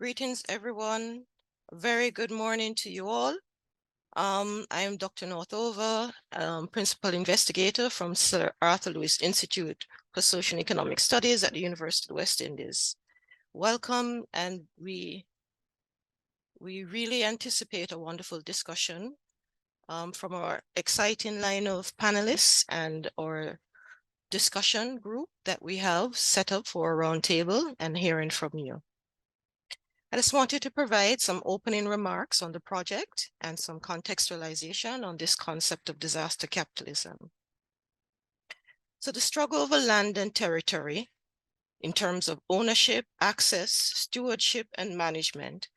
Greetings, everyone. Very good morning to you all. I am Dr. Northover, Principal Investigator from Sir Arthur Lewis Institute for Social and Economic Studies at the University of the West Indies. Welcome, and we really anticipate a wonderful discussion from our exciting line of panelists and our discussion group that we have set up for a roundtable and hearing from you. I just wanted to provide some opening remarks on the project and some contextualization on this concept of disaster capitalism. So the struggle over land and territory in terms of ownership, access, stewardship, and management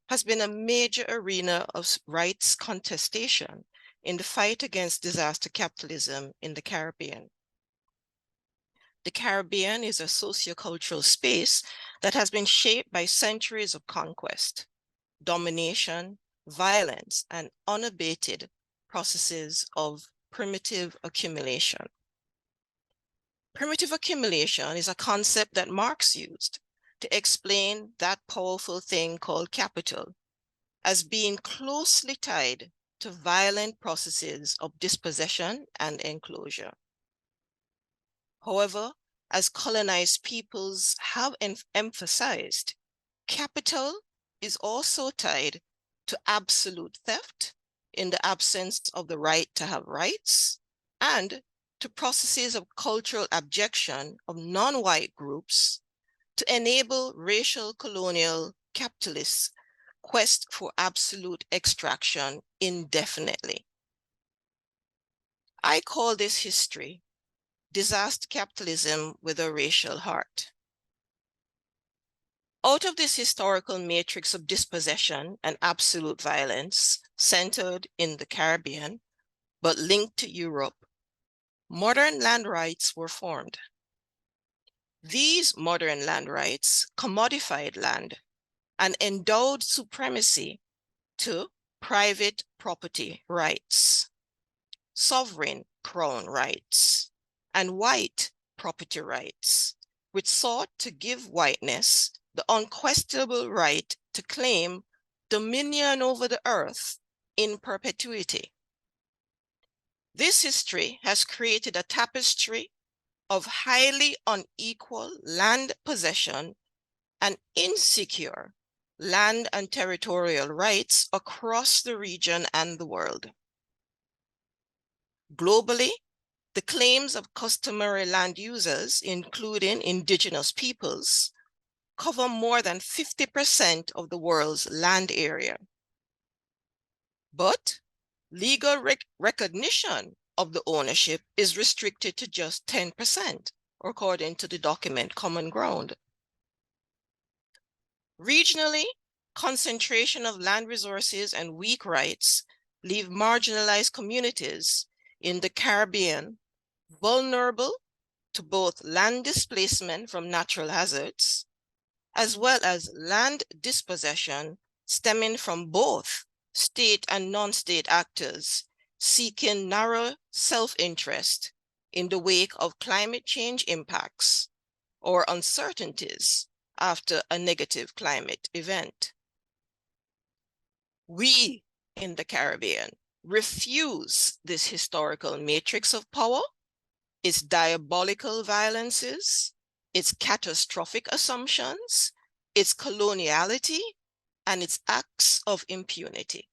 has been a major arena of rights contestation in the fight against disaster capitalism in the Caribbean. The Caribbean is a sociocultural space that has been shaped by centuries of conquest, domination, violence, and unabated processes of primitive accumulation. Primitive accumulation is a concept that Marx used to explain that powerful thing called capital as being closely tied to violent processes of dispossession and enclosure. However, as colonized peoples have emphasized, capital is also tied to absolute theft in the absence of the right to have rights, and to processes of cultural abjection of non-white groups to enable racial colonial capitalists' quest for absolute extraction indefinitely. I call this history disaster capitalism with a racial heart. Out of this historical matrix of dispossession and absolute violence centered in the Caribbean, but linked to Europe, modern land rights were formed. These modern land rights commodified land and endowed supremacy to private property rights, sovereign crown rights, and white property rights, which sought to give whiteness the unquestionable right to claim dominion over the earth in perpetuity. This history has created a tapestry of highly unequal land possession and insecure land and territorial rights across the region and the world. Globally, the claims of customary land users, including indigenous peoples, cover more than 50% of the world's land area. But legal recognition of the ownership is restricted to just 10%, according to the document Common Ground. Regionally, concentration of land resources and weak rights leave marginalized communities in the Caribbean vulnerable to both land displacement from natural hazards, as well as land dispossession stemming from both state and non-state actors seeking narrow self-interest in the wake of climate change impacts or uncertainties after a negative climate event. We in the Caribbean refuse this historical matrix of power, its diabolical violences, its catastrophic assumptions, its coloniality, and its acts of impunity.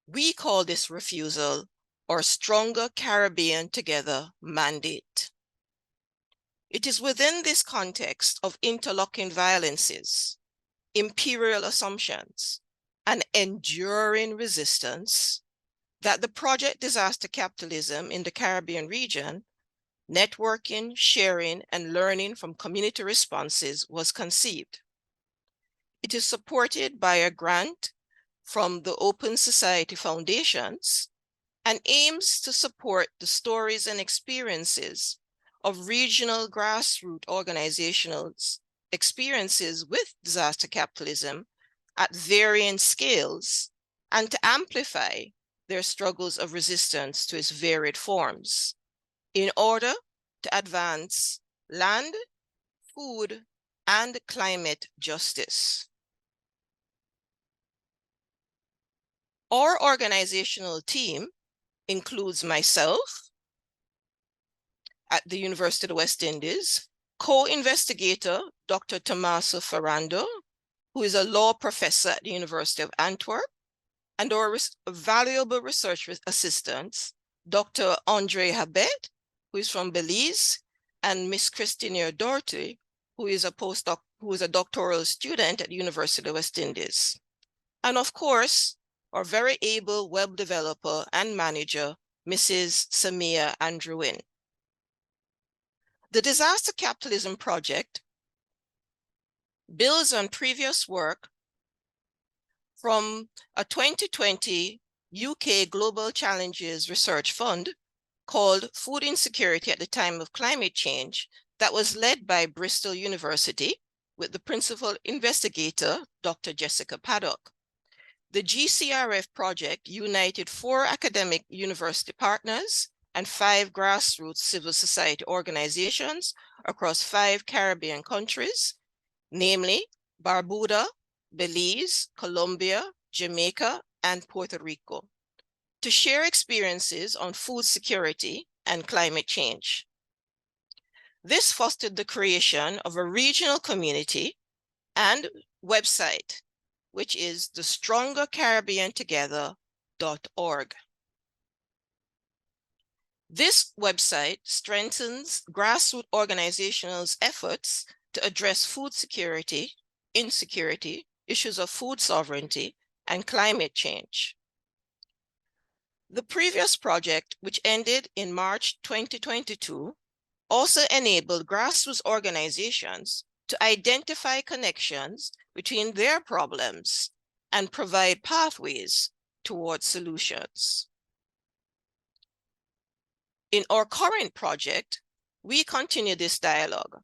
We call this refusal our Stronger Caribbean Together mandate. It is within this context of interlocking violences, imperial assumptions, and enduring resistance that the project Disaster Capitalism in the Caribbean region, networking, sharing, and learning from community responses was conceived. It is supported by a grant from the Open Society Foundations and aims to support the stories and experiences of regional grassroots organizations' experiences with disaster capitalism at varying scales and to amplify their struggles of resistance to its varied forms in order to advance land, food, and climate justice. Our organizational team includes myself at the University of the West Indies, co-investigator Dr. Tommaso Ferrando, who is a law professor at the University of Antwerp, and our valuable research assistants, Dr. Andre Habet, who is from Belize, and Miss Christina Doherty, who is a doctoral student at the University of the West Indies. And of course, our very able web developer and manager, Mrs. Samia Andrewin. The Disaster Capitalism Project builds on previous work from a 2020 UK Global Challenges Research Fund called Food Insecurity at the Time of Climate Change that was led by Bristol University with the principal investigator, Dr. Jessica Paddock. The GCRF project united 4 academic university partners and 5 grassroots civil society organizations across 5 Caribbean countries, namely Barbuda, Belize, Colombia, Jamaica, and Puerto Rico, to share experiences on food security and climate change. This fostered the creation of a regional community and website, which is the StrongerCaribbeanTogether.org. This website strengthens grassroots organizations' efforts to address food security, insecurity, issues of food sovereignty, and climate change. The previous project, which ended in March 2022, also enabled grassroots organizations to identify connections between their problems and provide pathways towards solutions. In our current project, we continue this dialogue,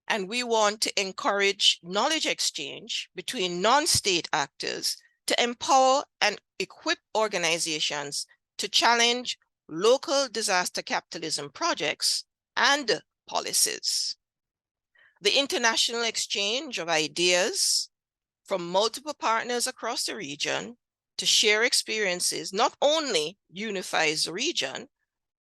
and we want to encourage knowledge exchange between non-state actors to empower and equip organizations to challenge local disaster capitalism projects and policies. The international exchange of ideas from multiple partners across the region to share experiences not only unifies the region,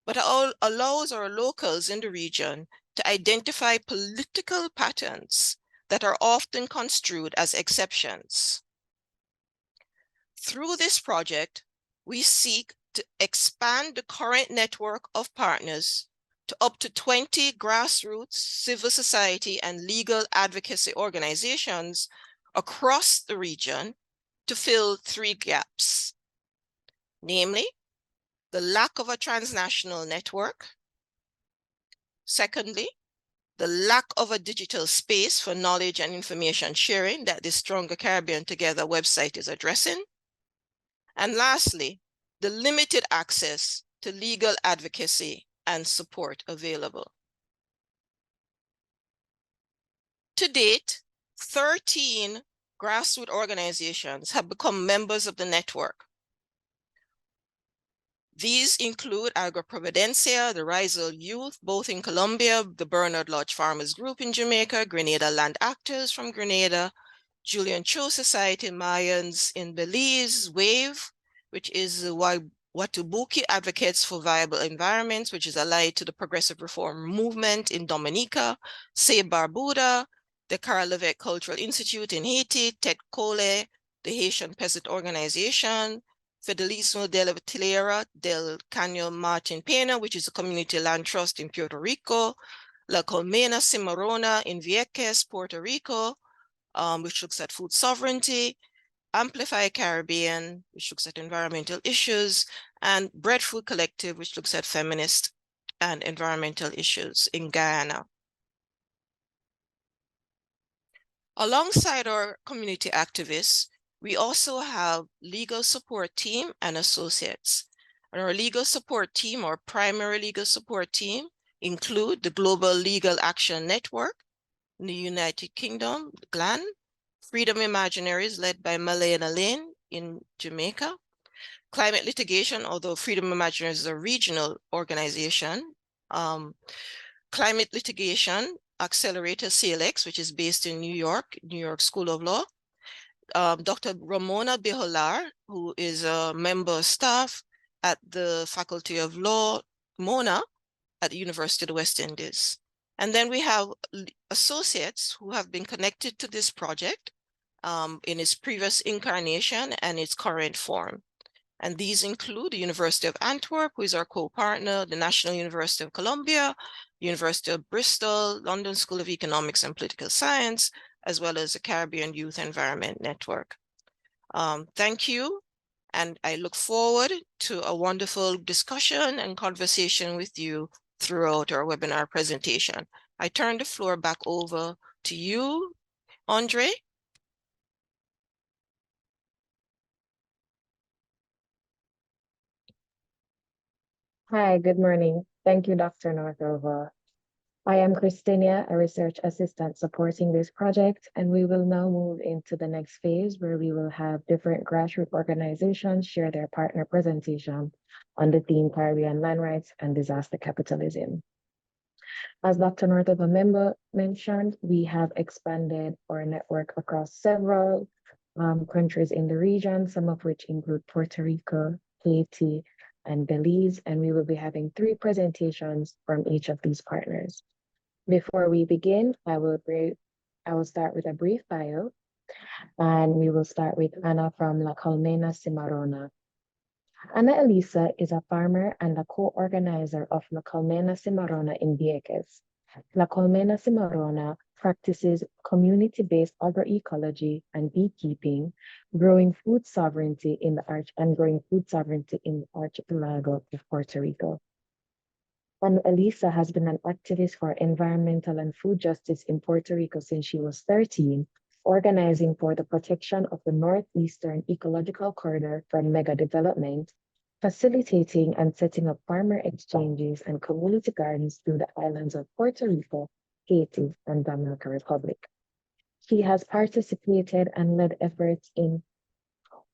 but allows our locals in the region to identify political patterns that are often construed as exceptions. Through this project, we seek to expand the current network of partners to up to 20 grassroots civil society and legal advocacy organizations across the region to fill 3 gaps, namely, the lack of a transnational network. Secondly, the lack of a digital space for knowledge and information sharing that the Stronger Caribbean Together website is addressing. And lastly, the limited access to legal advocacy and support available. To date, 13 grassroots organizations have become members of the network. These include Agroprovidencia, the Rizal Youth, both in Colombia, the Bernard Lodge Farmers Group in Jamaica, Grenada Land Actors from Grenada, Julian Cho Society Mayans in Belize, WAVE, which is Watubuki Advocates for Viable Environments, which is allied to the Progressive Reform Movement in Dominica, Say Barbuda, the Carl Levesque Cultural Institute in Haiti, Ted Kole, the Haitian Peasant Organization, Fidelismo de la Tierra del Caño Martin Pena, which is a community land trust in Puerto Rico, La Colmena Cimarrona in Vieques, Puerto Rico, which looks at food sovereignty, Amplify Caribbean, which looks at environmental issues, and Breadfruit Collective, which looks at feminist and environmental issues in Guyana. Alongside our community activists, we also have legal support team and associates. And our legal support team, our primary legal support team, include the Global Legal Action Network in the United Kingdom, GLAN, Freedom Imaginaries led by Malena Lane in Jamaica, Climate Litigation, although Freedom Imaginaries is a regional organization, Climate Litigation Accelerator CLX, which is based in New York School of Law. Dr. Ramona Beholar, who is a member of staff at the Faculty of Law, Mona, at the University of the West Indies. And then we have associates who have been connected to this project in its previous incarnation and its current form. And these include the University of Antwerp, who is our co-partner, the National University of Columbia, University of Bristol, London School of Economics and Political Science, as well as the Caribbean Youth Environment Network. Thank you. And I look forward to a wonderful discussion and conversation with you throughout our webinar presentation. I turn the floor back over to you, Andre. Hi, good morning. Thank you, Dr. Northover. I am Christina, a research assistant supporting this project, and we will now move into the next phase where we will have different grassroots organizations share their partner presentation on the theme Caribbean land rights and disaster capitalism. As Dr. Northover mentioned, we have expanded our network across several countries in the region, some of which include Puerto Rico, Haiti, and Belize, and we will be having 3 presentations from each of these partners. Before we begin, I will start with a brief bio, and we will start with Anna from La Colmena, Cimarrona. Ana Elisa is a farmer and a co-organizer of La Colmena Cimarrona in Vieques. La Colmena Cimarrona practices community-based agroecology and beekeeping, growing food sovereignty in the archipelago of Puerto Rico. And Elisa has been an activist for environmental and food justice in Puerto Rico since she was 13, organizing for the protection of the Northeastern Ecological Corridor from mega development, facilitating and setting up farmer exchanges and community gardens through the islands of Puerto Rico, Haiti, and Dominican Republic. She has participated and led efforts in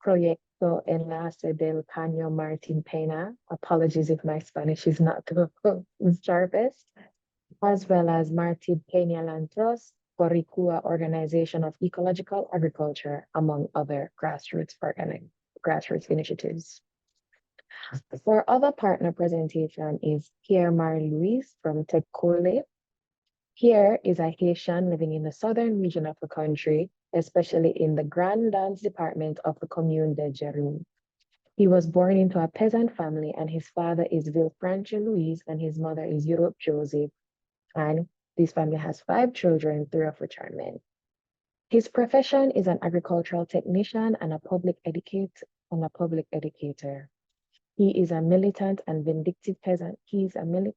Proyecto Enlace del Caño Martin Pena, apologies if my Spanish is not the sharpest, as well as Martin Peña Lantros, Boricua Organization of Ecological Agriculture, among other grassroots initiatives. Our other partner presentation is Pierre Louise from Kole. Pierre is a Haitian living in the southern region of the country, especially in the Grand Dance department of the Commune de Jérume. He was born into a peasant family, and his father is Villefranche Louise and his mother is Europe Joseph. And this family has 5 children, 3 of which are men. His profession is an agricultural technician and a public educator. He is a militant and vindictive peasant. He is a militant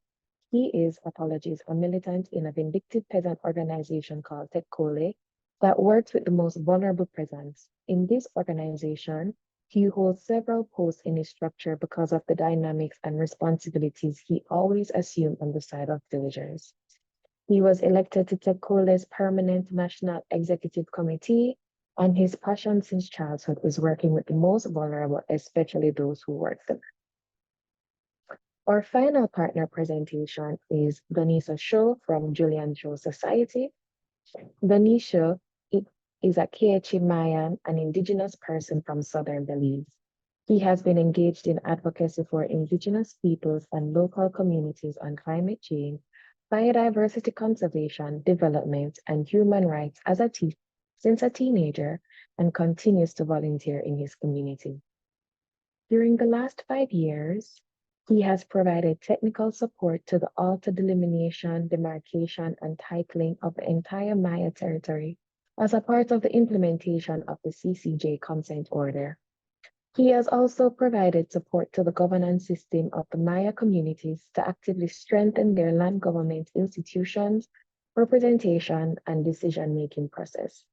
in a vindictive peasant organization called Kole that works with the most vulnerable peasants. In this organization, he holds several posts in his structure because of the dynamics and responsibilities he always assumed on the side of villagers. He was elected to Kole's permanent national executive committee, and his passion since childhood is working with the most vulnerable, especially those who work there. Our final partner presentation is Donisio from Julian Show Society. Donisio is a Keichi Mayan, an indigenous person from southern Belize. He has been engaged in advocacy for indigenous peoples and local communities on climate change, biodiversity conservation, development, and human rights since a teenager, and continues to volunteer in his community. During the last 5 years, he has provided technical support to the alter delimitation, demarcation, and titling of the entire Maya territory as a part of the implementation of the CCJ consent order. He has also provided support to the governance system of the Maya communities to actively strengthen their land government institutions, representation, and decision-making process.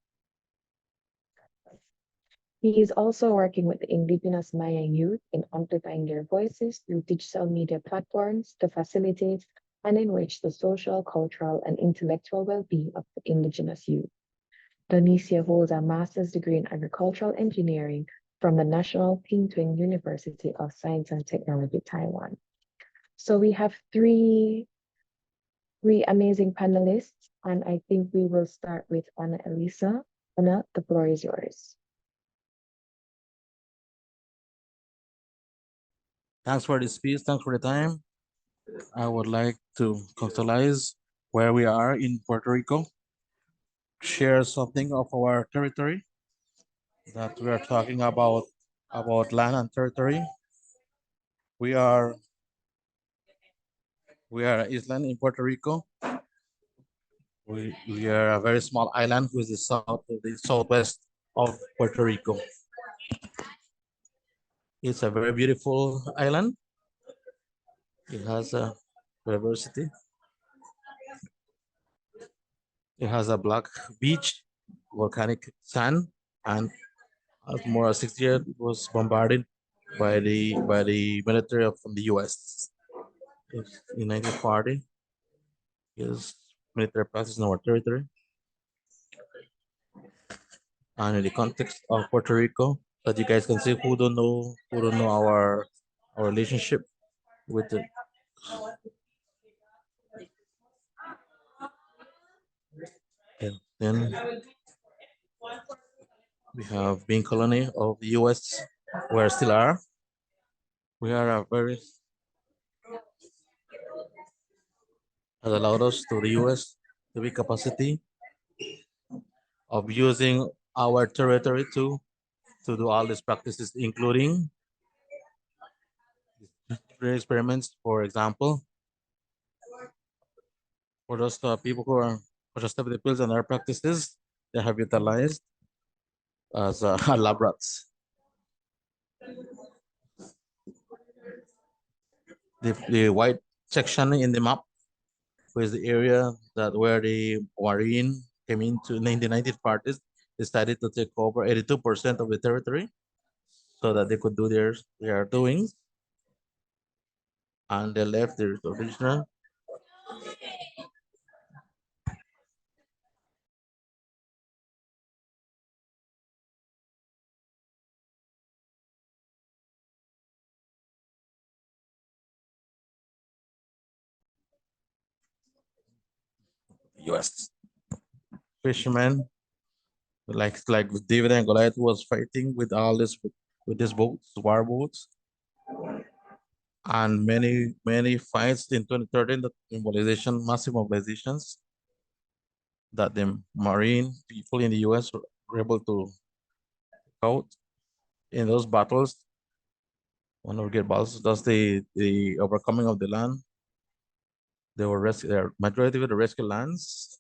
He is also working with the indigenous Maya youth in amplifying their voices through digital media platforms to facilitate and enrich the social, cultural, and intellectual well-being of the indigenous youth. Donisio holds a master's degree in agricultural engineering from the National Pingtung University of Science and Technology, Taiwan. So we have 3 three amazing panelists, and I think we will start with Anna Elisa. Anna, the floor is yours. Thanks for the speech. Thanks for the time. I would like to contextualize where we are in Puerto Rico, share something of our territory that we are talking about land and territory. We are an island in Puerto Rico. We are a very small island with the southwest of Puerto Rico. It's a very beautiful island. It has a diversity. It has a black beach, volcanic sand, and more than 6 years it was bombarded by the military from the U.S. In 1940. Yes, military presence in our territory. And in the context of Puerto Rico, that you guys can see who don't know our relationship with the yeah. Then we have been colony of the US, where still are. We are a very has allowed us to the US to be capacity of using our territory to do all these practices, including experiments, for example, for those people who are adjusted the pills and our practices, they have utilized as lab rats. The white section in the map was the area that where the Warren came into 1940s, decided to take over 82% of the territory so that they could do their doings, and they left the original US fishermen, like David and Goliath was fighting with all this with these boats, war boats, and many fights in 2013, that mobilization, massive mobilizations that the Marine people in the US were able to out in those battles. One of the battles, that's the overcoming of the land. They were rescued. Majority of the rescue lands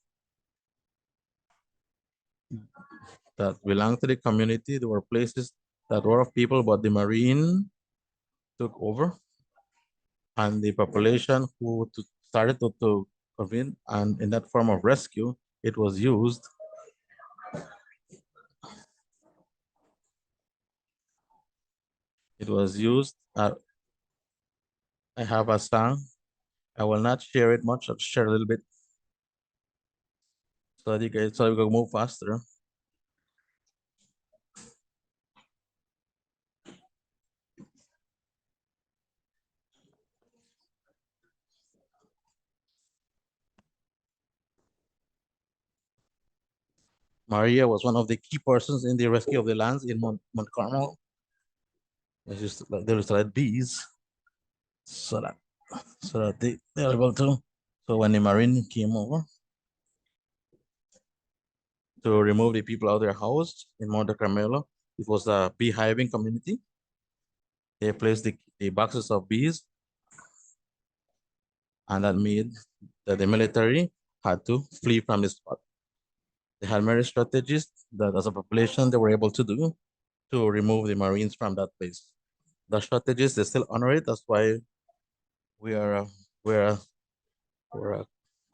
that belonged to the community. There were places that were of people, but the Marine took over, and the population who started to convene, and in that form of rescue, it was used. It was used. I have a song. I will not share it much. I'll share a little bit so that you guys so we can move faster. Maria was one of the key persons in the rescue of the lands in Mount Carmel. It's just like there was like bees, so that they are able to. So when the Marine came over to remove the people out of their house in Monte Carmelo, it was a beehiving community. They placed the boxes of bees, and that made that the military had to flee from the spot. They had many strategies that, as a population, they were able to do to remove the Marines from that place. The strategies, they still honor it. That's why we are we're a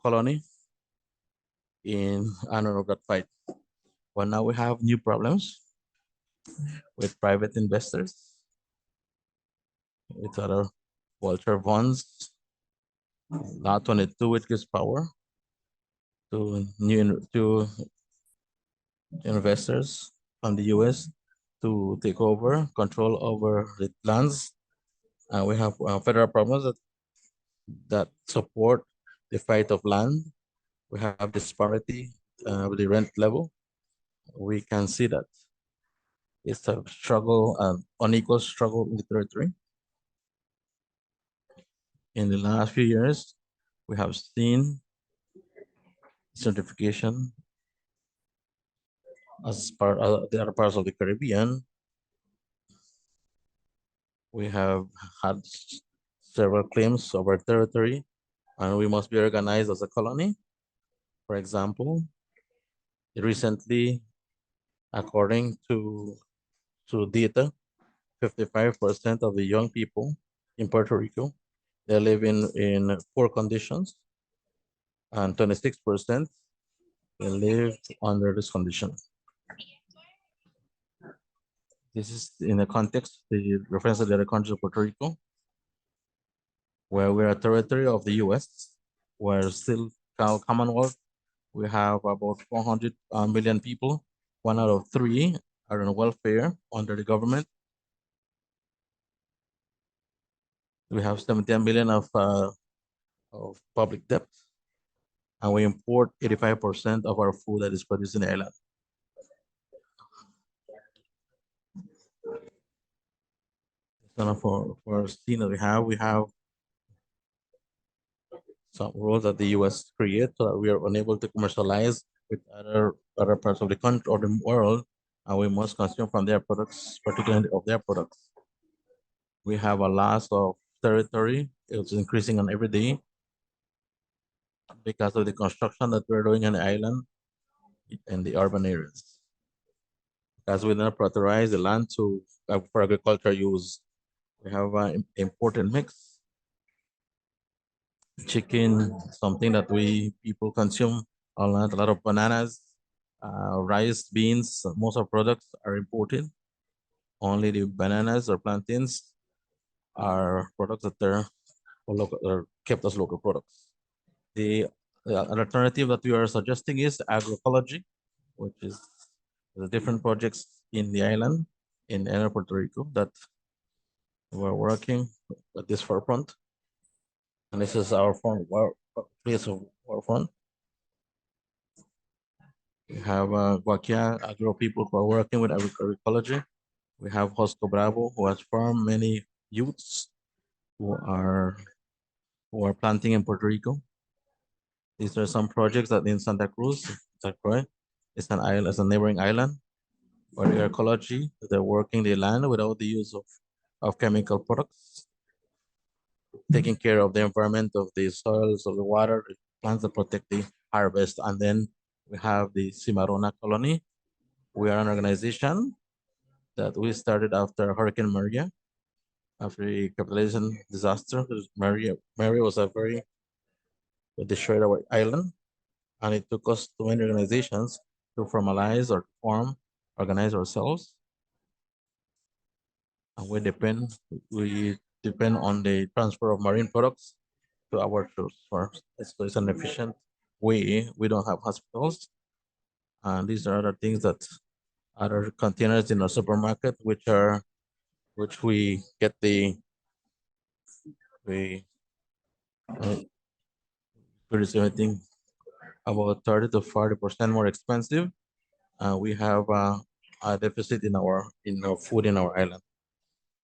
colony in honor of that fight. But now we have new problems with private investors, with other Walter bonds, not 22, which gives power to investors from the US to take over control over the lands. And we have federal problems that support the fight of land. We have disparity with the rent level. We can see that it's a struggle, an unequal struggle in the territory. In the last few years, we have seen certification as part of the other parts of the Caribbean. We have had several claims of our territory, and we must be organized as a colony. For example, recently, according to data, 55% of the young people in Puerto Rico, they live in poor conditions, and 26% they live under this condition. This is in the context, the reference to the other countries of Puerto Rico, where we're a territory of the US, where still Commonwealth, we have about 400 million people. 1 out of 3 are on welfare under the government. We have 17 billion of public debt, and we import 85% of our food that is produced in the island. For scene that we have some rules that the US create so that we are unable to commercialize with other parts of the country or the world, and we must consume from their products, particularly of their products. We have a loss of territory. It's increasing on every day because of the construction that we're doing on the island in the urban areas. Because we not prioritize the land for agriculture use. We have an important mix. Chicken, something that people consume a lot of bananas, rice, beans. Most of products are imported. Only the bananas or plantains are products that are kept as local products. The alternative that we are suggesting is agroecology, which is the different projects in the island in Puerto Rico that we're working at this forefront. And this is our place of forefront. We have Guaquia agro people who are working with agroecology. We have Hosco Bravo, who has formed many youths who are planting in Puerto Rico. These are some projects that in Santa Cruz, it's an island, it's a neighboring island, where the ecology, they're working the land without the use of chemical products, taking care of the environment, of the soils, of the water, the plants that protect the harvest. And then we have the Cimarrona colony. We are an organization that we started after Hurricane Maria, after the capitalism disaster. Maria was destroyed our island, and it took us too many organizations to formalize or organize ourselves. And we depend on the transfer of marine products to our shores. So it's an efficient way. We don't have hospitals, and these are other things that other containers in our supermarket, which we get we produce everything about 30 to 40% more expensive. We have a deficit in our food in our island,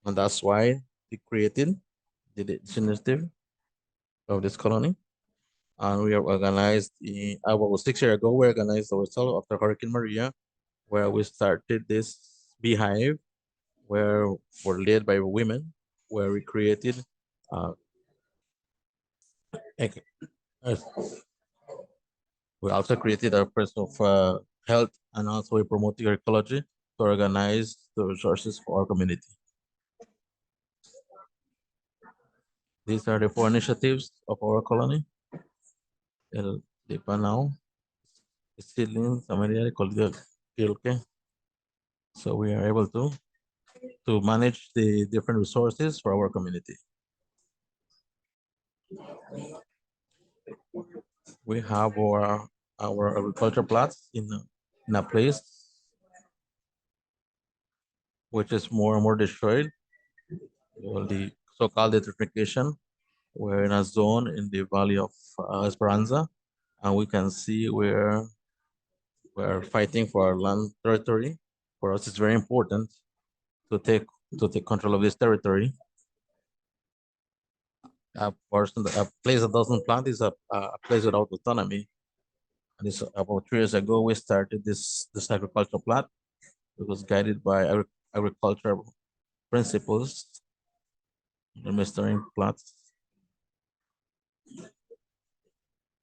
and that's why we created the initiative of this colony. And we are organized about 6 years ago. We organized ourselves after Hurricane Maria, where we started this beehive, where we're led by women, where we created we also created a place of health, and also we promote ecology to organize the resources for our community. These are the 4 initiatives of our colony. El de Panao, Seedlings, Samaria, Kilke. So we are able to manage the different resources for our community. We have our agriculture plots in a place which is more and more destroyed. The so-called desertification We're in a zone in the Valley of Esperanza, and we can see where we're fighting for our land territory. For us, it's very important to take control of this territory. A place that doesn't plant is a place without autonomy. And it's about 3 years ago we started this agricultural plot. It was guided by agricultural principles, administering plots.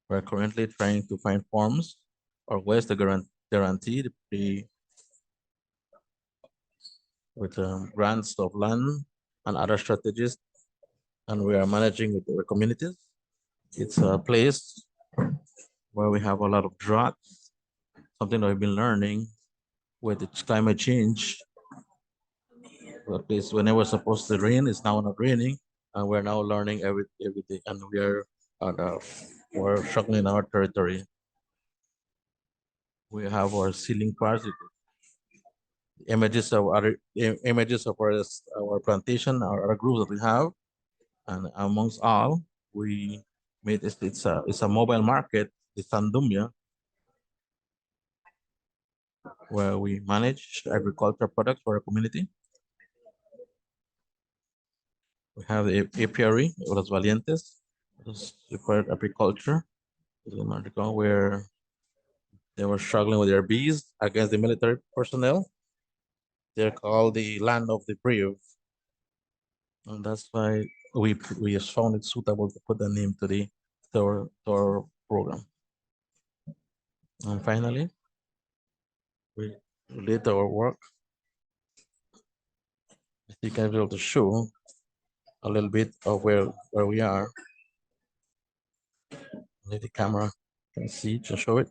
We're currently trying to find forms or ways to guarantee the with grants of land and other strategies, and we are managing with our communities. It's a place where we have a lot of droughts, something that we've been learning with the climate change. A place when it was supposed to rain, it's now not raining, and we're now learning every day, and we're struggling in our territory. We have our ceiling cards, images of our plantation, our groups that we have, and amongst all, we made it's a mobile market, the Sandumia, where we manage agricultural products for our community. We have the apiary, Los Valientes, required agriculture, where they were struggling with their bees against the military personnel. They're called the land of the brave. And that's why we have found it suitable to put the name to our program. And finally, we did our work. You can be able to show a little bit of where we are. Let the camera can see to show it.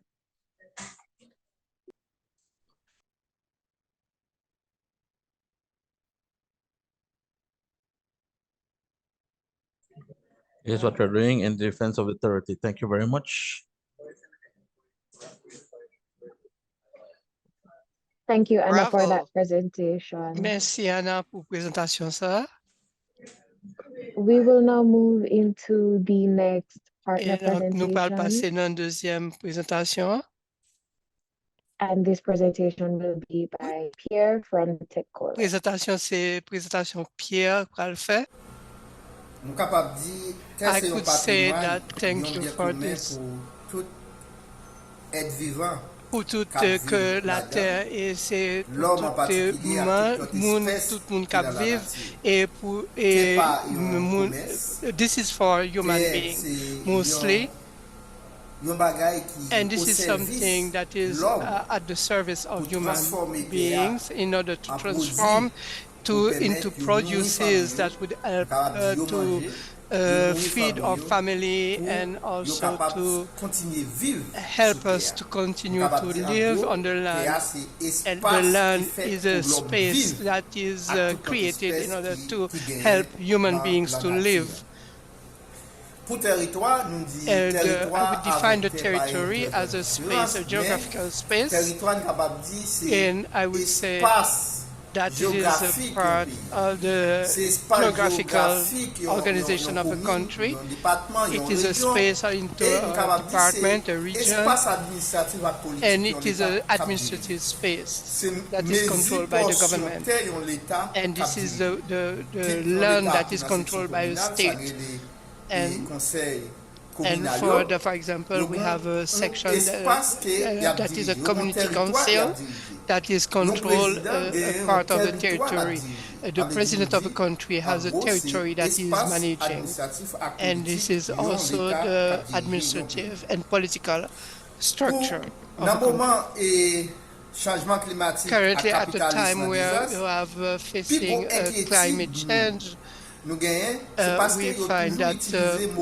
Here's what we're doing in defense of the territory. Thank you very much. Thank you, Anna, for Bravo. that presentation. Merci, Anna, pour présentation ça. We will now move into the next partner Et donc, nous allons presentation, passer dans une deuxième présentation. and this presentation will be by Pierre from the Tech Kole. Présentation, c'est présentation Pierre qui le fait. I could say that thank you for this. Pour tout que la terre et c'est pour tout le monde qui vit et pour this is for human beings mostly, and this is something that is at the service of human beings in order to transform into produces that would help to feed our family and also to help us to continue to live on the land. And the land is a space that is created in order to help human beings to live. And I would define the territory as a space, a geographical space, and I would say that it is a part of the geographical organization of a country. It is a space into a department, a region, and it is an administrative space that is controlled by the government. And this is the land that is controlled by a state. And for example, we have a section that is a community council that is control a part of the territory. The president of a country has a territory that he is managing, and this is also the administrative and political structure of a country. Currently, at the time where you have facing climate change, we find that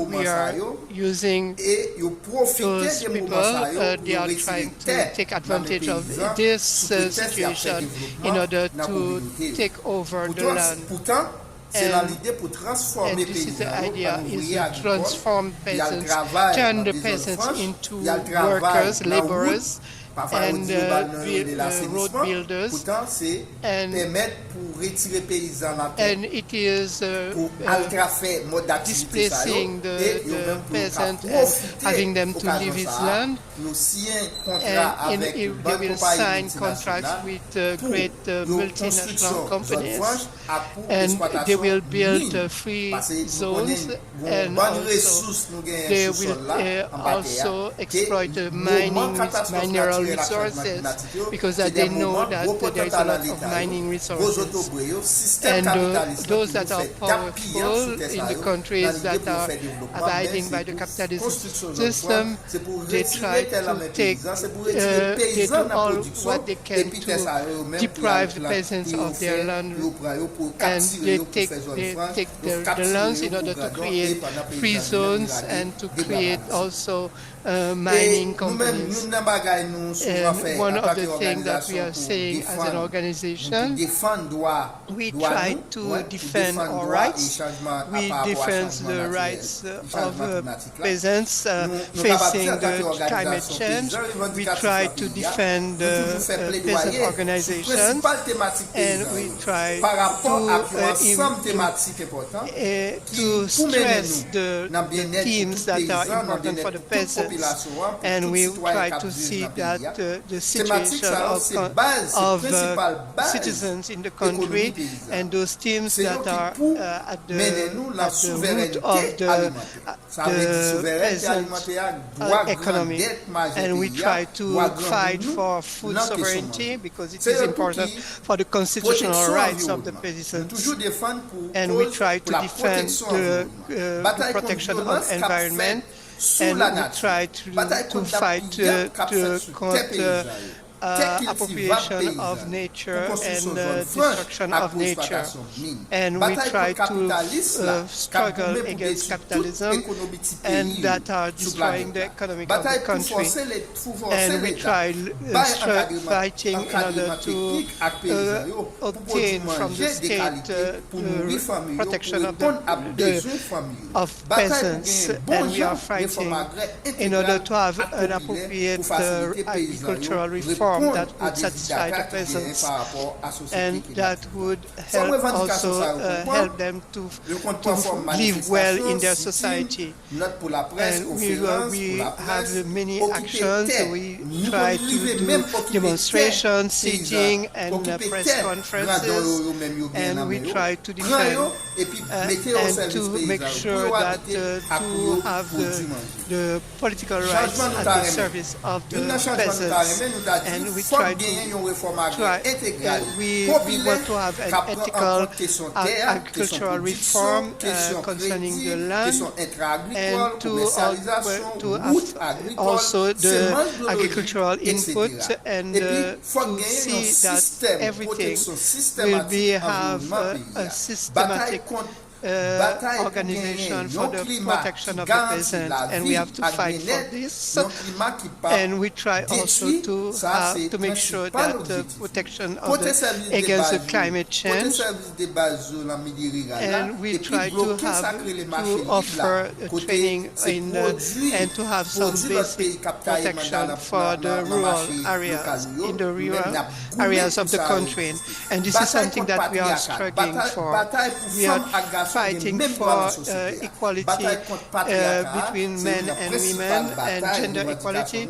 we are using those people, they are trying to take advantage of this situation in order to take over the land. And this is the idea, is to transform peasants, turn the peasants into workers, laborers, and road builders, and it is displacing the peasant and having them to leave his land, and they will sign contracts with great multinational companies, and they will build free zones, and also they will also exploit the mineral resources, because they know that there is a lot of mining resources. And those that are powerful in the countries that are abiding by the capitalism system, they try to take, they do all what they can to deprive the peasants of their land, and they take the lands in order to create free zones and to create also mining companies. And one of the things that we are saying as an organization, we try to defend our rights. We defend the rights of peasants facing the climate change. We try to defend peasant organizations, and we try to stress the themes that are important for the peasants. And we try to see that the situation of citizens in the country and those themes that are at the root of the peasant economy. And we try to fight for food sovereignty, because it is important for the constitutional rights of the peasants. And we try to defend the protection of environment, and we try to fight appropriation of nature and destruction of nature. And we try to struggle against capitalism and that are destroying the economy of the country. And we try fighting in order to obtain from the state the protection of peasants. And we are fighting in order to have an appropriate agricultural reform that would satisfy the peasants, and that would help also help them to live well in their society. And we have many actions. We try to do demonstrations, sitting, and press conferences, and we try to defend and to make sure that to have the political rights at the service of the peasants. And we try to we want to have an ethical agricultural reform concerning the land, and to have also the agricultural input, and to see that everything will have a systematic organization for the protection of the peasant, and we have to fight for this. And we try also to make sure that the protection of against the climate change, and we try to offer training and to have some basic protection for the rural areas, in the rural areas of the country. And this is something that we are struggling for. We are fighting for equality between men and women and gender equality,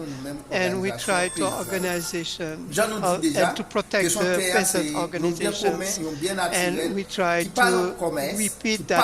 and we try to organization and to protect the peasant organizations, and we try to repeat that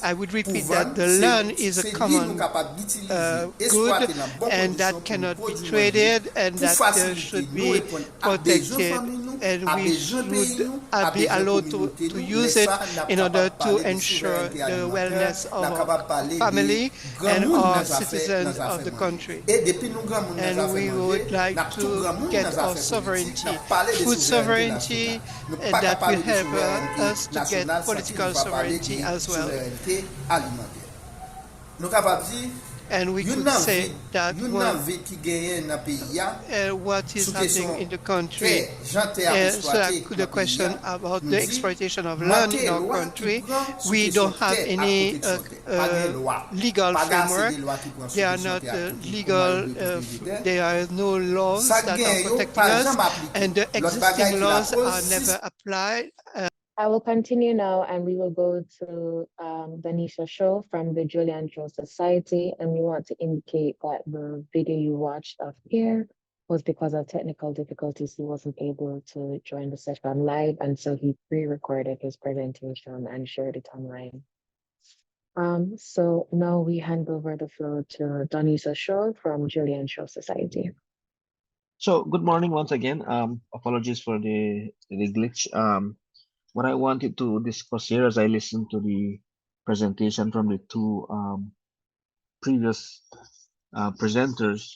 I would repeat that the land is a common good, and that cannot be traded, and that should be protected, and we should be allowed to use it in order to ensure the wellness of our family and our citizens of the country. And we would like to get our sovereignty, food sovereignty, and that will help us to get political sovereignty as well. and we could say that what is happening in the country. So the question about the exploitation of land in our country, we don't have any legal framework. There are not legal, there are no laws that are protecting us, and the existing laws are never applied. I will continue now, and we will go to Donisio show from the Julian Show Society, and we want to indicate that the video you watched of Pierre was because of technical difficulties. He wasn't able to join the session live, and so he pre-recorded his presentation and shared it online. So now we hand over the floor to Donisio Show from Julian Show Society. So good morning once again. Apologies for the glitch. What I wanted to discuss here as I listened to the presentation from the two previous presenters,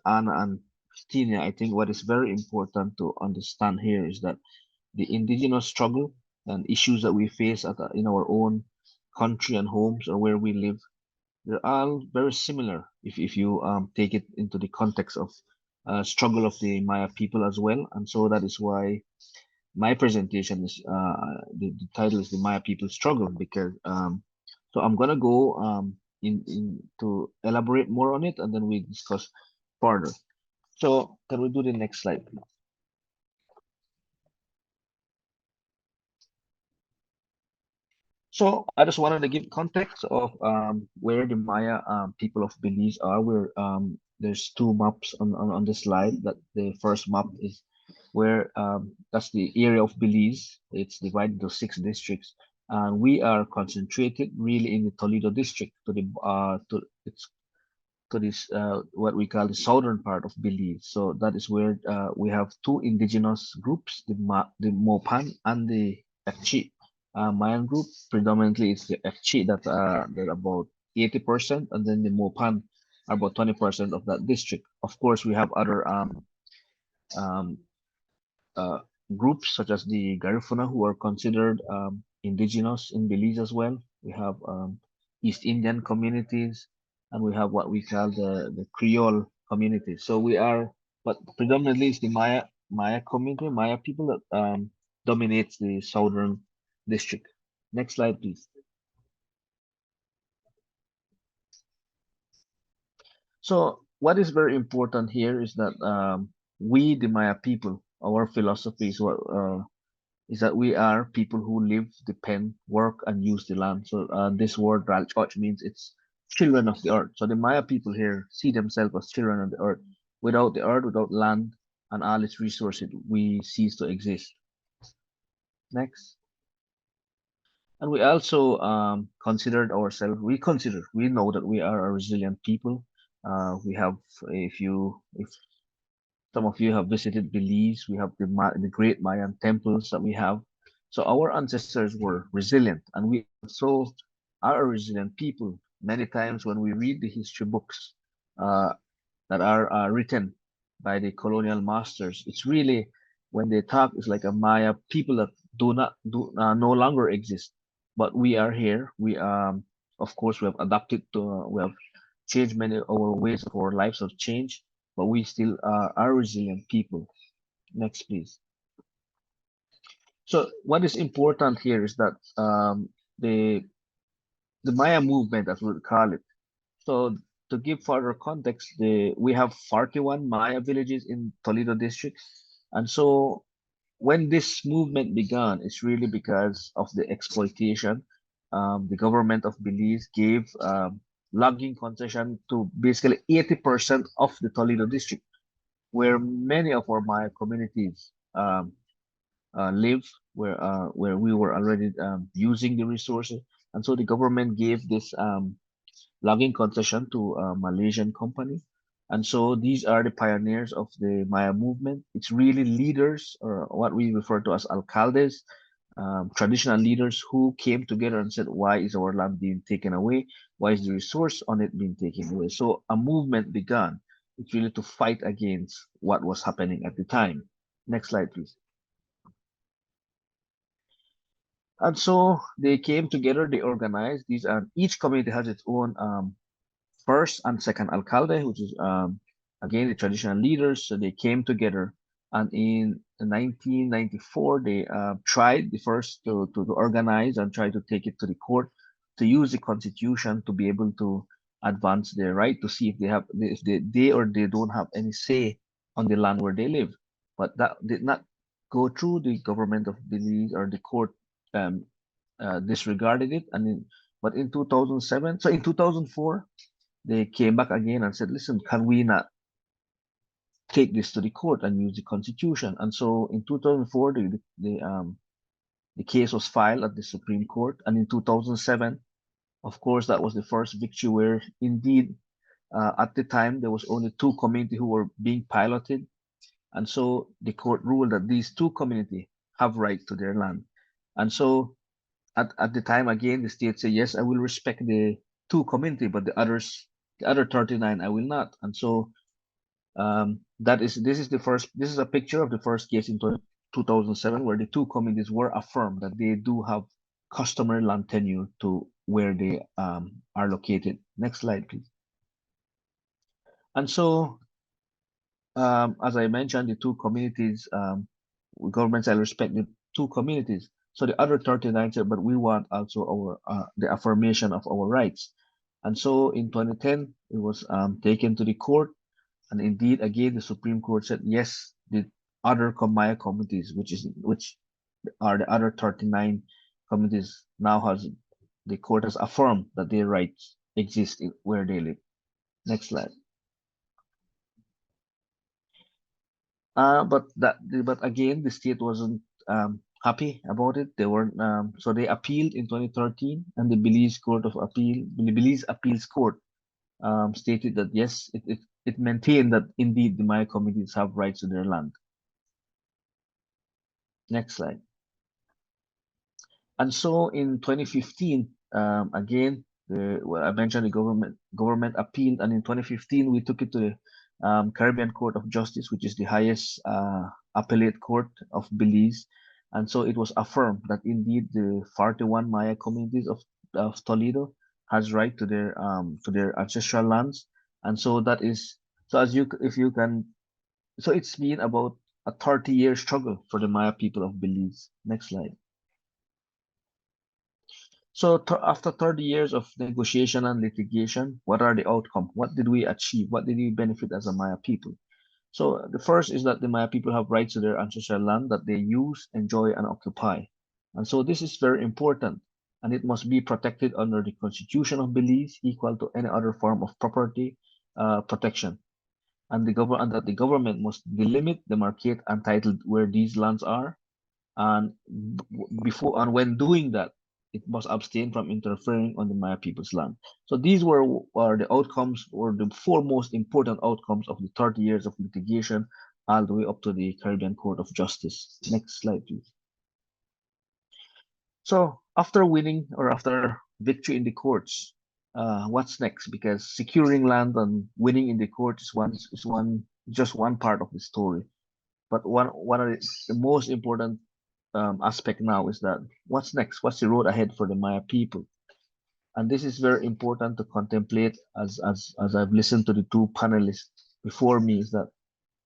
Anna and Christina, I think what is very important to understand here is that the indigenous struggle and issues that we face in our own country and homes or where we live, they're all very similar if you take it into the context of struggle of the Maya people as well. And so that is why my presentation is the title is the Maya people struggle, because so I'm gonna go in to elaborate more on it, and then we discuss further. So can we do the next slide, please? So I just wanted to give context of where the Maya people of Belize are. Where there's two maps on the slide. That the first map is where that's the area of Belize. It's divided into 6 districts, and we are concentrated really in the Toledo district to the it's to this what we call the southern part of Belize. So that is where we have 2 indigenous groups, the Mopan and the Ekchi. Mayan group predominantly is the Ekchi that that about 80%, and then the Mopan are about 20% of that district. Of course, we have other um, uh, groups such as the Garifuna, who are considered indigenous in Belize as well. We have East Indian communities, and we have what we call the Creole community. So we are, but predominantly it's the Maya community, Maya people that dominates the southern district. Next slide, please. So what is very important here is that we, the Maya people, our philosophy is what is that we are people who live, depend, work, and use the land. So this word Ralchot means it's children of the earth. So the Maya people here see themselves as children of the earth. Without the earth, without land and all its resources, we cease to exist. Next. And we also considered ourselves, we know that we are a resilient people. We have, if some of you have visited Belize, we have the great Mayan temples that we have. So our ancestors were resilient, and we also are a resilient people. Many times when we read the history books that are written by the colonial masters, it's really, when they talk, it's like a Maya people that no longer exist. But we are here. We of course we have adapted to we have changed many of our ways of our lives have changed, but we still are resilient people. Next, please. So what is important here is that the Maya movement, as we call it. So to give further context, we have 41 Maya villages in Toledo district, and so when this movement began, it's really because of the exploitation. The government of Belize gave logging concession to basically 80% of the Toledo district, where many of our Maya communities live, where we were already using the resources, and so the government gave this logging concession to a Malaysian company. And so these are the pioneers of the Maya movement. It's really leaders, or what we refer to as alcaldes, traditional leaders who came together and said, why is our land being taken away? Why is the resource on it being taken away? So a movement began. It's really to fight against what was happening at the time. Next slide, please. And so they came together, they organized these, and each community has its own first and second alcalde, which is again the traditional leaders. So they came together, and in 1994 they tried the first to organize and try to take it to the court to use the constitution to be able to advance their right to see if they have if they or they don't have any say on the land where they live. But that did not go through. The government of Belize or the court um, disregarded it, and but in 2007, so in 2004 they came back again and said, listen, can we not take this to the court and use the constitution? And so in 2004, the case was filed at the Supreme Court. And in 2007, of course, that was the first victory where indeed, at the time, there was only two communities who were being piloted. And so the court ruled that these two communities have right to their land. And so at the time, again, the state said, yes, I will respect the two community, but the other 39, I will not. And so this is a picture of the first case in 2007 where the two communities were affirmed that they do have customary land tenure to where they are located. Next slide, please. And so, as I mentioned, the two communities, governments will respect the two communities. So the other 39 said, but we want also our the affirmation of our rights. And so in 2010, it was taken to the court. And indeed, again, the Supreme Court said, yes, the other Maya communities, which are the other 39 communities, now the court has affirmed that their rights exist where they live. Next slide. But again, the state wasn't happy about it. They weren't so they appealed in 2013, and the Belize Appeals Court stated that yes, it maintained that indeed the Maya communities have rights to their land. Next slide. And so in 2015, again, I mentioned the government appealed, and in 2015 we took it to the Caribbean Court of Justice, which is the highest appellate court of Belize, and so it was affirmed that indeed the 41 Maya communities of Toledo has right to their ancestral lands, and so that is so as you if you can so it's been about a 30-year struggle for the Maya people of Belize. Next slide. So after 30 years of negotiation and litigation, what are the outcomes? What did we achieve? What did we benefit as a Maya people? So the first is that the Maya people have rights to their ancestral land that they use, enjoy, and occupy. And so this is very important, and it must be protected under the Constitution of Belize, equal to any other form of property protection. And the government must delimit, demarcate, and title where these lands are. And when doing that, it must abstain from interfering on the Maya people's land. So these are the outcomes, or the four most important outcomes of the 30 years of litigation, all the way up to the Caribbean Court of Justice. Next slide, please. So after winning or after victory in the courts, what's next? Because securing land and winning in the court is just one part of the story. But one of the most important aspect now is that what's next? What's the road ahead for the Maya people? And this is very important to contemplate as I've listened to the two panelists before me, is that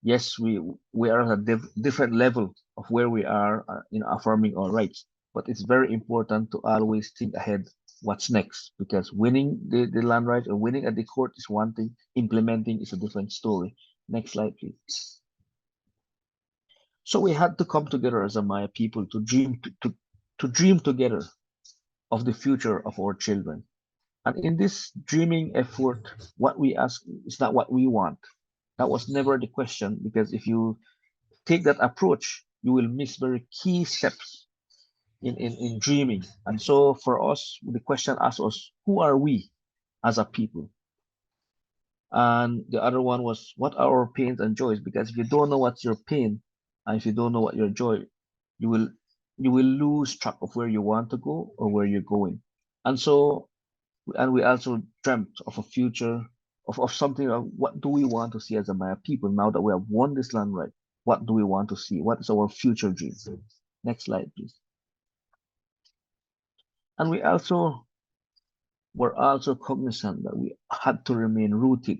yes, we are at a different level of where we are in affirming our rights, but it's very important to always think ahead what's next, because winning the land rights or winning at the court is one thing, implementing is a different story. Next slide, please. So we had to come together as a Maya people to dream together of the future of our children. And in this dreaming effort, what we ask is not what we want. That was never the question, because if you take that approach, you will miss very key steps in dreaming. And so for us, the question asks us, who are we as a people? And the other one was, what are our pains and joys? Because if you don't know what's your pain, and if you don't know what your joy, you will lose track of where you want to go or where you're going. And so, and we also dreamt of a future of something of what do we want to see as a Maya people now that we have won this land right? What do we want to see? What is our future dream? Next slide, please. And we also we're also cognizant that we had to remain rooted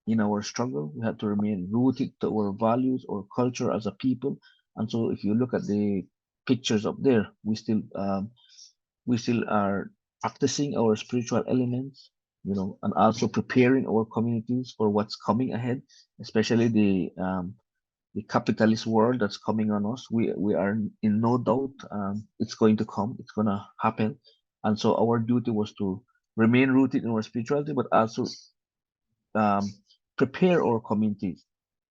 in our struggle. We had to remain rooted to our values, our culture as a people. And so, if you look at the pictures up there, we still are practicing our spiritual elements, and also preparing our communities for what's coming ahead, especially the capitalist world that's coming on us. We are in no doubt, it's going to come, it's going to happen. And so our duty was to remain rooted in our spirituality, but also um, prepare our communities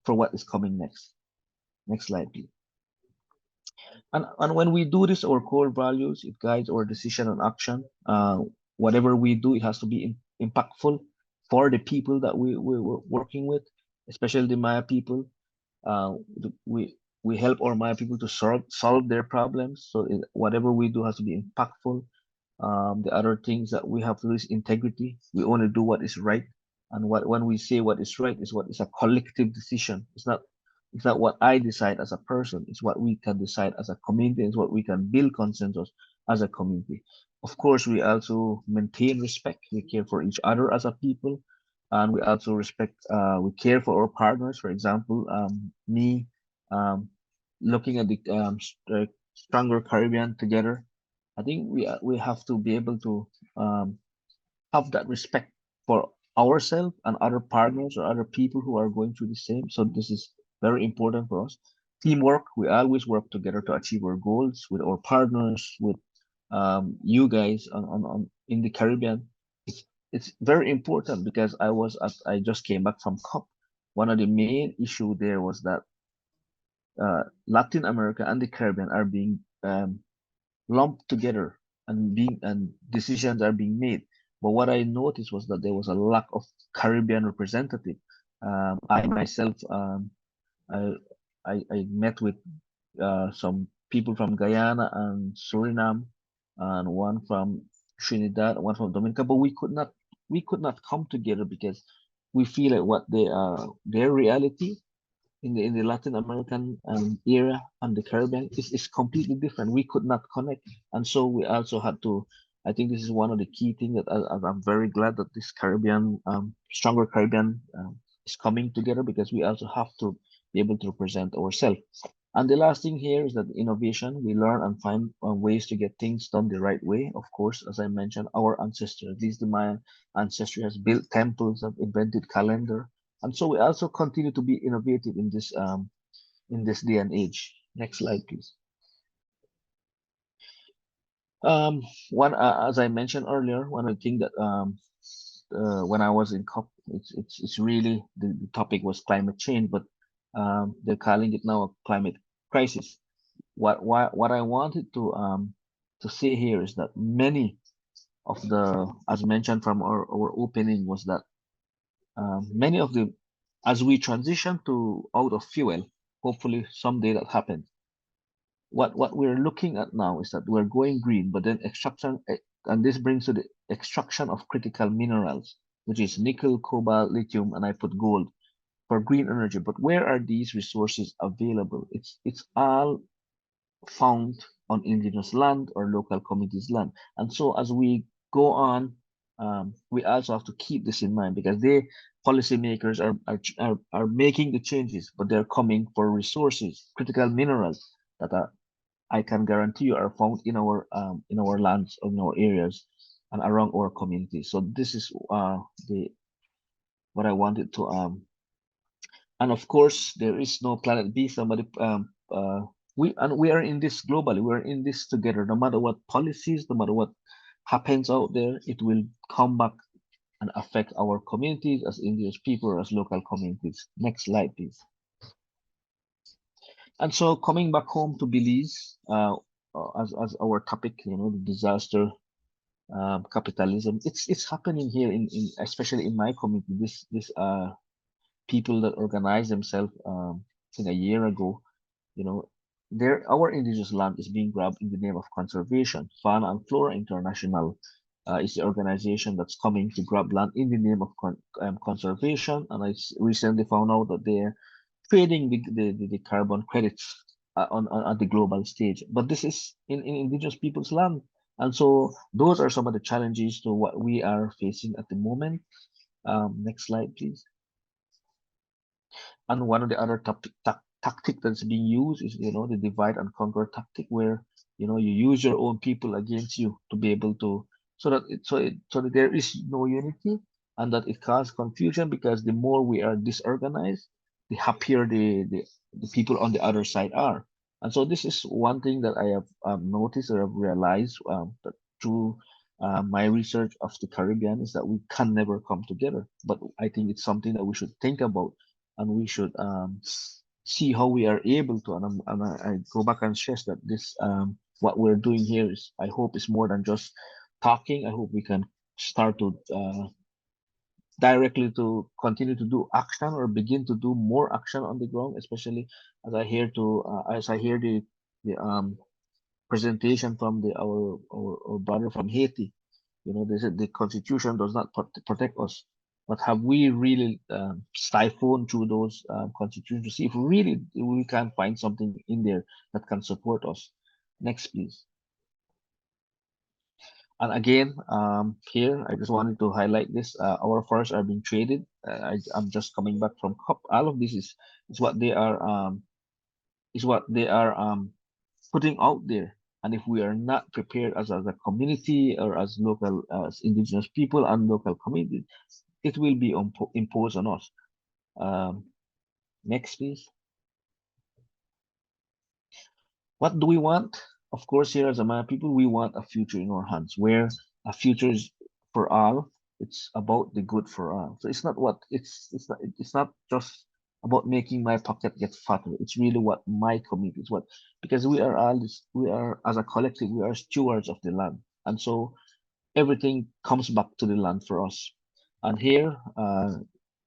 for what is coming next. Next slide, please. And when we do this, our core values, it guides our decision and action. Whatever we do, it has to be impactful for the people that we're working with, especially the Maya people. We help our Maya people to solve their problems. So whatever we do has to be impactful. The other things that we have to do is integrity. We only do what is right, and when we say what is right is what is a collective decision. It's not what I decide as a person. It's what we can decide as a community. It's what we can build consensus as a community. Of course, we also maintain respect. We care for each other as a people, and we also respect. We care for our partners. For example, me, um, looking at the stronger Caribbean together. I think we have to be able to um, have that respect for ourselves and other partners or other people who are going through the same. So this is very important for us. Teamwork, we always work together to achieve our goals with our partners, with you guys on in the Caribbean. It's very important because I just came back from COP. One of the main issue there was that Latin America and the Caribbean are being lumped together and decisions are being made. But what I noticed was that there was a lack of Caribbean representative. I myself, I, I met with some people from Guyana and Suriname, and one from Trinidad, one from Dominica, but we could not come together because we feel like what they are their reality in the Latin American area and the Caribbean is completely different. We could not connect, and so we also had to. I think this is one of the key things that I'm very glad that this Caribbean, stronger Caribbean, is coming together because we also have to be able to represent ourselves. And the last thing here is that innovation, we learn and find ways to get things done the right way. Of course, as I mentioned, our ancestors, these the Mayan ancestry has built temples, have invented calendar, and so we also continue to be innovative in this day and age. Next slide, please. One as I mentioned earlier, one of the things that when I was in COP, it's really the topic was climate change, but they're calling it now a climate crisis. What I wanted to say here is that many of the, as mentioned from our opening, was that many of the, as we transition to out of fuel, hopefully someday that happens. What we're looking at now is that we're going green, but then extraction, and this brings to the extraction of critical minerals, which is nickel, cobalt, lithium, and I put gold for green energy. But where are these resources available? It's all found on indigenous land or local communities' land. And so as we go on, we also have to keep this in mind because they policymakers are making the changes, but they're coming for resources, critical minerals that are, I can guarantee you, are found in our lands, in our areas, and around our communities. So this is the what I wanted to and of course there is no planet B. Somebody we are in this globally. We're in this together. No matter what policies, no matter what happens out there, it will come back and affect our communities as indigenous people or as local communities. Next slide, please. And so coming back home to Belize, as our topic, the disaster, capitalism. It's happening here in especially in my community. This people that organize themselves, I think a year ago, you know, our indigenous land is being grabbed in the name of conservation. Fauna and Flora International is the organization that's coming to grab land in the name of conservation. And I recently found out that they're trading the carbon credits on at the global stage. But this is in indigenous people's land. And so those are some of the challenges to what we are facing at the moment. Next slide, please. And one of the other tactic that's being used is, the divide and conquer tactic, where, you use your own people against you to be able to, so that there is no unity, and that it causes confusion, because the more we are disorganized, the happier the people on the other side are. And so this is one thing that I have noticed, or have realized, that through my research of the Caribbean, is that we can never come together. But I think it's something that we should think about, and we should see how we are able to. And I go back and stress that this, what we're doing here, is, I hope, is more than just talking. I hope we can start to directly to continue to do action, or begin to do more action on the ground, especially as I hear the presentation from our brother from Haiti. They said the constitution does not protect us, but have we really siphoned through those constitutions to see if really we can find something in there that can support us? Next, please. And again, here, I just wanted to highlight this. Our forests are being traded. I'm just coming back from COP. All of this is what they are putting out there. And if we are not prepared as a community, or as local, as indigenous people and local communities, it will be imposed on us. Next, please. What do we want? Of course, here as a Maya people, we want a future in our hands, where a future is for all. It's about the good for all. So it's not just about making my pocket get fatter. It's really what my community is, because we are, as a collective, we are stewards of the land. And so everything comes back to the land for us. And here,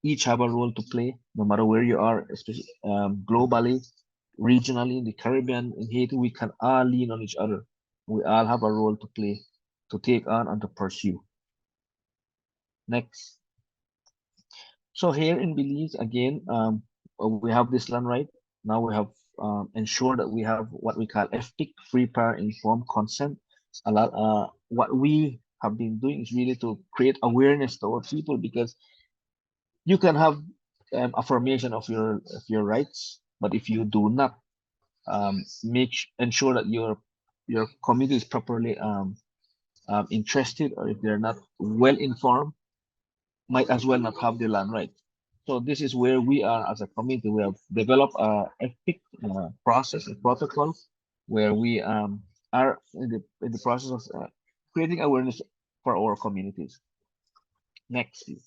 each have a role to play, no matter where you are, especially globally, regionally, in the Caribbean, in Haiti. We can all lean on each other. We all have a role to play, to take on and to pursue. Next. So here in Belize, again, we have this land right. Now we have ensured that we have what we call FPIC, free, prior, informed consent. What we have been doing is really to create awareness to our people, because you can have affirmation of your rights, but if you do not ensure that your community is properly interested, or if they're not well informed, might as well not have the land right. So this is where we are as a community. We have developed a EPIC process, a protocol, where we are in the process of creating awareness for our communities. Next, please.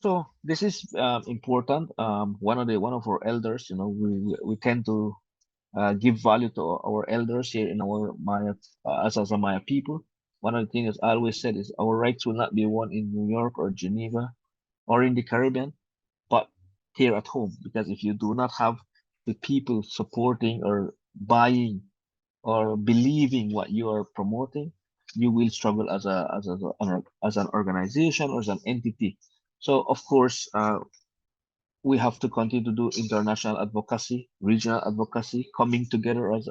So this is important. One of our elders, we tend to give value to our elders here in our Maya, as a Maya people. One of the things I always said is our rights will not be won in New York or Geneva or in the Caribbean, but here at home. Because if you do not have the people supporting or buying or believing what you are promoting, you will struggle as an organization or as an entity. So of course, we have to continue to do international advocacy, regional advocacy, coming together as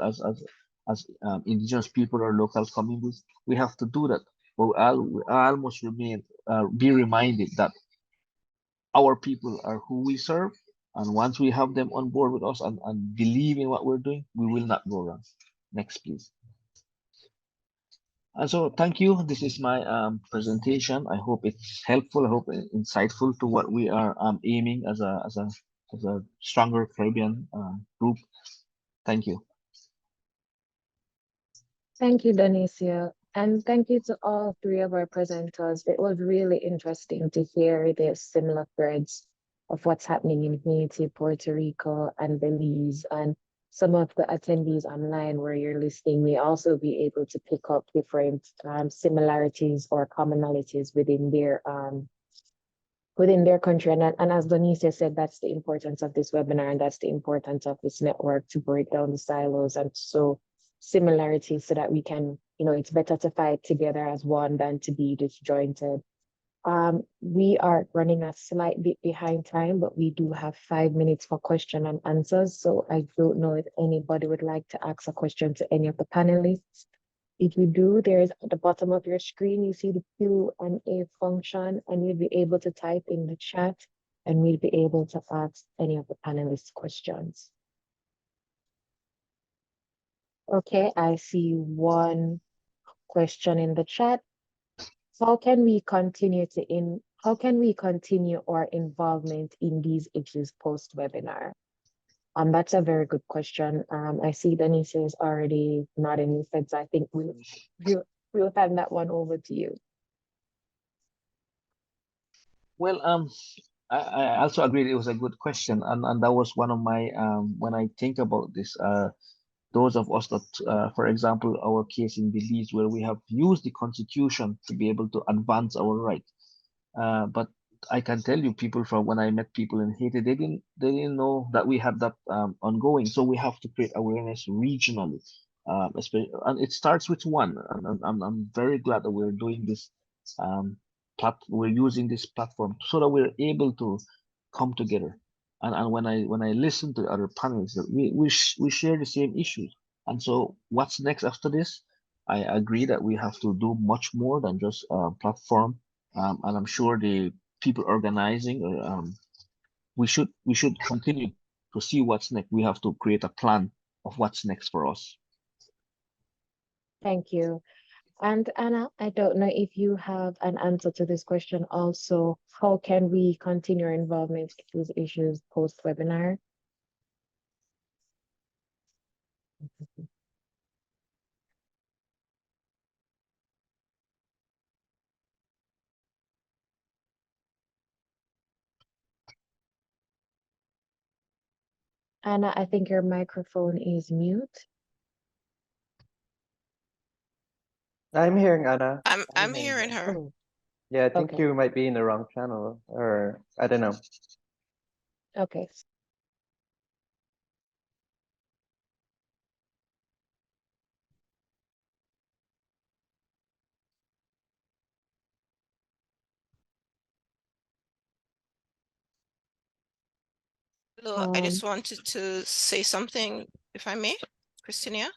indigenous people or local communities. We have to do that. But we all must be reminded that our people are who we serve, and once we have them on board with us and believe in what we're doing, we will not go wrong. Next, please. And so thank you. This is my presentation. I hope it's helpful. I hope insightful to what we are aiming as a stronger Caribbean group. Thank you. Thank you, Donisio. And thank you to all three of our presenters. It was really interesting to hear the similar threads of what's happening in Haiti, Puerto Rico, and Belize. And some of the attendees online where you're listening may also be able to pick up different similarities or commonalities within their country. And as Donisio said, that's the importance of this webinar, and that's the importance of this network, to break down the silos and so similarities, so that we can, it's better to fight together as one than to be disjointed. We are running a slight bit behind time, but we do have 5 minutes for question and answers. So I don't know if anybody would like to ask a question to any of the panelists. If you do, there's at the bottom of your screen, you see the Q&A function, and you'll be able to type in the chat, and we'll be able to ask any of the panelists questions. Okay, I see one question in the chat. How can we continue our involvement in these issues post-webinar? That's a very good question. I see Donisio is already nodding his head, so I think we'll hand that one over to you. Well, I also agree it was a good question, and that was one of my when I think about this, those of us that, for example, our case in Belize, where we have used the constitution to be able to advance our right. But I can tell you, people from when I met people in Haiti, they didn't know that we had that ongoing. So we have to create awareness regionally, especially, and it starts with one. And I'm very glad that we're doing this. We're using this platform so that we're able to come together. And when I listen to other panelists, we share the same issues. And so what's next after this? I agree that we have to do much more than just a platform. And I'm sure the people organizing, we should continue to see what's next. We have to create a plan of what's next for us. Thank you. And Anna, I don't know if you have an answer to this question also. How can we continue our involvement in these issues post-webinar? Anna, I think your microphone is mute. I'm hearing Anna. I'm hearing her. Oh, Yeah, I think okay. you might be in the wrong channel, or I don't know. Okay. Hello, I just wanted to say something, if I may, Christina.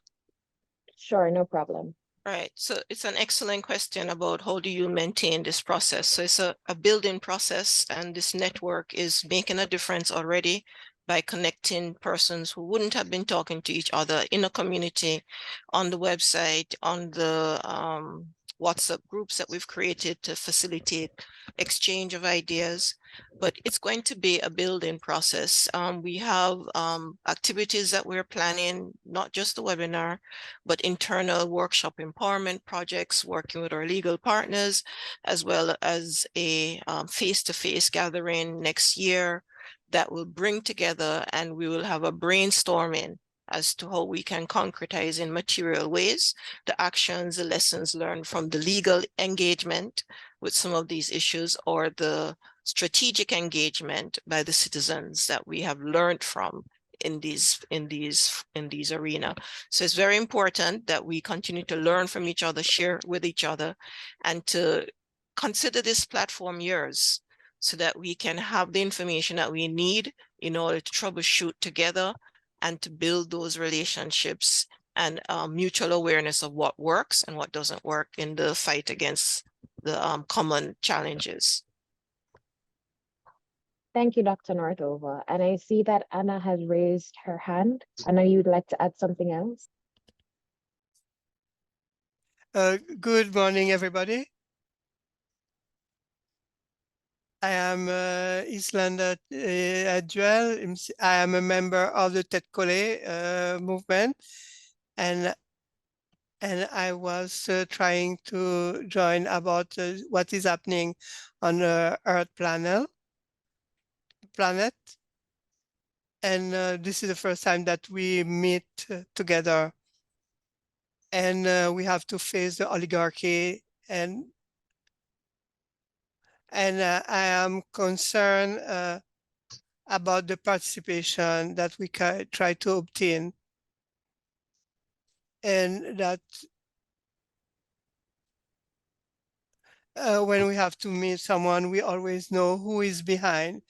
Sure, no problem. Right. So it's an excellent question about how do you maintain this process. So it's a building process, and this network is making a difference already by connecting persons who wouldn't have been talking to each other in a community, on the website, on the WhatsApp groups that we've created to facilitate exchange of ideas. But it's going to be a building process. We have activities that we're planning, not just the webinar, but internal workshop empowerment projects, working with our legal partners, as well as a face-to-face gathering next year that will bring together, and we will have a brainstorming as to how we can concretize in material ways the actions, the lessons learned from the legal engagement with some of these issues, or the strategic engagement by the citizens that we have learned from in these arena. So it's very important that we continue to learn from each other, share with each other, and to consider this platform yours, so that we can have the information that we need in order to troubleshoot together and to build those relationships and mutual awareness of what works and what doesn't work in the fight against the common challenges. Thank you, Dr. Northover. And I see that Anna has raised her hand. Anna, you'd like to add something else? Good morning, everybody. I am Islanda Duel. I am a member of the Kole movement, and I was trying to join about what is happening on the Earth planet. And this is the first time that we meet together, and we have to face the oligarchy, and I am concerned about the participation that we try to obtain, and that when we have to meet someone, we always know who is behind.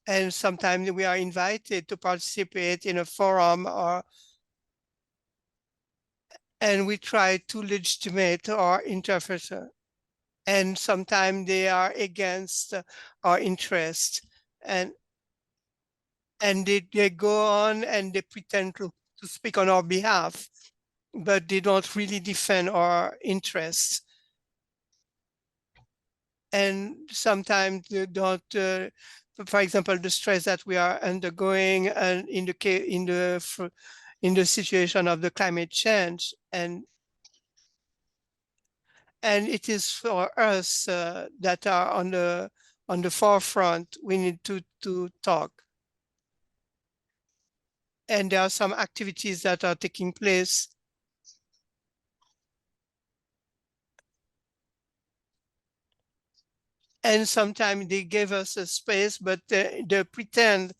And sometimes we are invited to participate in a forum and we try to legitimate our interpreter. And sometimes they are against our interest, and they go on and they pretend to speak on our behalf, but they don't really defend our interests. And sometimes they don't, for example, the stress that we are undergoing and in the situation of the climate change, and it is for us that are on the forefront. We need to talk. And there are some activities that are taking place. And sometimes they give us a space, but they pretend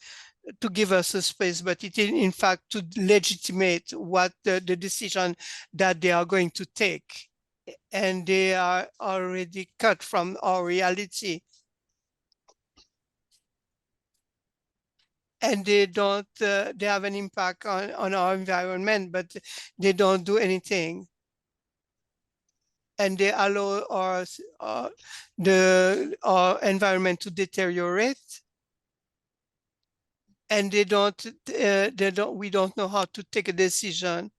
to give us a space, but it is in fact to legitimate what the decision that they are going to take. And they are already cut from our reality. And they don't, they have an impact on our environment, but they don't do anything. And they allow our environment to deteriorate. And we don't know how to take a decision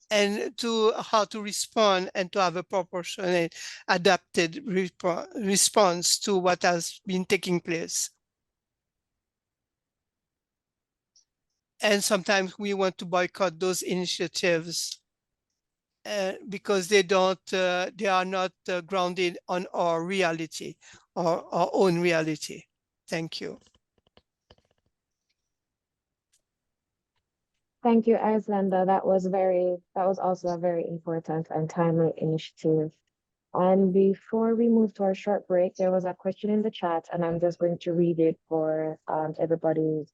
and how to respond and to have a proportionate, adapted response to what has been taking place. And sometimes we want to boycott those initiatives because they are not grounded on our reality, or our own reality. Thank you. Thank you, Islanda. That was also a very important and timely initiative. And before we move to our short break, there was a question in the chat, and I'm just going to read it for everybody's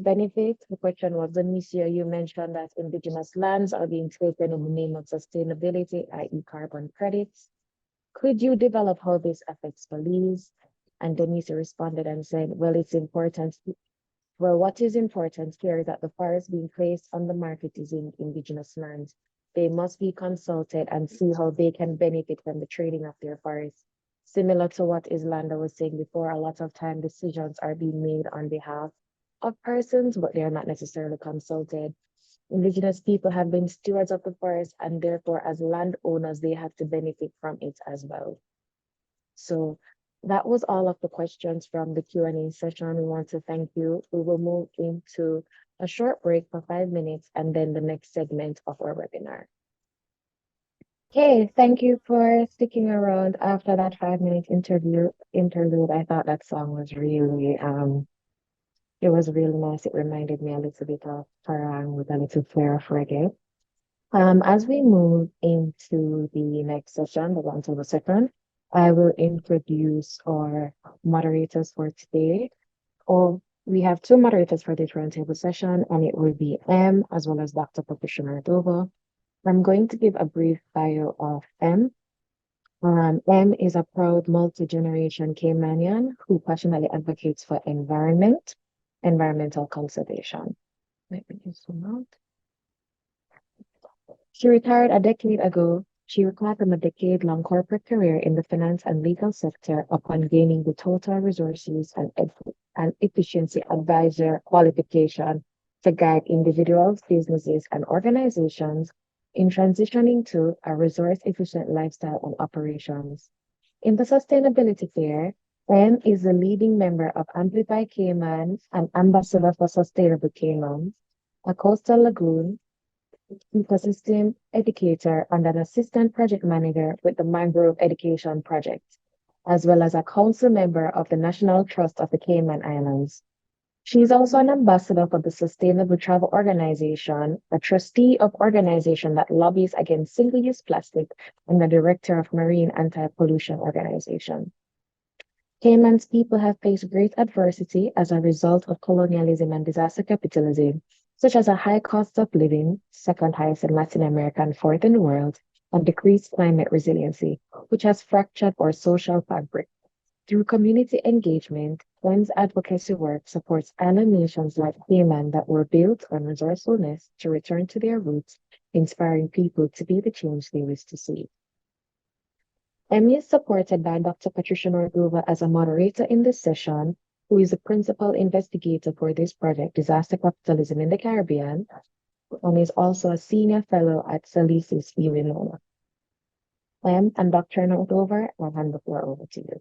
benefit. The question was, Donisio, you mentioned that indigenous lands are being taken in the name of sustainability, i.e. carbon credits. Could you develop how this affects Belize? And Donisio responded and said, well, what is important here is that the forests being placed on the market is in indigenous lands. They must be consulted and see how they can benefit from the trading of their forests. Similar to what Islanda was saying before, a lot of time decisions are being made on behalf of persons, but they are not necessarily consulted. Indigenous people have been stewards of the forest, and therefore, as landowners, they have to benefit from it as well. So that was all of the questions from the Q&A session. We want to thank you. We will move into a short break for 5 minutes and then the next segment of our webinar. Okay, thank you for sticking around after that 5-minute interlude. I thought that song was really, it was really nice. It reminded me a little bit of Farang with a little flair of reggae. As we move into the next session, the roundtable second, I will introduce our moderators for today. We have 2 moderators for this roundtable session, and it will be M as well as Dr. Patricia Dover. I'm going to give a brief bio of M. M is a proud multi-generation Caymanian who passionately advocates for environmental conservation. Let me just zoom out. She retired a decade ago. She recalled from a decade-long corporate career in the finance and legal sector upon gaining the total resources and efficiency advisor qualification to guide individuals, businesses, and organizations in transitioning to a resource-efficient lifestyle and operations. In the sustainability sphere, M is the leading member of Amplify Cayman and ambassador for Sustainable Caymans, a coastal lagoon ecosystem educator and an assistant project manager with the Mangrove Education Project, as well as a council member of the National Trust of the Cayman Islands. She is also an ambassador for the Sustainable Travel Organization, a trustee of organization that lobbies against single-use plastic, and the director of Marine Anti-Pollution Organization. Cayman's people have faced great adversity as a result of colonialism and disaster capitalism, such as a high cost of living, second highest in Latin America and fourth in the world, and decreased climate resiliency, which has fractured our social fabric. Through community engagement, Clem's advocacy work supports island nations like Cayman that were built on resourcefulness to return to their roots, inspiring people to be the change they wish to see. Emmy is supported by Dr. Patricia Nordova as a moderator in this session, who is the principal investigator for this project, Disaster Capitalism in the Caribbean, and is also a senior fellow at Salisis Illinona. And Dr. Nordova, I'll hand the floor over to you.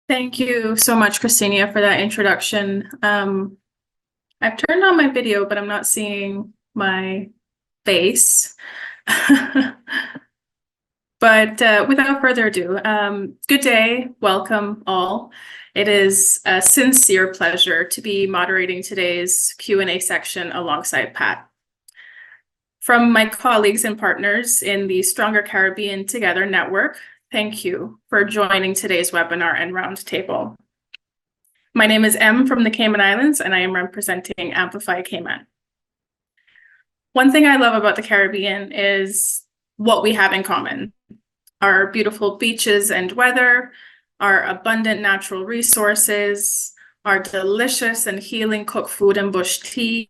Thank you so much, Christina, for that introduction. I've turned on my video, but I'm not seeing my face. But without further ado, good day, welcome all. It is a sincere pleasure to be moderating today's Q&A section alongside Pat. From my colleagues and partners in the Stronger Caribbean Together network, thank you for joining today's webinar and roundtable. My name is Em from the Cayman Islands, and I am representing Amplify Cayman. One thing I love about the Caribbean is what we have in common. Our beautiful beaches and weather, our abundant natural resources, our delicious and healing cooked food and bush tea,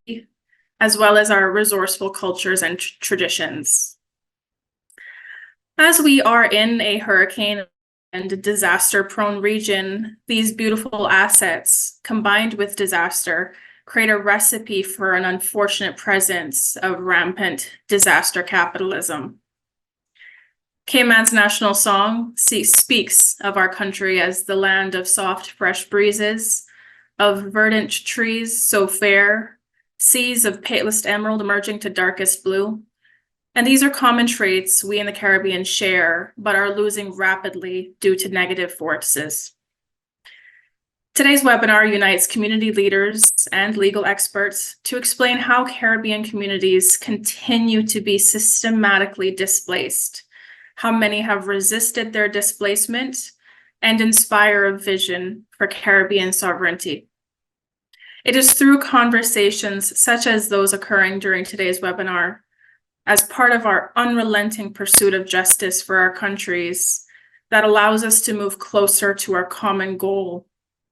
as well as our resourceful cultures and traditions. As we are in a hurricane and disaster-prone region, these beautiful assets, combined with disaster, create a recipe for an unfortunate presence of rampant disaster capitalism. Cayman's national song speaks of our country as the land of soft, fresh breezes, of verdant trees so fair, seas of palest emerald emerging to darkest blue. And these are common traits we in the Caribbean share, but are losing rapidly due to negative forces. Today's webinar unites community leaders and legal experts to explain how Caribbean communities continue to be systematically displaced, how many have resisted their displacement, and inspire a vision for Caribbean sovereignty. It is through conversations such as those occurring during today's webinar, as part of our unrelenting pursuit of justice for our countries, that allows us to move closer to our common goal,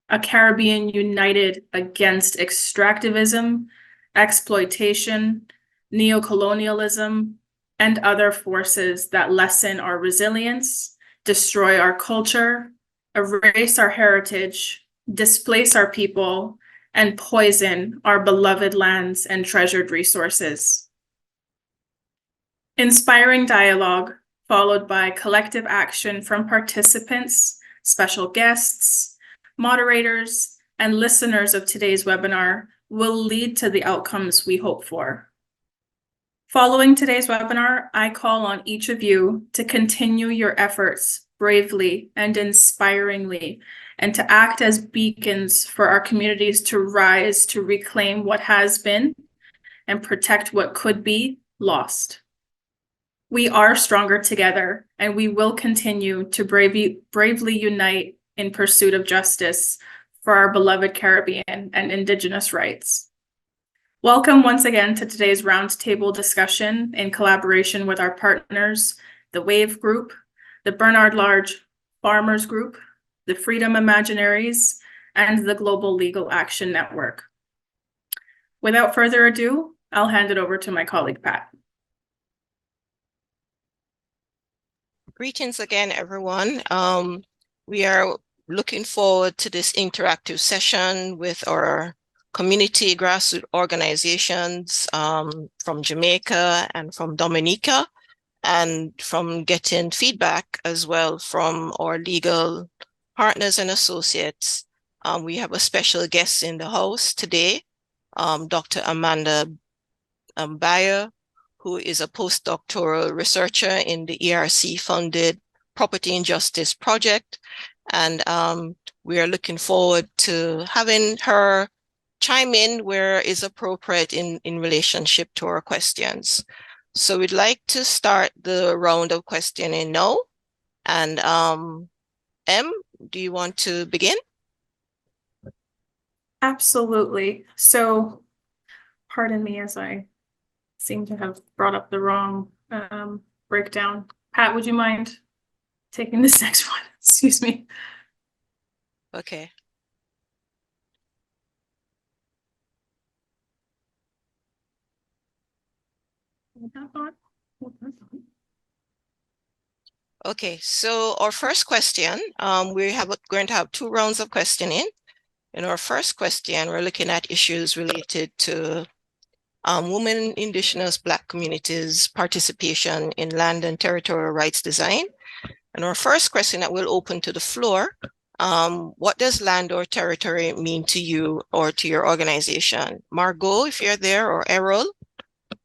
a Caribbean united against extractivism, exploitation, neocolonialism, and other forces that lessen our resilience, destroy our culture, erase our heritage, displace our people, and poison our beloved lands and treasured resources. Inspiring dialogue, followed by collective action from participants, special guests, moderators, and listeners of today's webinar will lead to the outcomes we hope for. Following today's webinar, I call on each of you to continue your efforts bravely and inspiringly, and to act as beacons for our communities to rise to reclaim what has been and protect what could be lost. We are stronger together, and we will continue to bravely unite in pursuit of justice for our beloved Caribbean and Indigenous rights. Welcome once again to today's roundtable discussion in collaboration with our partners, the WAVE Group, the Bernard Large Farmers Group, the Freedom Imaginaries, and the Global Legal Action Network. Without further ado, I'll hand it over to my colleague, Pat. Greetings again, everyone. We are looking forward to this interactive session with our community grassroots organizations from Jamaica and from Dominica, and from getting feedback as well from our legal partners and associates. We have a special guest in the house today, Dr. Amanda Bayer, who is a postdoctoral researcher in the ERC-funded Property and Justice Project. And we are looking forward to having her chime in where is appropriate in relationship to our questions. So we'd like to start the round of questioning now. And Em, do you want to begin? Absolutely. So, pardon me as I seem to have brought up the wrong breakdown. Pat, would you mind taking this next one? Excuse me. Okay. Okay, so our first question, we have going to have 2 rounds of questioning. In our first question, we're looking at issues related to women, indigenous, Black communities' participation in land and territorial rights design. And our first question that we'll open to the floor, what does land or territory mean to you or to your organization? Margot, if you're there, or Errol.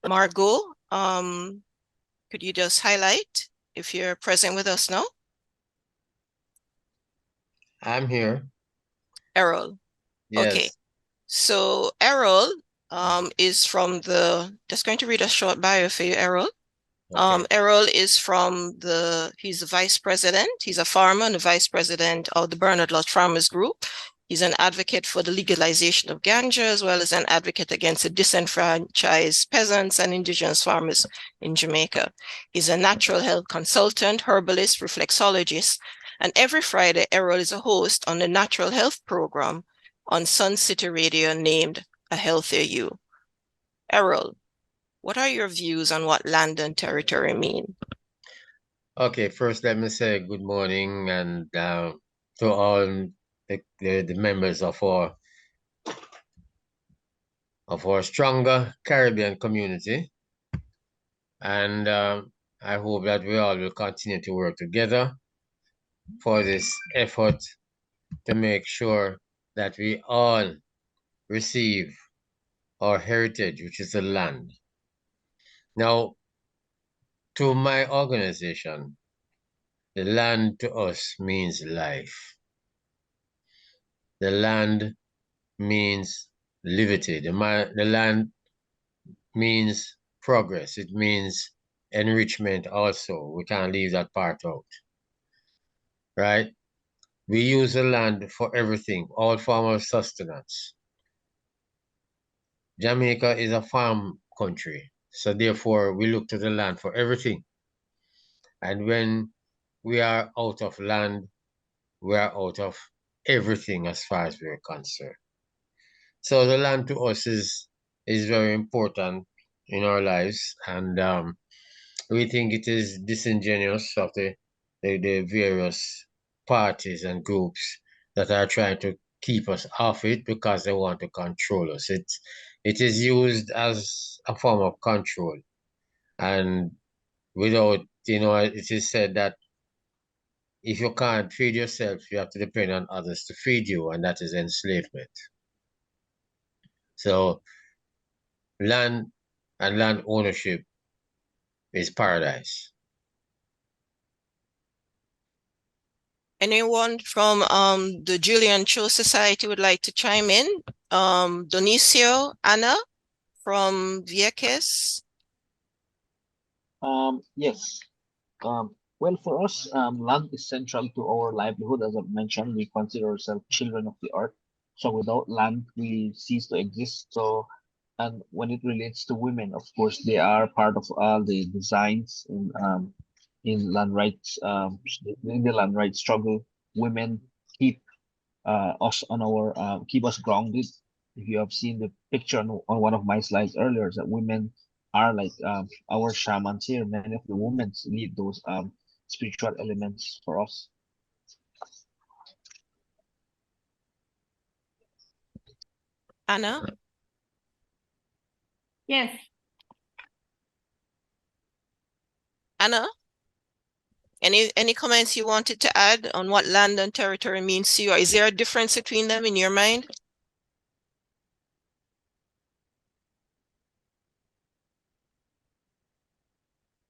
Margot, could you just highlight if you're present with us now? I'm here. Errol. Yes. Okay. So Errol is from just going to read a short bio for you, Errol. Okay. Errol is he's the vice president. He's a farmer and the vice president of the Bernard Lodge Farmers Group. He's an advocate for the legalization of ganja, as well as an advocate against the disenfranchised peasants and indigenous farmers in Jamaica. He's a natural health consultant, herbalist, reflexologist, and every Friday, Errol is a host on the natural health program on Sun City Radio named A Healthier You. Errol, what are your views on what land and territory mean? Okay, first let me say good morning and to all the members of our stronger Caribbean community. And I hope that we all will continue to work together for this effort to make sure that we all receive our heritage, which is the land. Now, to my organization, the land to us means life. The land means liberty. The land means progress. It means enrichment also. We can't leave that part out. Right? We use the land for everything, all forms of sustenance. Jamaica is a farm country, so therefore we look to the land for everything. And when we are out of land, we are out of everything as far as we're concerned. So the land to us is very important in our lives, and we think it is disingenuous of the various parties and groups that are trying to keep us off it because they want to control us. It is used as a form of control, and without, it is said that if you can't feed yourself, you have to depend on others to feed you, and that is enslavement. So land and land ownership is paradise. Anyone from the Julian Cho Society would like to chime in? Donisio, Anna from Vieques? Yes. Well, for us, land is central to our livelihood. As I mentioned, we consider ourselves children of the earth. So without land, we cease to exist. So, and when it relates to women, of course, they are part of all the designs in land rights, in the land rights struggle. Women keep us on our keep us grounded. If you have seen the picture on one of my slides earlier, that women are like our shamans here. Many of the women lead those spiritual elements for us. Anna? Yes. Anna? Any comments you wanted to add on what land and territory means to you? Or is there a difference between them in your mind?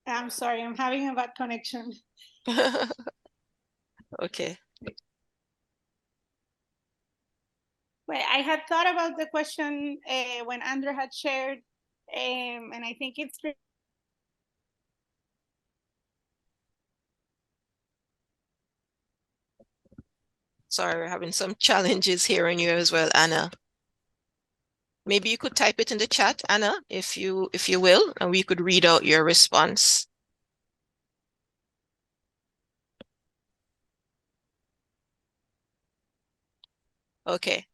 I'm sorry, I'm having a bad connection. Okay. Well, I had thought about the question when Andrew had shared, and I think it's Sorry, we're having some challenges hearing you as well, Anna. Maybe you could type it in the chat, Anna, if you will, and we could read out your response. Okay.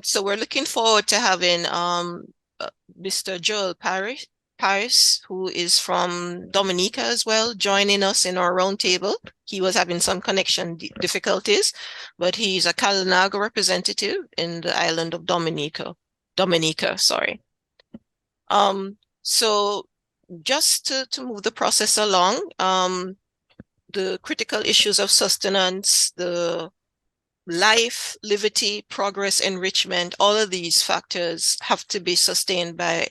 So we're looking forward to having Mr. Joel Paris, who is from Dominica as well, joining us in our roundtable. He was having some connection difficulties, but he's a Kalinago representative in the island of Dominica, sorry. So just to move the process along, the critical issues of sustenance, the life, liberty, progress, enrichment, all of these factors have to be sustained by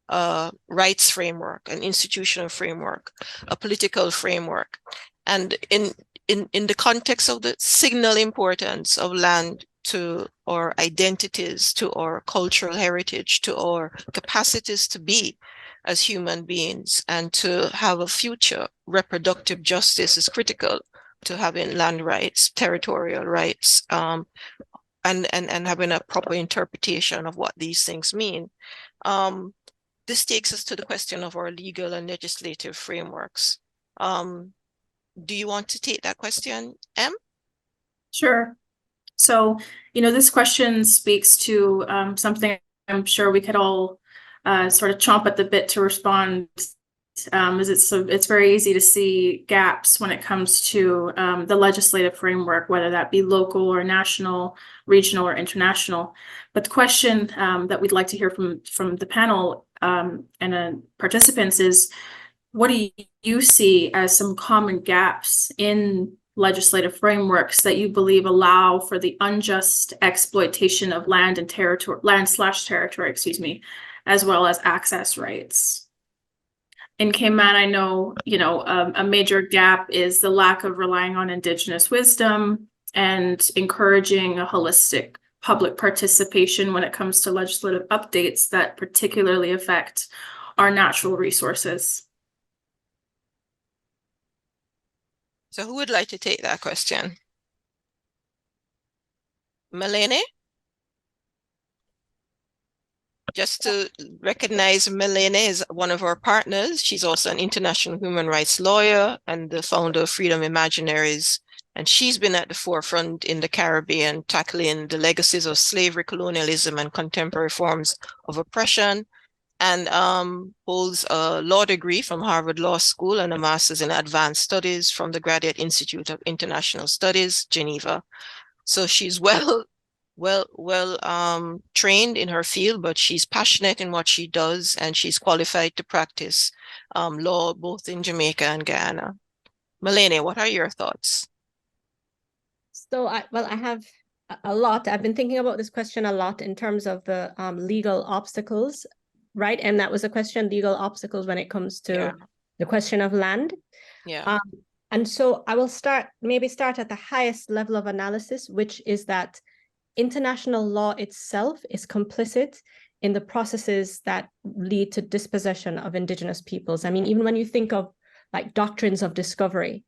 a rights framework, an institutional framework, a political framework. And in the context of the signal importance of land to our identities, to our cultural heritage, to our capacities to be as human beings and to have a future, reproductive justice is critical to having land rights, territorial rights, and having a proper interpretation of what these things mean. This takes us to the question of our legal and legislative frameworks. Do you want to take that question, Em? Sure. So, this question speaks to something I'm sure we could all sort of chomp at the bit to respond. It's very easy to see gaps when it comes to the legislative framework, whether that be local or national, regional or international. But the question that we'd like to hear from the panel and participants is, what do you see as some common gaps in legislative frameworks that you believe allow for the unjust exploitation of land and territory, land/territory, as well as access rights? In Cayman, I know, a major gap is the lack of relying on Indigenous wisdom and encouraging a holistic public participation when it comes to legislative updates that particularly affect our natural resources. So who would like to take that question? Melene? Just to recognize, Melene is one of our partners. She's also an international human rights lawyer and the founder of Freedom Imaginaries. And she's been at the forefront in the Caribbean, tackling the legacies of slavery, colonialism, and contemporary forms of oppression, and holds a law degree from Harvard Law School and a master's in advanced studies from the Graduate Institute of International Studies, Geneva. So she's well trained in her field, but she's passionate in what she does, and she's qualified to practice law both in Jamaica and Guyana. Melene, what are your thoughts? So I have a lot. I've been thinking about this question a lot in terms of the legal obstacles, right? And that was a question, legal obstacles when it comes to the question of land. Yeah. And so I will maybe start at the highest level of analysis, which is that international law itself is complicit in the processes that lead to dispossession of Indigenous peoples. I mean, even when you think of like doctrines of discovery,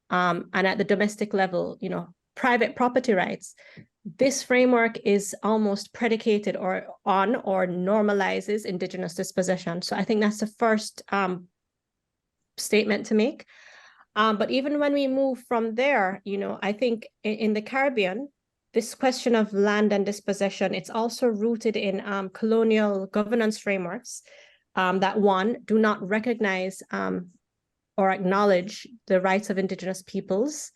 and at the domestic level, private property rights, this framework is almost predicated on or normalizes Indigenous dispossession. So I think that's the first statement to make. But even when we move from there, I think in the Caribbean, this question of land and dispossession, it's also rooted in colonial governance frameworks that, one, do not recognize or acknowledge the rights of Indigenous peoples,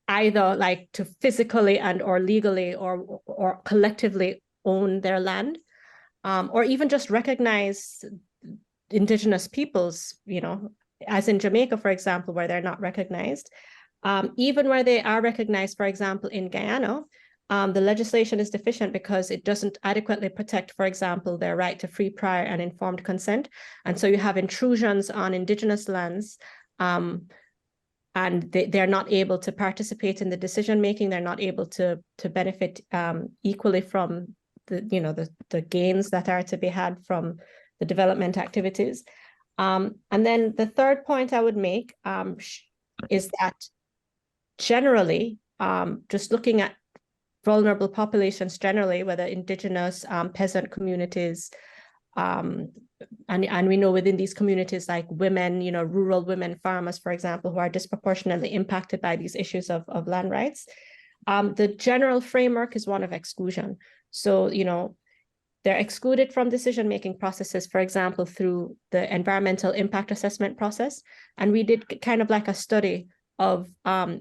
either like to physically and or legally or collectively own their land, or even just recognize Indigenous peoples, as in Jamaica, for example, where they're not recognized. Even where they are recognized, for example, in Guyana, the legislation is deficient because it doesn't adequately protect, for example, their right to free, prior, and informed consent. And so you have intrusions on Indigenous lands, and they're not able to participate in the decision-making. They're not able to benefit equally from the gains that are to be had from the development activities. And then the third point I would make is that generally, just looking at vulnerable populations generally, whether indigenous, peasant communities, and we know within these communities like women, rural women farmers, for example, who are disproportionately impacted by these issues of land rights. The general framework is one of exclusion. So, they're excluded from decision-making processes, for example, through the environmental impact assessment process. And we did kind of like a study of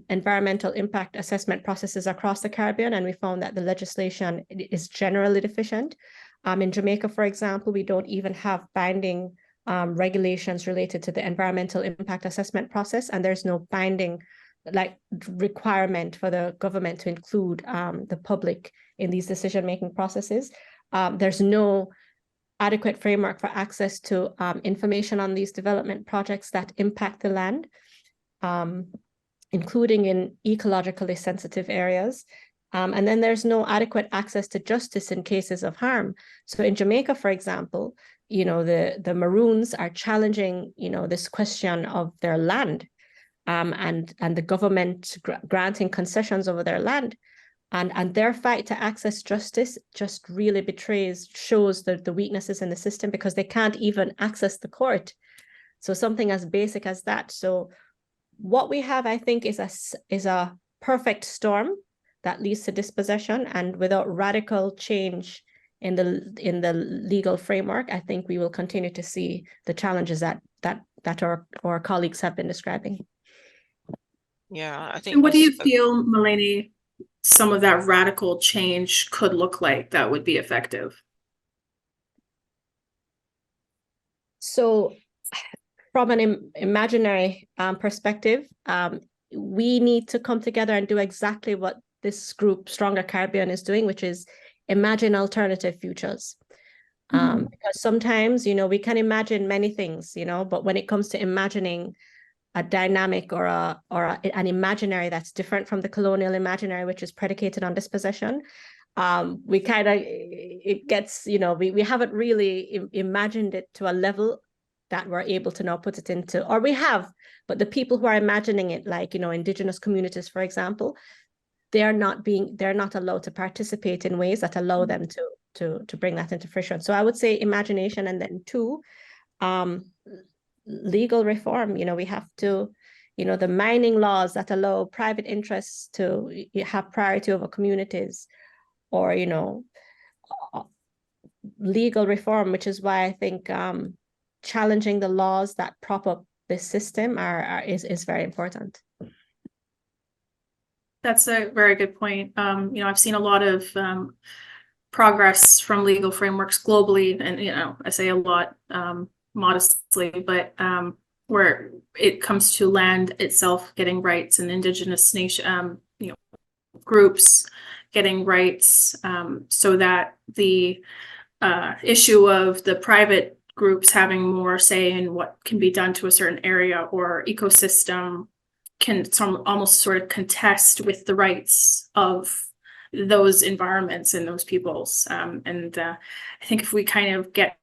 environmental impact assessment processes across the Caribbean, and we found that the legislation is generally deficient. In Jamaica, for example, we don't even have binding regulations related to the environmental impact assessment process, and there's no binding requirement for the government to include the public in these decision-making processes. There's no adequate framework for access to information on these development projects that impact the land, including in ecologically sensitive areas. And then there's no adequate access to justice in cases of harm. So in Jamaica, for example, the Maroons are challenging, this question of their land, and the government granting concessions over their land. And their fight to access justice just really shows the weaknesses in the system, because they can't even access the court. So something as basic as that. So what we have, I think, is a perfect storm that leads to dispossession, and without radical change in the legal framework, I think we will continue to see the challenges that our colleagues have been describing. Yeah, I think. And what do you feel, Malene, some of that radical change could look like that would be effective? So from an imaginary perspective, we need to come together and do exactly what this group, Stronger Caribbean, is doing, which is imagine alternative futures. Because sometimes, we can imagine many things, but when it comes to imagining a dynamic or an imaginary that's different from the colonial imaginary, which is predicated on dispossession, we kind of, it gets, we haven't really imagined it to a level that we're able to now put it into, or we have, but the people who are imagining it, like, indigenous communities, for example, they're not allowed to participate in ways that allow them to bring that into fruition. So I would say imagination, and then two, legal reform. We have to, the mining laws that allow private interests to have priority over communities, or, legal reform, which is why I think challenging the laws that prop up this system is very important. That's a very good point. I've seen a lot of progress from legal frameworks globally, and I say a lot modestly, but where it comes to land itself getting rights, and indigenous nation groups getting rights, so that the issue of the private groups having more say in what can be done to a certain area or ecosystem can almost sort of contest with the rights of those environments and those peoples. And I think if we kind of get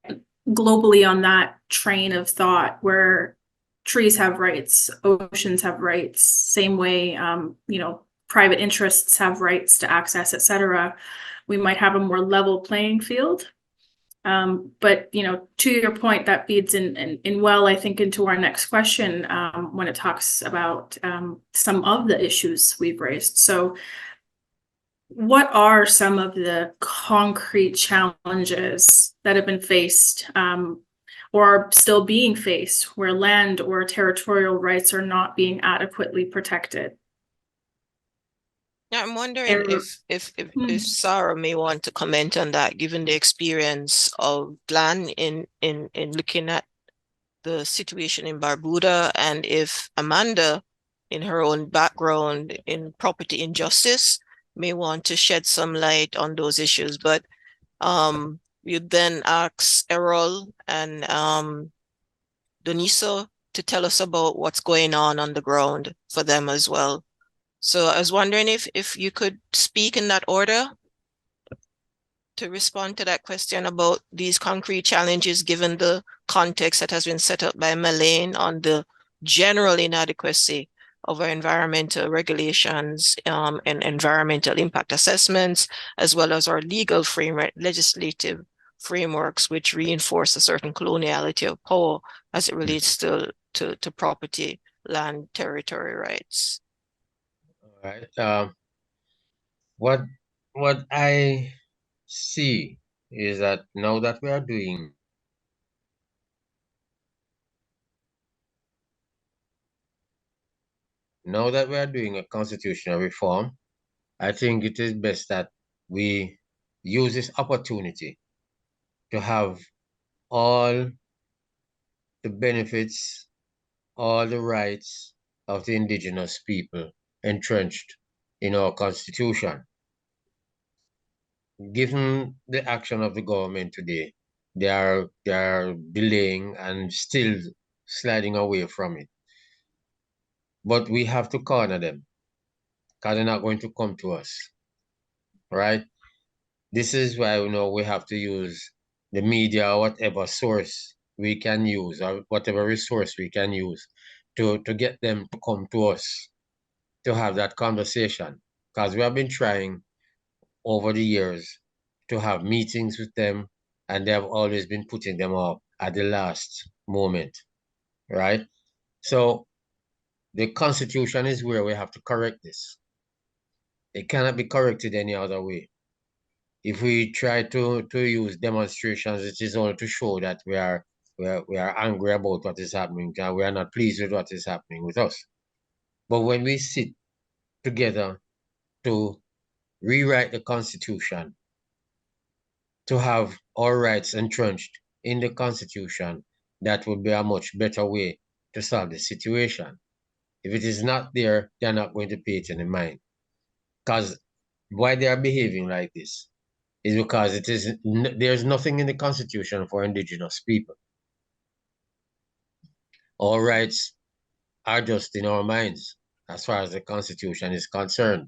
globally on that train of thought, where trees have rights, oceans have rights, same way, private interests have rights to access, etc., we might have a more level playing field. But to your point, that feeds in well, I think, into our next question, when it talks about some of the issues we've raised. So what are some of the concrete challenges that have been faced, or are still being faced, where land or territorial rights are not being adequately protected? Yeah, I'm wondering if Sarah may want to comment on that, given the experience of land in looking at the situation in Barbuda, and if Amanda, in her own background in property injustice, may want to shed some light on those issues. But you'd then ask Errol and Donisio to tell us about what's going on the ground for them as well. So I was wondering if you could speak in that order to respond to that question about these concrete challenges, given the context that has been set up by Malene on the general inadequacy of our environmental regulations and environmental impact assessments, as well as our legal framework, legislative frameworks, which reinforce a certain coloniality of power as it relates to property, land, territory rights. All right. What I see is that now that we are doing a constitutional reform, I think it is best that we use this opportunity to have all the benefits, all the rights of the indigenous people entrenched in our constitution. Given the action of the government today, they are delaying and still sliding away from it. But we have to corner them because they're not going to come to us, right? This is why we have to use the media or whatever source we can use or whatever resource we can use to get them to come to us to have that conversation. Because we have been trying over the years to have meetings with them, and they have always been putting them up at the last moment, right? So the Constitution is where we have to correct this. It cannot be corrected any other way. If we try to use demonstrations, it is only to show that we are angry about what is happening, and we are not pleased with what is happening with us. But when we sit together to rewrite the Constitution, to have our rights entrenched in the Constitution, that would be a much better way to solve the situation. If it is not there, they're not going to pay it any mind. Because why they are behaving like this is because there's nothing in the Constitution for indigenous people. All rights are just in our minds as far as the Constitution is concerned.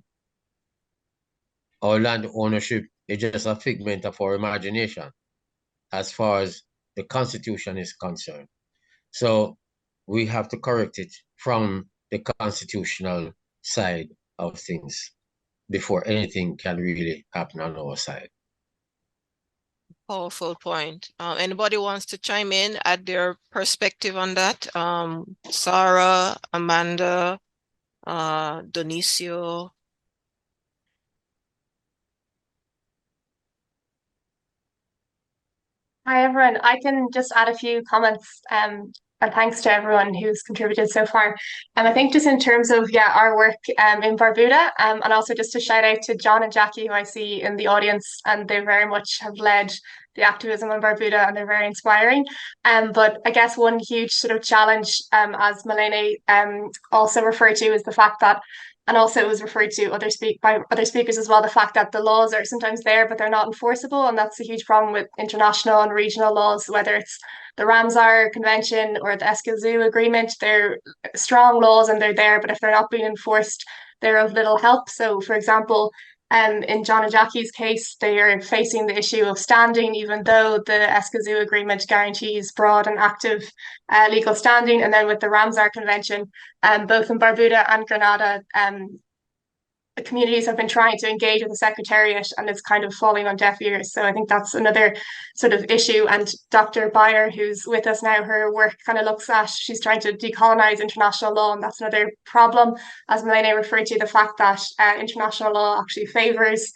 Our land ownership is just a figment of our imagination as far as the Constitution is concerned. So we have to correct it from the constitutional side of things before anything can really happen on our side. Powerful point. Anybody wants to chime in, add their perspective on that? Sarah, Amanda, Donisio. Hi, everyone. I can just add a few comments, and thanks to everyone who's contributed so far. And I think just in terms of, our work in Barbuda, and also just to shout out to John and Jackie, who I see in the audience, and they very much have led the activism in Barbuda, and they're very inspiring. But I guess one huge sort of challenge, as Malene also referred to, is the fact that, and also it was referred to by other speakers as well, the fact that the laws are sometimes there, but they're not enforceable. And that's a huge problem with international and regional laws, whether it's the Ramsar Convention or the Escazú Agreement. They're strong laws and they're there, but if they're not being enforced, they're of little help. So, for example, in John and Jackie's case, they are facing the issue of standing, even though the Escazú Agreement guarantees broad and active legal standing. And then with the Ramsar Convention, both in Barbuda and Grenada, the communities have been trying to engage with the Secretariat, and it's kind of falling on deaf ears. So I think that's another sort of issue. And Dr. Beyer, who's with us now, her work kind of looks at, she's trying to decolonize international law, and that's another problem. As Malene referred to, the fact that international law actually favors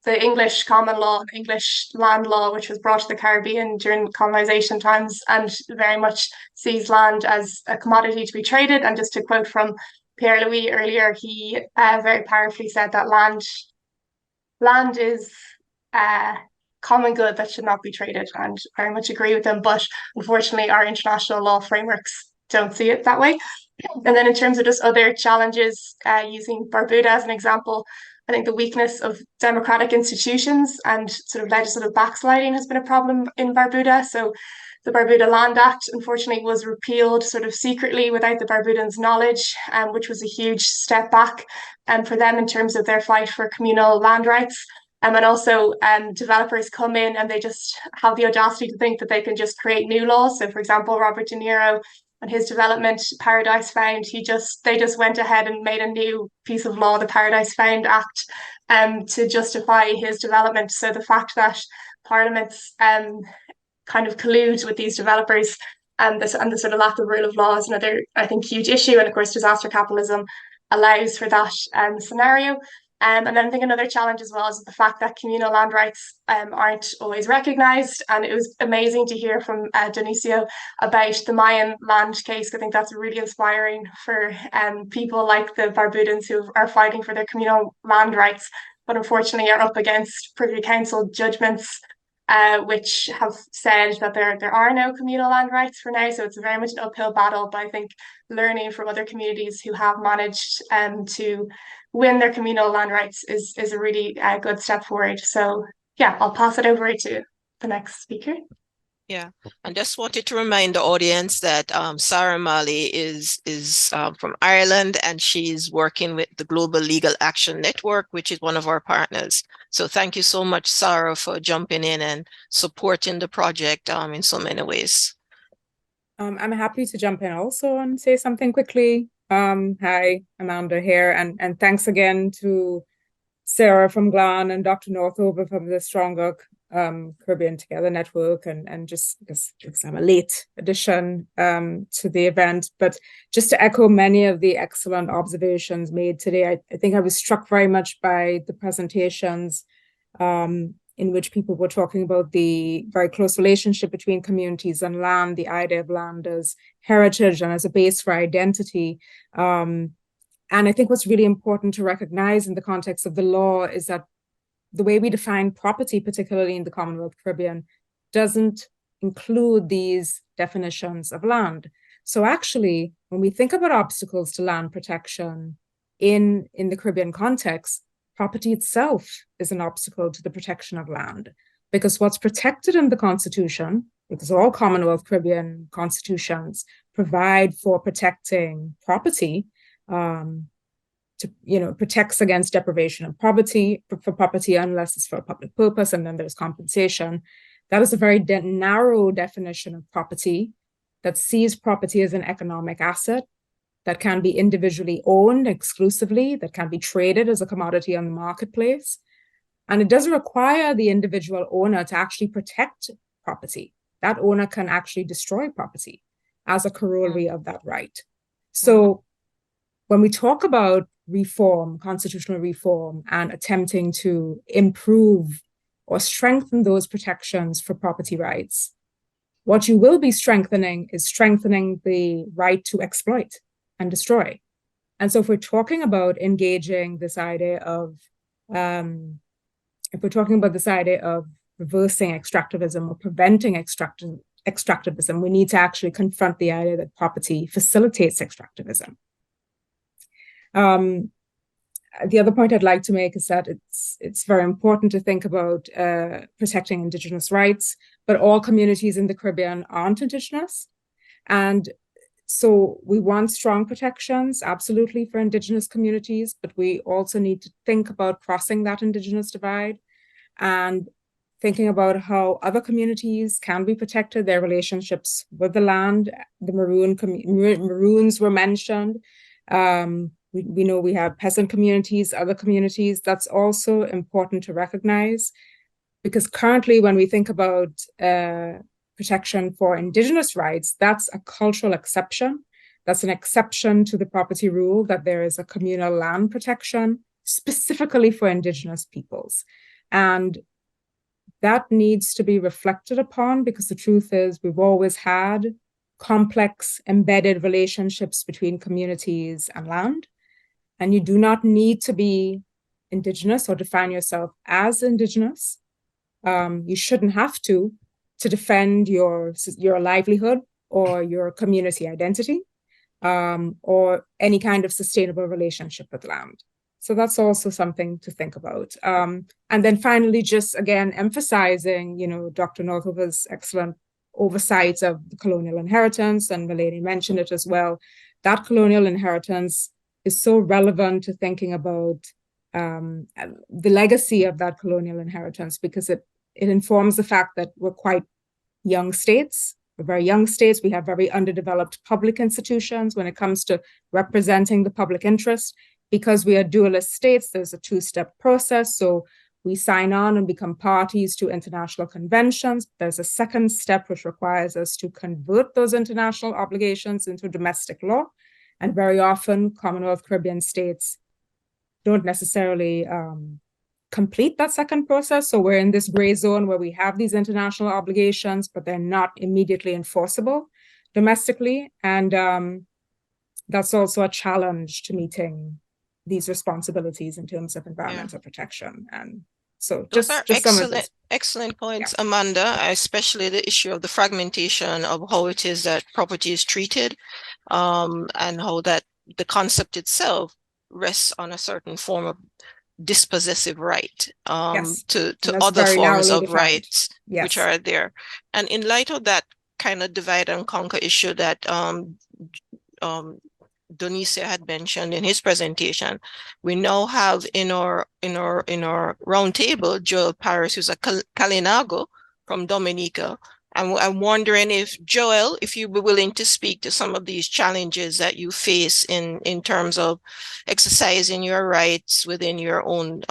the English common law, English land law, which was brought to the Caribbean during colonization times, and very much sees land as a commodity to be traded. And just to quote from Pierre Louise earlier, he very powerfully said that land is a common good that should not be traded, and very much agree with him. But unfortunately, our international law frameworks don't see it that way. And then in terms of just other challenges, using Barbuda as an example, I think the weakness of democratic institutions and sort of legislative backsliding has been a problem in Barbuda. So the Barbuda Land Act, unfortunately, was repealed sort of secretly without the Barbudans' knowledge, which was a huge step back for them in terms of their fight for communal land rights. And also developers come in and they just have the audacity to think that they can just create new laws. So, for example, Robert De Niro on his development, Paradise Found, they just went ahead and made a new piece of law, the Paradise Found Act, to justify his development. So the fact that parliaments kind of collude with these developers and the sort of lack of rule of law is another, I think, huge issue. And of course, disaster capitalism allows for that scenario. And then I think another challenge as well is the fact that communal land rights aren't always recognised. And it was amazing to hear from Donisio about the Mayan land case. I think that's really inspiring for people like the Barbudans who are fighting for their communal land rights, but unfortunately are up against Privy Council judgments which have said that there are no communal land rights for now. So it's very much an uphill battle. But I think learning from other communities who have managed to win their communal land rights is a really good step forward. So yeah, I'll pass it over to the next speaker. Yeah, and just wanted to remind the audience that Sarah Mali is from Ireland, and she's working with the Global Legal Action Network, which is one of our partners. So thank you so much, Sarah, for jumping in and supporting the project in so many ways. I'm happy to jump in also and say something quickly. Hi, Amanda here, and thanks again to Sarah from Glan and Dr. Northover from the Stronger Caribbean Together Network, and just because I'm a late addition to the event, but just to echo many of the excellent observations made today, I think I was struck very much by the presentations in which people were talking about the very close relationship between communities and land, the idea of land as heritage and as a base for identity. And I think what's really important to recognize in the context of the law is that the way we define property, particularly in the Commonwealth Caribbean, doesn't include these definitions of land. So actually, when we think about obstacles to land protection in the Caribbean context, property itself is an obstacle to the protection of land, because what's protected in the Constitution, because all Commonwealth Caribbean constitutions provide for protecting property, protects against deprivation of property, for property unless it's for a public purpose, and then there's compensation. That is a very narrow definition of property that sees property as an economic asset that can be individually owned exclusively, that can be traded as a commodity on the marketplace. And it doesn't require the individual owner to actually protect property. That owner can actually destroy property as a corollary of that right. So when we talk about reform, constitutional reform, and attempting to improve or strengthen those protections for property rights, what you will be strengthening is strengthening the right to exploit and destroy. And so if we're talking about engaging this idea of, reversing extractivism or preventing extractivism, we need to actually confront the idea that property facilitates extractivism. The other point I'd like to make is that it's very important to think about protecting Indigenous rights, but all communities in the Caribbean aren't Indigenous. And so we want strong protections, absolutely, for Indigenous communities, but we also need to think about crossing that Indigenous divide and thinking about how other communities can be protected, their relationships with the land. The Maroons were mentioned. We know we have peasant communities, other communities. That's also important to recognize, because currently when we think about protection for Indigenous rights, that's a cultural exception. That's an exception to the property rule that there is a communal land protection specifically for Indigenous peoples. And that needs to be reflected upon, because the truth is we've always had complex embedded relationships between communities and land. And you do not need to be Indigenous or define yourself as Indigenous. You shouldn't have to defend your livelihood or your community identity, or any kind of sustainable relationship with land. So that's also something to think about. And then finally, just again, emphasizing, Dr. Northover's excellent oversight of the colonial inheritance, and Melanie mentioned it as well. That colonial inheritance is so relevant to thinking about the legacy of that colonial inheritance, because it informs the fact that we're quite young states We're very young states. We have very underdeveloped public institutions when it comes to representing the public interest. Because we are dualist states, there's a two-step process. So we sign on and become parties to international conventions. There's a second step which requires us to convert those international obligations into domestic law. And very often, Commonwealth Caribbean states don't necessarily complete that second process. So we're in this gray zone where we have these international obligations, but they're not immediately enforceable domestically. And that's also a challenge to meeting these responsibilities in terms of environmental protection. And so Those just are some of this. excellent points, Amanda, especially the issue of the fragmentation of how it is that property is treated, and how that the concept itself rests on a certain form of dispossessive right, to other forms of rights which are there. And in light of that kind of divide and conquer issue that Donisio had mentioned in his presentation, we now have in our roundtable Joel Paris, who's a Kalinago from Dominica. And I'm wondering if, Joel, if you'd be willing to speak to some of these challenges that you face in terms of exercising your rights within your own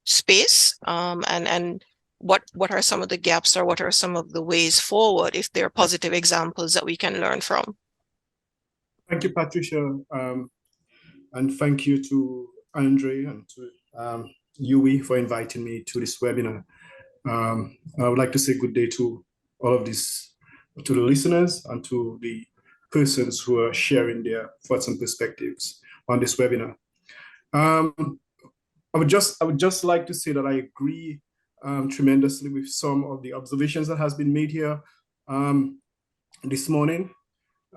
space, and what are some of the gaps, or what are some of the ways forward, if there are positive examples that we can learn from. Thank you, Patricia, and thank you to Andre and to Yui for inviting me to this webinar. I would like to say good day to all of this, to the listeners and to the persons who are sharing their thoughts and perspectives on this webinar. I would just like to say that I agree tremendously with some of the observations that has been made here this morning.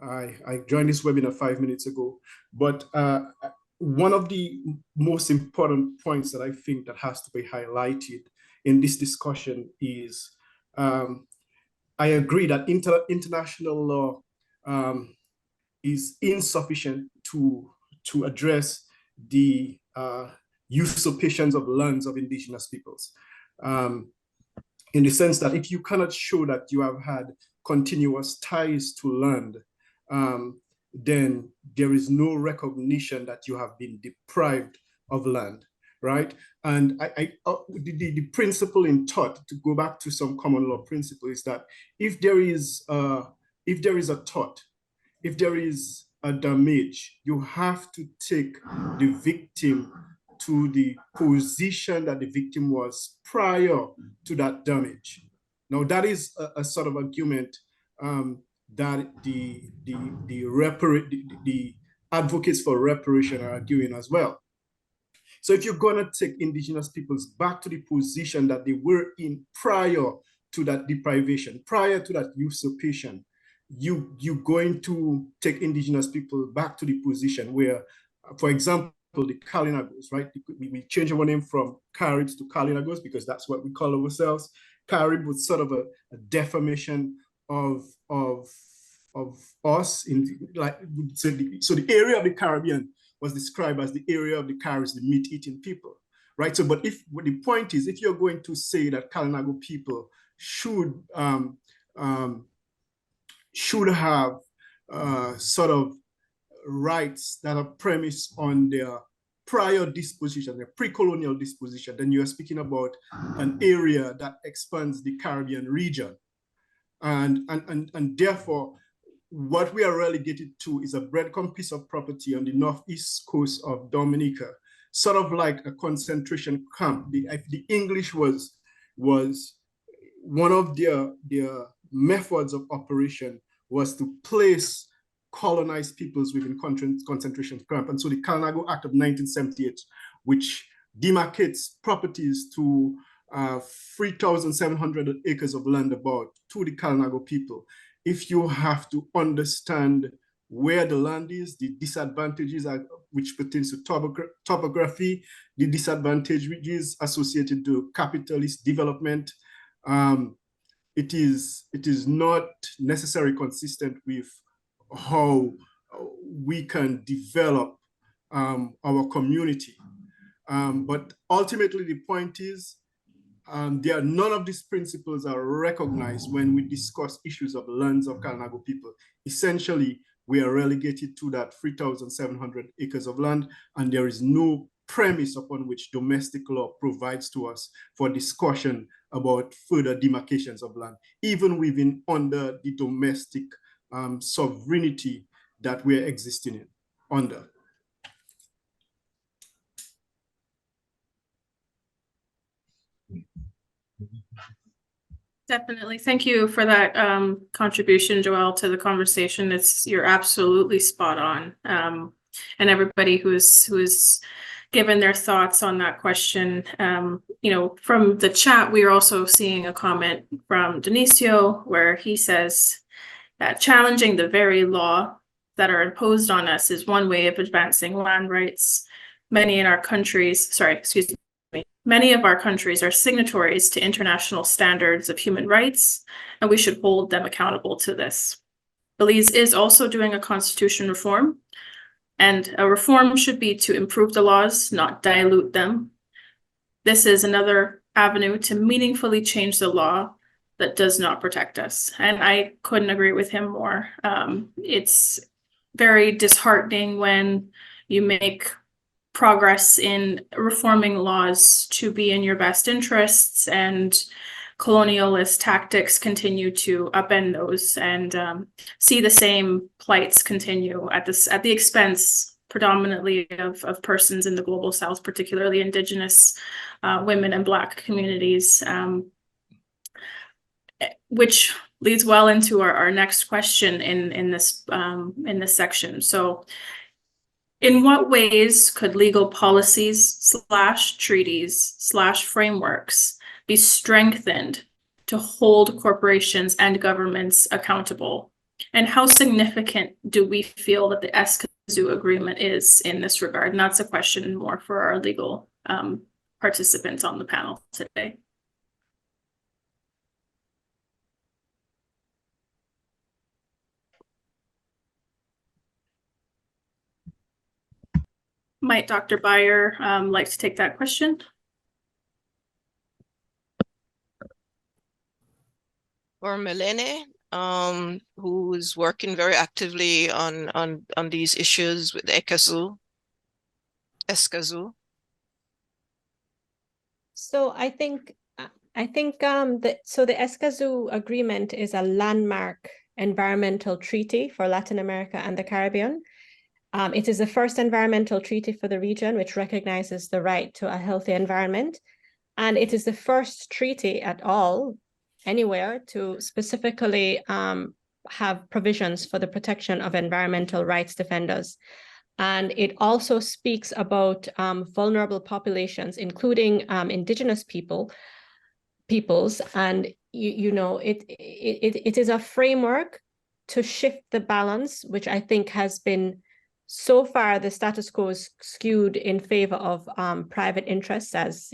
I joined this webinar 5 minutes ago, but one of the most important points that I think that has to be highlighted in this discussion is I agree that international law is insufficient to address the usurpations of lands of indigenous peoples. In the sense that if you cannot show that you have had continuous ties to land, then there is no recognition that you have been deprived of land, right? And the principle in tort, to go back to some common law principle, is that if there is a tort, if there is a damage, you have to take the victim to the position that the victim was prior to that damage. Now, that is a sort of argument that the advocates for reparation are arguing as well. So if you're gonna take indigenous peoples back to the position that they were in prior to that deprivation, prior to that usurpation, you're going to take indigenous people back to the position where, for example, the Kalinagos, right? We change our name from Caribs to Kalinagos because that's what we call ourselves. Carib was sort of a defamation of us, in like, so the area of the Caribbean was described as the area of the Caribs, the meat-eating people, right? So, but the point is, if you're going to say that Kalinago people should have sort of rights that are premised on their prior disposition, their pre-colonial disposition, then you are speaking about an area that expands the Caribbean region. And therefore, what we are relegated to is a breadcrumb piece of property on the northeast coast of Dominica, sort of like a concentration camp. The English was one of their methods of operation was to place colonized peoples within concentration camp. And so the Kalinago Act of 1978, which demarcates properties to 3,700 acres of land about to the Kalinago people. If you have to understand where the land is, the disadvantages which pertains to topography, the disadvantages associated to capitalist development, it is not necessarily consistent with how we can develop our community. But ultimately, the point is, none of these principles are recognized when we discuss issues of lands of Kalinago people. Essentially, we are relegated to that 3,700 acres of land, and there is no premise upon which domestic law provides to us for discussion about further demarcations of land, even within under the domestic sovereignty that we're existing in under. Definitely. Thank you for that contribution, Joelle, to the conversation. You're absolutely spot on. And everybody who's given their thoughts on that question. You know, from the chat, we are also seeing a comment from Donisio where he says that challenging the very law that are imposed on us is one way of advancing land rights. Many of our countries are signatories to international standards of human rights, and we should hold them accountable to this. Belize is also doing a constitution reform, and a reform should be to improve the laws, not dilute them. This is another avenue to meaningfully change the law that does not protect us. And I couldn't agree with him more. It's very disheartening when you make progress in reforming laws to be in your best interests, and colonialist tactics continue to upend those, and see the same plights continue at the expense predominantly of persons in the global south, particularly indigenous women and Black communities, which leads well into our next question in this section. So, in what ways could legal policies / treaties / frameworks be strengthened to hold corporations and governments accountable? And how significant do we feel that the Escazú Agreement is in this regard? And that's a question more for our legal participants on the panel today. Might Dr. Beyer like to take that question? Or Melene, who's working very actively on these issues with the Escazú. So I think the Escazú Agreement is a landmark environmental treaty for Latin America and the Caribbean. It is the first environmental treaty for the region, which recognizes the right to a healthy environment. And it is the first treaty at all, anywhere, to specifically have provisions for the protection of environmental rights defenders. And it also speaks about vulnerable populations, including indigenous peoples. And it is a framework to shift the balance, which I think has been, so far, the status quo is skewed in favor of private interests, as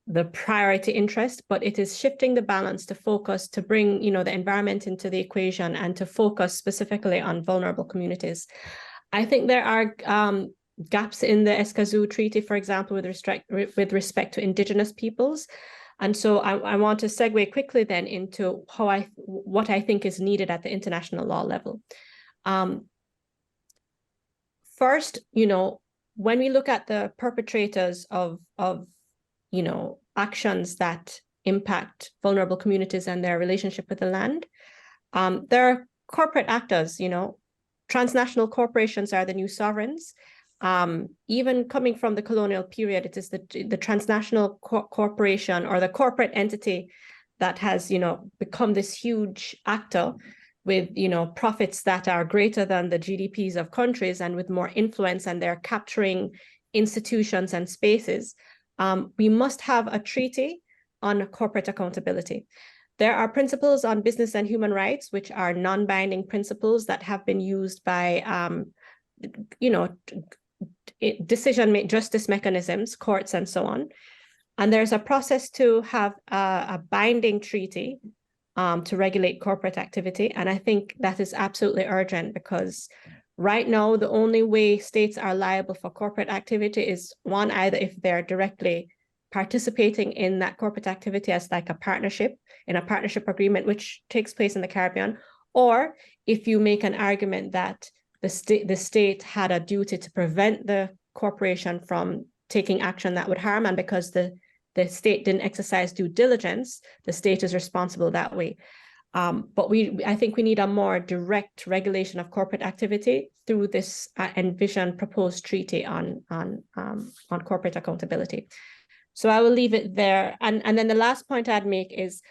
the priority interest, but it is shifting the balance to focus, to bring the environment into the equation, and to focus specifically on vulnerable communities. I think there are gaps in the Escazú Treaty, for example, with respect to indigenous peoples. And so I want to segue quickly then into what I think is needed at the international law level. First, when we look at the perpetrators of actions that impact vulnerable communities and their relationship with the land, there are corporate actors. Transnational corporations are the new sovereigns. Even coming from the colonial period, it is the transnational corporation or the corporate entity that has become this huge actor with profits that are greater than the GDPs of countries and with more influence, and they're capturing institutions and spaces. We must have a treaty on corporate accountability. There are principles on business and human rights, which are non-binding principles that have been used by justice mechanisms, courts, and so on. And there's a process to have a binding treaty to regulate corporate activity. And I think that is absolutely urgent, because right now, the only way states are liable for corporate activity is, one, either if they're directly participating in that corporate activity as like a partnership, in a partnership agreement, which takes place in the Caribbean, or if you make an argument that the state had a duty to prevent the corporation from taking action that would harm, and because the state didn't exercise due diligence, the state is responsible that way. But I think we need a more direct regulation of corporate activity through this envisioned proposed treaty on corporate accountability. So I will leave it there. And then the last point I'd make is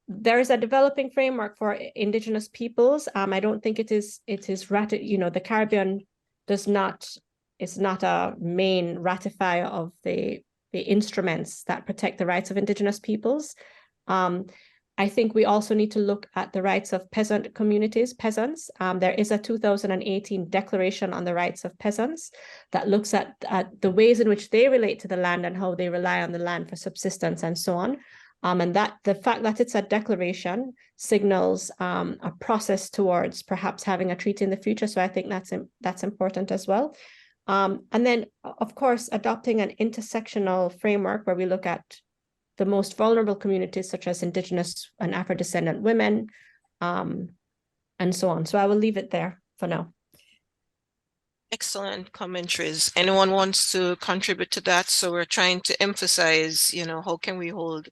there is a developing framework for indigenous peoples. I don't think it is the Caribbean is not a main ratifier of the instruments that protect the rights of indigenous peoples. I think we also need to look at the rights of peasant communities, peasants. There is a 2018 Declaration on the Rights of Peasants that looks at the ways in which they relate to the land and how they rely on the land for subsistence and so on. And that the fact that it's a declaration signals a process towards perhaps having a treaty in the future. So I think that's important as well. And then, of course, adopting an intersectional framework where we look at the most vulnerable communities, such as Indigenous and Afro-descendant women, and so on. So I will leave it there for now. Excellent commentaries. Anyone wants to contribute to that? So we're trying to emphasize, how can we hold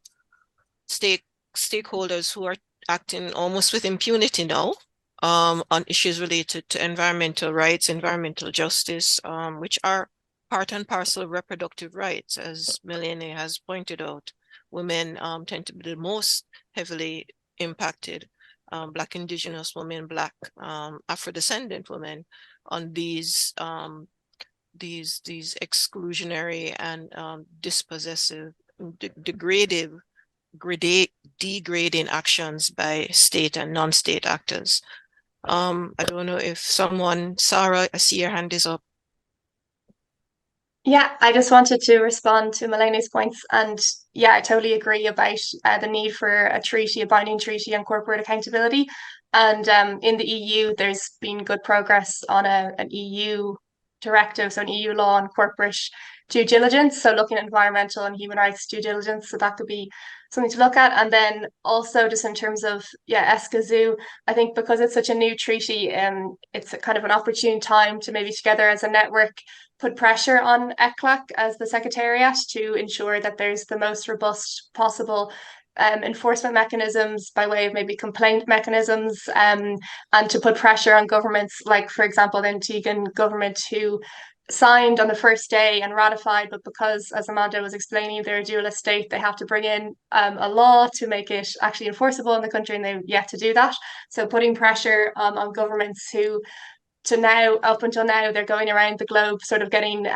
stakeholders who are acting almost with impunity now on issues related to environmental rights, environmental justice, which are part and parcel of reproductive rights, as Melanie has pointed out. Women tend to be the most heavily impacted, Black Indigenous women, Black Afro-descendant women, on these exclusionary and dispossessive, degrading actions by state and non-state actors. I don't know if Sarah, I see your hand is up. Yeah, I just wanted to respond to Melene's points. And yeah, I totally agree about the need for a treaty, a binding treaty on corporate accountability. And in the EU, there's been good progress on an EU directive, so an EU law on corporate due diligence. So looking at environmental and human rights due diligence. So that could be something to look at. And then also just in terms of, Escazú, I think because it's such a new treaty, it's a kind of an opportune time to maybe together as a network put pressure on ECLAC as the secretariat to ensure that there's the most robust possible enforcement mechanisms by way of maybe complaint mechanisms, and to put pressure on governments, like, for example, the Antiguan government, who signed on the first day and ratified, but because, as Amanda was explaining, they're a dual estate, they have to bring in a law to make it actually enforceable in the country, and they've yet to do that. So putting pressure on governments who up until now, they're going around the globe sort of getting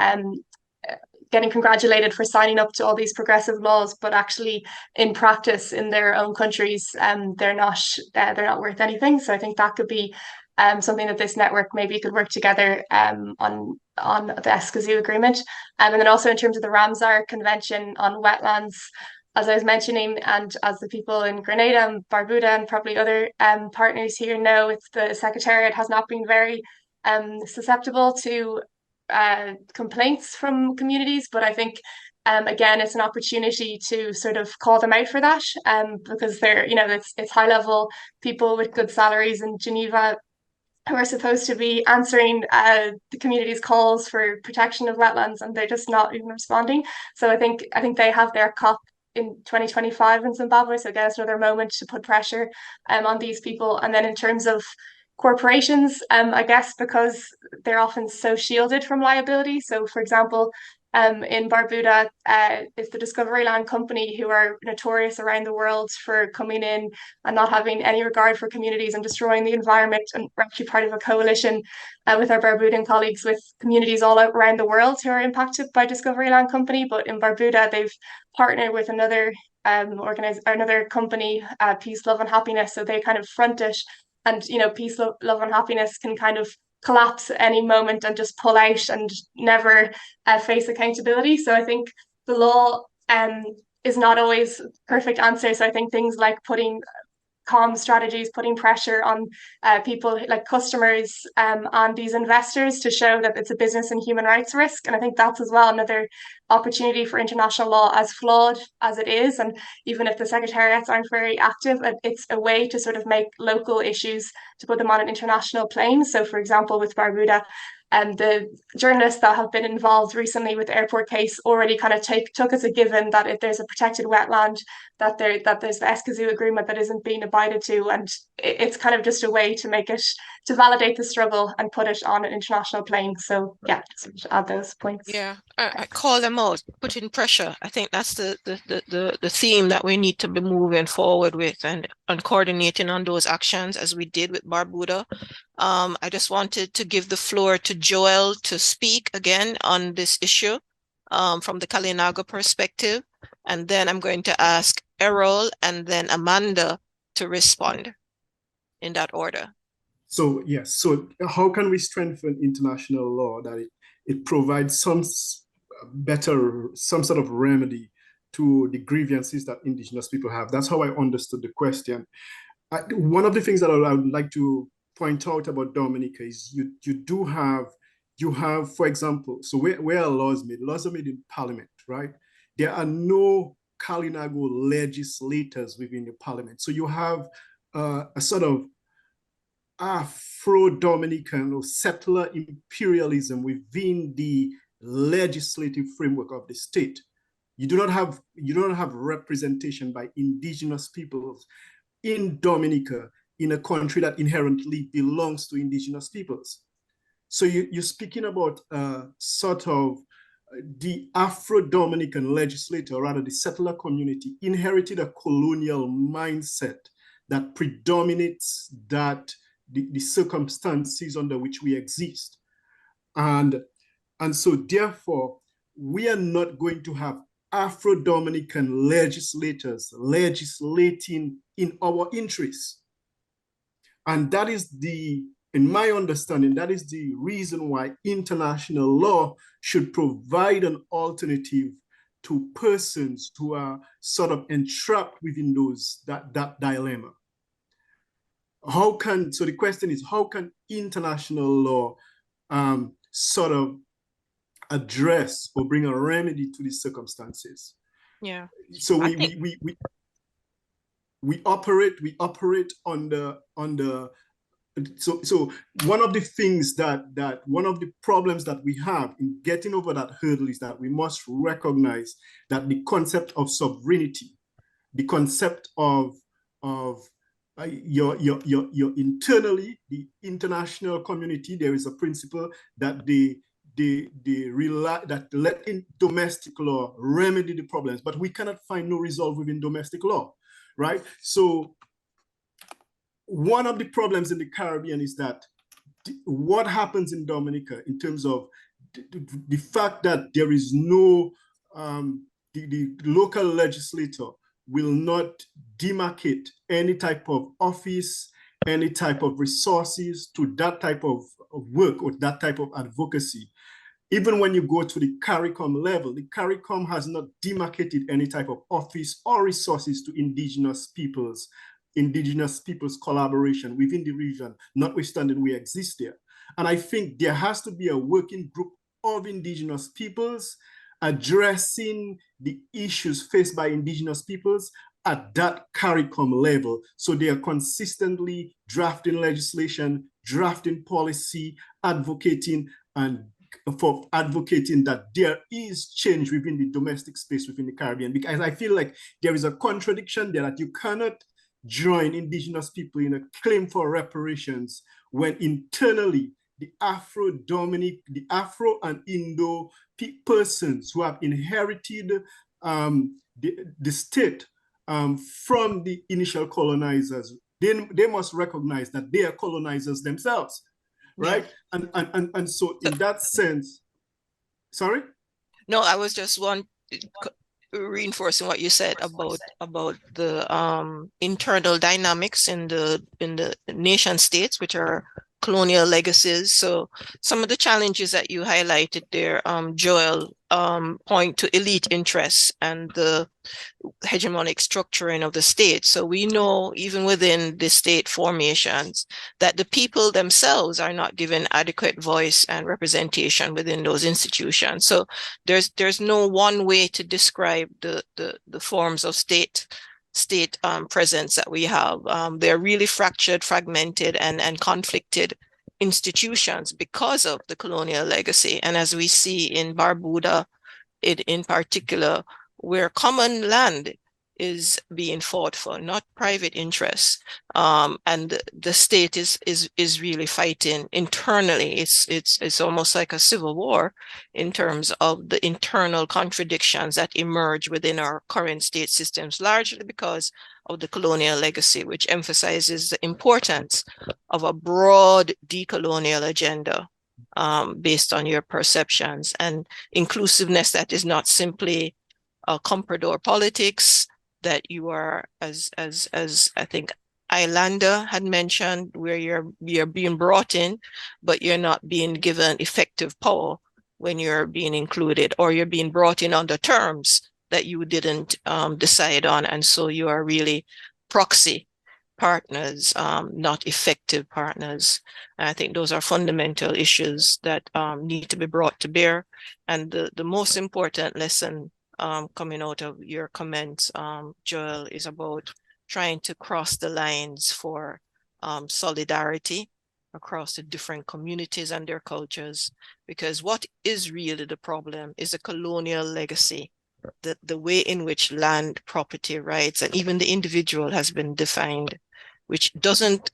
congratulated for signing up to all these progressive laws, but actually in practice in their own countries, they're not worth anything. So I think that could be something that this network maybe could work together on the Escazú agreement. And then also in terms of the Ramsar Convention on wetlands, as I was mentioning, and as the people in Grenada and Barbuda and probably other partners here know, the Secretariat has not been very susceptible to complaints from communities. But I think, again, it's an opportunity to sort of call them out for that, because they're, it's high level people with good salaries in Geneva who are supposed to be answering the community's calls for protection of wetlands, and they're just not even responding. So I think they have their COP in 2025 in Zimbabwe. So again, it's another moment to put pressure on these people. And then in terms of corporations, I guess because they're often so shielded from liability. So for example, in Barbuda, it's the Discovery Land Company, who are notorious around the world for coming in and not having any regard for communities and destroying the environment. And we're actually part of a coalition with our Barbudan colleagues with communities all around the world who are impacted by Discovery Land Company. But in Barbuda, they've partnered with another company, Peace, Love and Happiness. So they kind of front it, and Peace, Love and Happiness can kind of collapse at any moment and just pull out and never face accountability. So I think the law is not always perfect answer. So I think things like putting comm strategies, putting pressure on people like customers and these investors to show that it's a business and human rights risk. And I think that's as well another opportunity for international law, as flawed as it is. And even if the secretariats aren't very active, it's a way to sort of make local issues, to put them on an international plane. So for example, with Barbuda, and the journalists that have been involved recently with the airport case already kind of took as a given that if there's a protected wetland, that there's the Escazú agreement that isn't being abided to, and it's kind of just a way to make it, to validate the struggle and put it on an international plane. So yeah, just to add those points. Yeah, I call them out, putting pressure. I think that's the theme that we need to be moving forward with, and coordinating on those actions as we did with Barbuda. I just wanted to give the floor to Joel to speak again on this issue from the Kalinago perspective. And then I'm going to ask Errol and then Amanda to respond in that order. So yes, so how can we strengthen international law that it provides some sort of remedy to the grievances that indigenous people have? That's how I understood the question. One of the things that I would like to point out about Dominica is you have, for example, so where are laws made? Laws are made in parliament, right? There are no Kalinago legislators within the parliament. So you have a sort of Afro-Dominican or settler imperialism within the legislative framework of the state. You do not have representation by indigenous peoples in Dominica, in a country that inherently belongs to indigenous peoples. So you're speaking about sort of the Afro-Dominican legislator, rather the settler community, inherited a colonial mindset that predominates the circumstances under which we exist. And so therefore, we are not going to have Afro-Dominican legislators legislating in our interests. And that is in my understanding, that is the reason why international law should provide an alternative to persons who are sort of entrapped within that dilemma. So the question is, how can international law sort of address or bring a remedy to these circumstances? Yeah. So we operate on the so one of the things one of the problems that we have in getting over that hurdle is that we must recognize that the concept of sovereignty, the concept of your internally, the international community, there is a principle that they rely, that let in domestic law remedy the problems, but we cannot find no resolve within domestic law, right? So one of the problems in the Caribbean is that what happens in Dominica in terms of the fact that there is no, the local legislator will not demarcate any type of office, any type of resources to that type of work or that type of advocacy. Even when you go to the CARICOM level, the CARICOM has not demarcated any type of office or resources to indigenous peoples collaboration within the region, notwithstanding we exist there. And I think there has to be a working group of indigenous peoples addressing the issues faced by indigenous peoples at that CARICOM level. So they are consistently drafting legislation, drafting policy, advocating that there is change within the domestic space within the Caribbean. Because I feel like there is a contradiction there, that you cannot join indigenous people in a claim for reparations when internally the Afro and Indo persons who have inherited the state from the initial colonizers, they must recognize that they are colonizers themselves, right? Yeah. And so in that sense, sorry? No, I was just reinforcing what you said about the internal dynamics in the nation states, which are colonial legacies. So some of the challenges that you highlighted there, Joel, point to elite interests and the hegemonic structuring of the state. So we know even within the state formations that the people themselves are not given adequate voice and representation within those institutions. So there's no one way to describe the forms of state presence that we have. They're really fractured, fragmented, and conflicted institutions because of the colonial legacy. And as we see in Barbuda, in particular, where common land is being fought for, not private interests, and the state is really fighting internally. It's almost like a civil war in terms of the internal contradictions that emerge within our current state systems, largely because of the colonial legacy, which emphasizes the importance of a broad decolonial agenda based on your perceptions, and inclusiveness that is not simply comprador politics, that you are, as I think Islander had mentioned, where you're being brought in, but you're not being given effective power when you're being included, or you're being brought in under terms that you didn't decide on, and so you are really proxy partners, not effective partners. And I think those are fundamental issues that need to be brought to bear. And the most important lesson coming out of your comments, Joel, is about trying to cross the lines for solidarity across the different communities and their cultures, because what is really the problem is a colonial legacy. The way in which land, property rights, and even the individual has been defined, which doesn't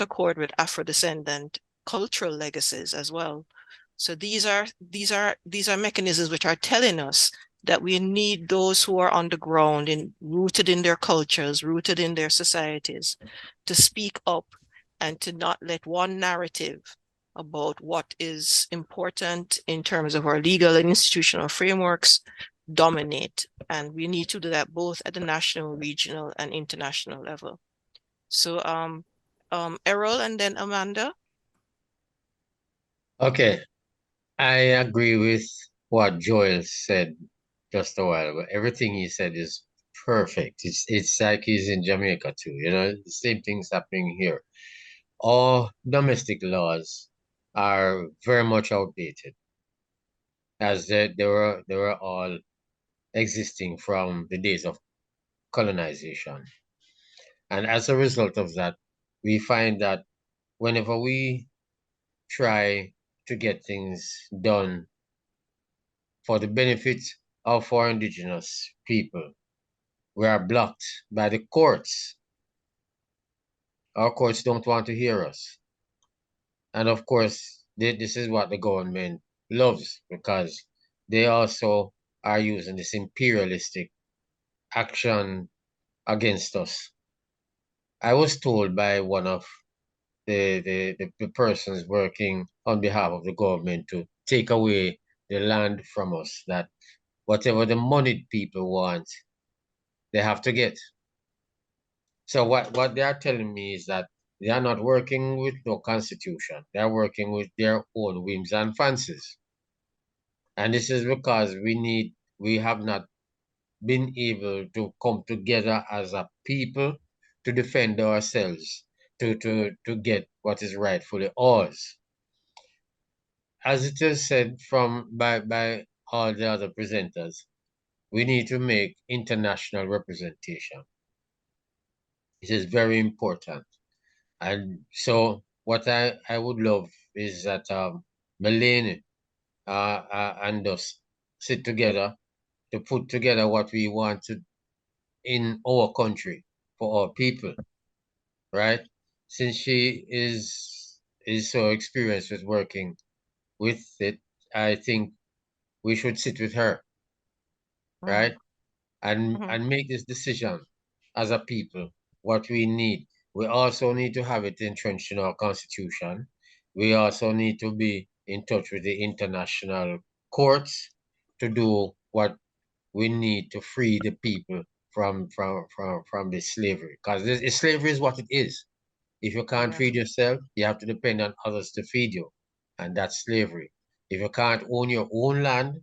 accord with Afro-descendant cultural legacies as well. So these are mechanisms which are telling us that we need those who are on the ground and rooted in their cultures, rooted in their societies, to speak up and to not let one narrative about what is important in terms of our legal and institutional frameworks dominate. And we need to do that both at the national, regional, and international level. So Errol and then Amanda. Okay, I agree with what Joel said just a while ago. Everything he said is perfect. It's like he's in Jamaica too, you know, the same thing's happening here. All domestic laws are very much outdated, as they were all existing from the days of colonization. And as a result of that, we find that whenever we try to get things done for the benefit of our indigenous people, we are blocked by the courts. Our courts don't want to hear us. And of course, this is what the government loves, because they also are using this imperialistic action against us. I was told by one of the persons working on behalf of the government to take away the land from us, that whatever the moneyed people want, they have to get. So what they are telling me is that they are not working with no constitution. They are working with their own whims and fancies. And this is because we have not been able to come together as a people to defend ourselves, to get what is rightfully ours. As it is said by all the other presenters, we need to make international representation. It is very important. And so what I would love is that Melanie and us sit together to put together what we want to in our country for our people, right? Since she is so experienced with working with it, I think we should sit with her, right? And make this decision as a people, what we need. We also need to have it entrenched in our constitution. We also need to be in touch with the international courts to do what we need to free the people from the slavery. Because slavery is what it is. If you can't feed yourself, you have to depend on others to feed you. And that's slavery. If you can't own your own land,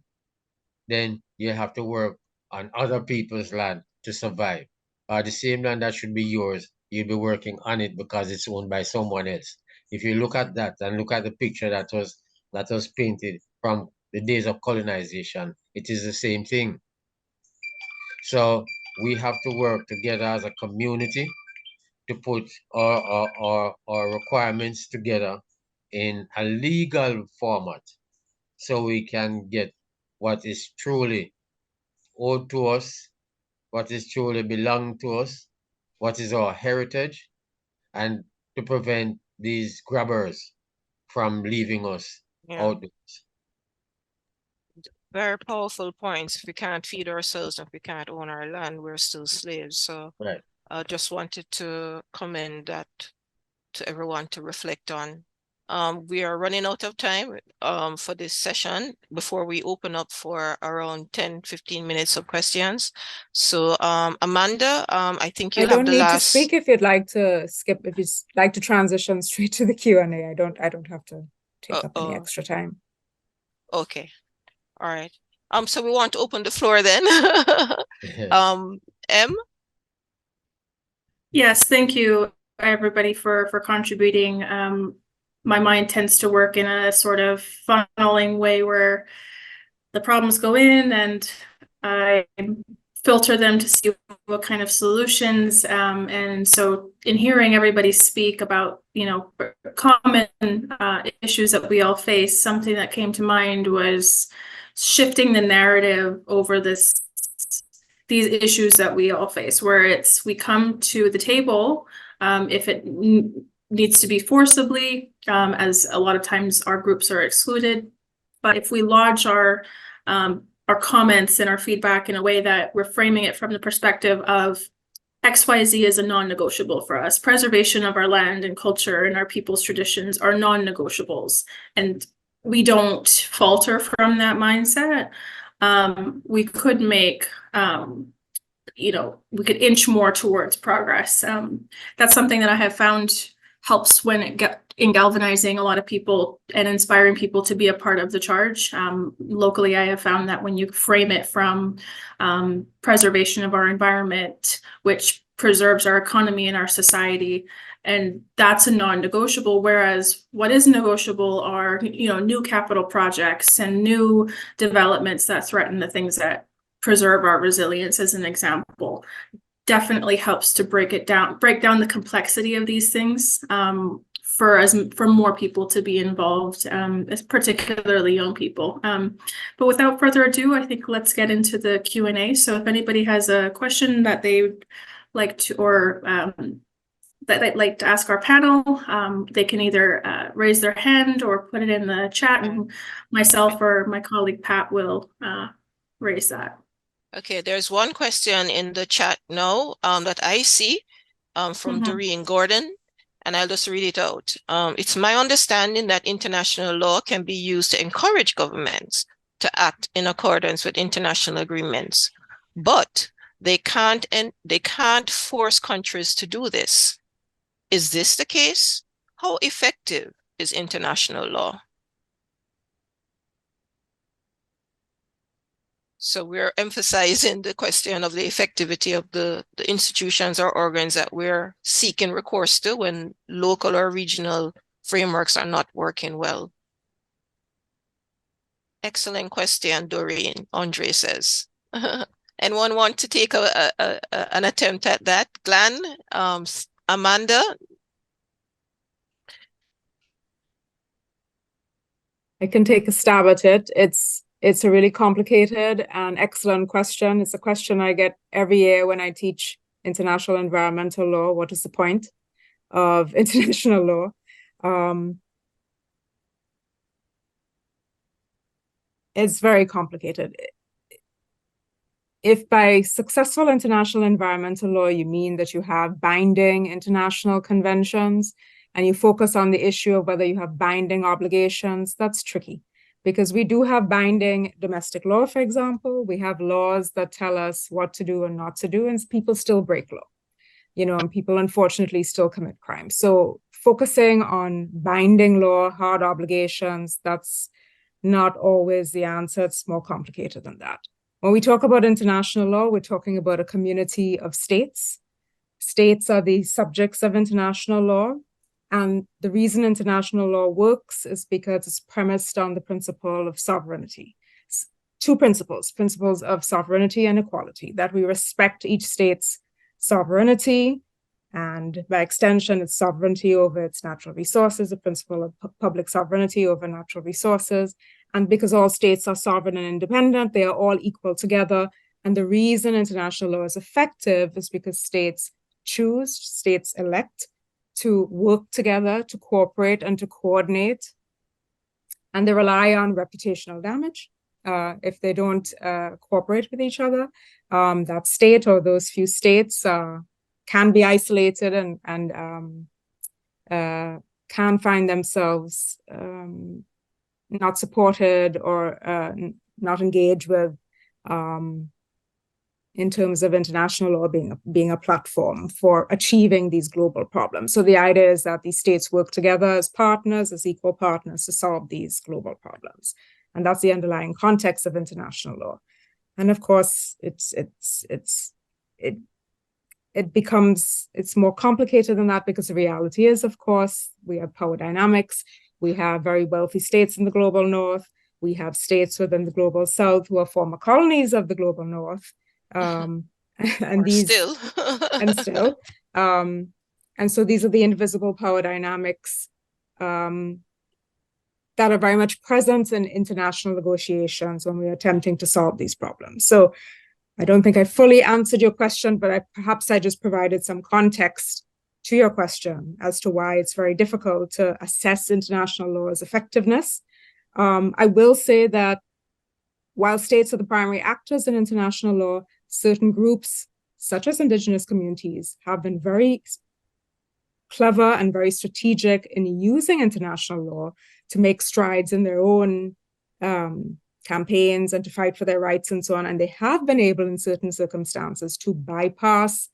then you have to work on other people's land to survive. The same land that should be yours, you'll be working on it because it's owned by someone else. If you look at that and look at the picture that was painted from the days of colonization, it is the same thing. So we have to work together as a community to put our requirements together in a legal format so we can get what is truly owed to us, what is truly belong to us, what is our heritage, and to prevent these grabbers from leaving us outdoors. Very powerful points. If we can't feed ourselves, if we can't own our land, we're still slaves. So right. I just wanted to commend that to everyone to reflect on. We are running out of time for this session before we open up for around 10-15 minutes of questions. So Amanda, I think you have the last. I don't need to speak if you'd like to skip, if you'd like to transition straight to the Q&A. I don't have to take up any extra time. Okay. All right. So we want to open the floor then. M? Yes, thank you everybody for contributing. My mind tends to work in a sort of funneling way where the problems go in and I filter them to see what kind of solutions. And so in hearing everybody speak about, common issues that we all face, something that came to mind was shifting the narrative over these issues that we all face, where we come to the table, if it needs to be forcibly, as a lot of times our groups are excluded. But if we lodge our comments and our feedback in a way that we're framing it from the perspective of XYZ is a non-negotiable for us. Preservation of our land and culture and our people's traditions are non-negotiables. And we don't falter from that mindset. We could make, we could inch more towards progress. That's something that I have found helps in galvanizing a lot of people and inspiring people to be a part of the charge. Locally, I have found that when you frame it from preservation of our environment, which preserves our economy and our society, and that's a non-negotiable, whereas what is negotiable are, new capital projects and new developments that threaten the things that preserve our resilience, as an example. Definitely helps to break down the complexity of these things for more people to be involved, particularly young people. But without further ado, I think let's get into the Q&A. So if anybody has a question that they would like to, or that they'd like to ask our panel, they can either raise their hand or put it in the chat, and myself or my colleague Pat will raise that. Okay, there's one question in the chat now that I see from Doreen Gordon, and I'll just read it out. It's my understanding that international law can be used to encourage governments to act in accordance with international agreements, but they can't force countries to do this. Is this the case? How effective is international law? So we're emphasizing the question of the effectivity of the institutions or organs that we're seeking recourse to when local or regional frameworks are not working well. Excellent question, Doreen, Andre says. Anyone want to take an attempt at that? Glenn, Amanda? I can take a stab at it. It's a really complicated and excellent question. It's a question I get every year when I teach international environmental law. What is the point of international law? It's very complicated. If by successful international environmental law, you mean that you have binding international conventions and you focus on the issue of whether you have binding obligations, that's tricky. Because we do have binding domestic law, for example. We have laws that tell us what to do and not to do, and people still break law, and people unfortunately still commit crime. So focusing on binding law, hard obligations, that's not always the answer. It's more complicated than that. When we talk about international law, we're talking about a community of states. States are the subjects of international law. And the reason international law works is because it's premised on the principle of sovereignty. Two principles of sovereignty and equality, that we respect each state's sovereignty, and by extension, its sovereignty over its natural resources, the principle of public sovereignty over natural resources. And because all states are sovereign and independent, they are all equal together. And the reason international law is effective is because states choose, states elect to work together, to cooperate and to coordinate. And they rely on reputational damage. If they don't cooperate with each other, that state or those few states can be isolated and can find themselves not supported or not engaged with in terms of international law being a platform for achieving these global problems. So the idea is that these states work together as partners, as equal partners, to solve these global problems. And that's the underlying context of international law. And of course, it's more complicated than that, because the reality is, of course, we have power dynamics. We have very wealthy states in the global north. We have states within the global south who are former colonies of the global north. And so these are the invisible power dynamics that are very much present in international negotiations when we are attempting to solve these problems. So I don't think I fully answered your question, but perhaps I just provided some context to your question as to why it's very difficult to assess international law's effectiveness. I will say that while states are the primary actors in international law, certain groups, such as indigenous communities, have been very clever and very strategic in using international law to make strides in their own campaigns and to fight for their rights and so on. And they have been able in certain circumstances to bypass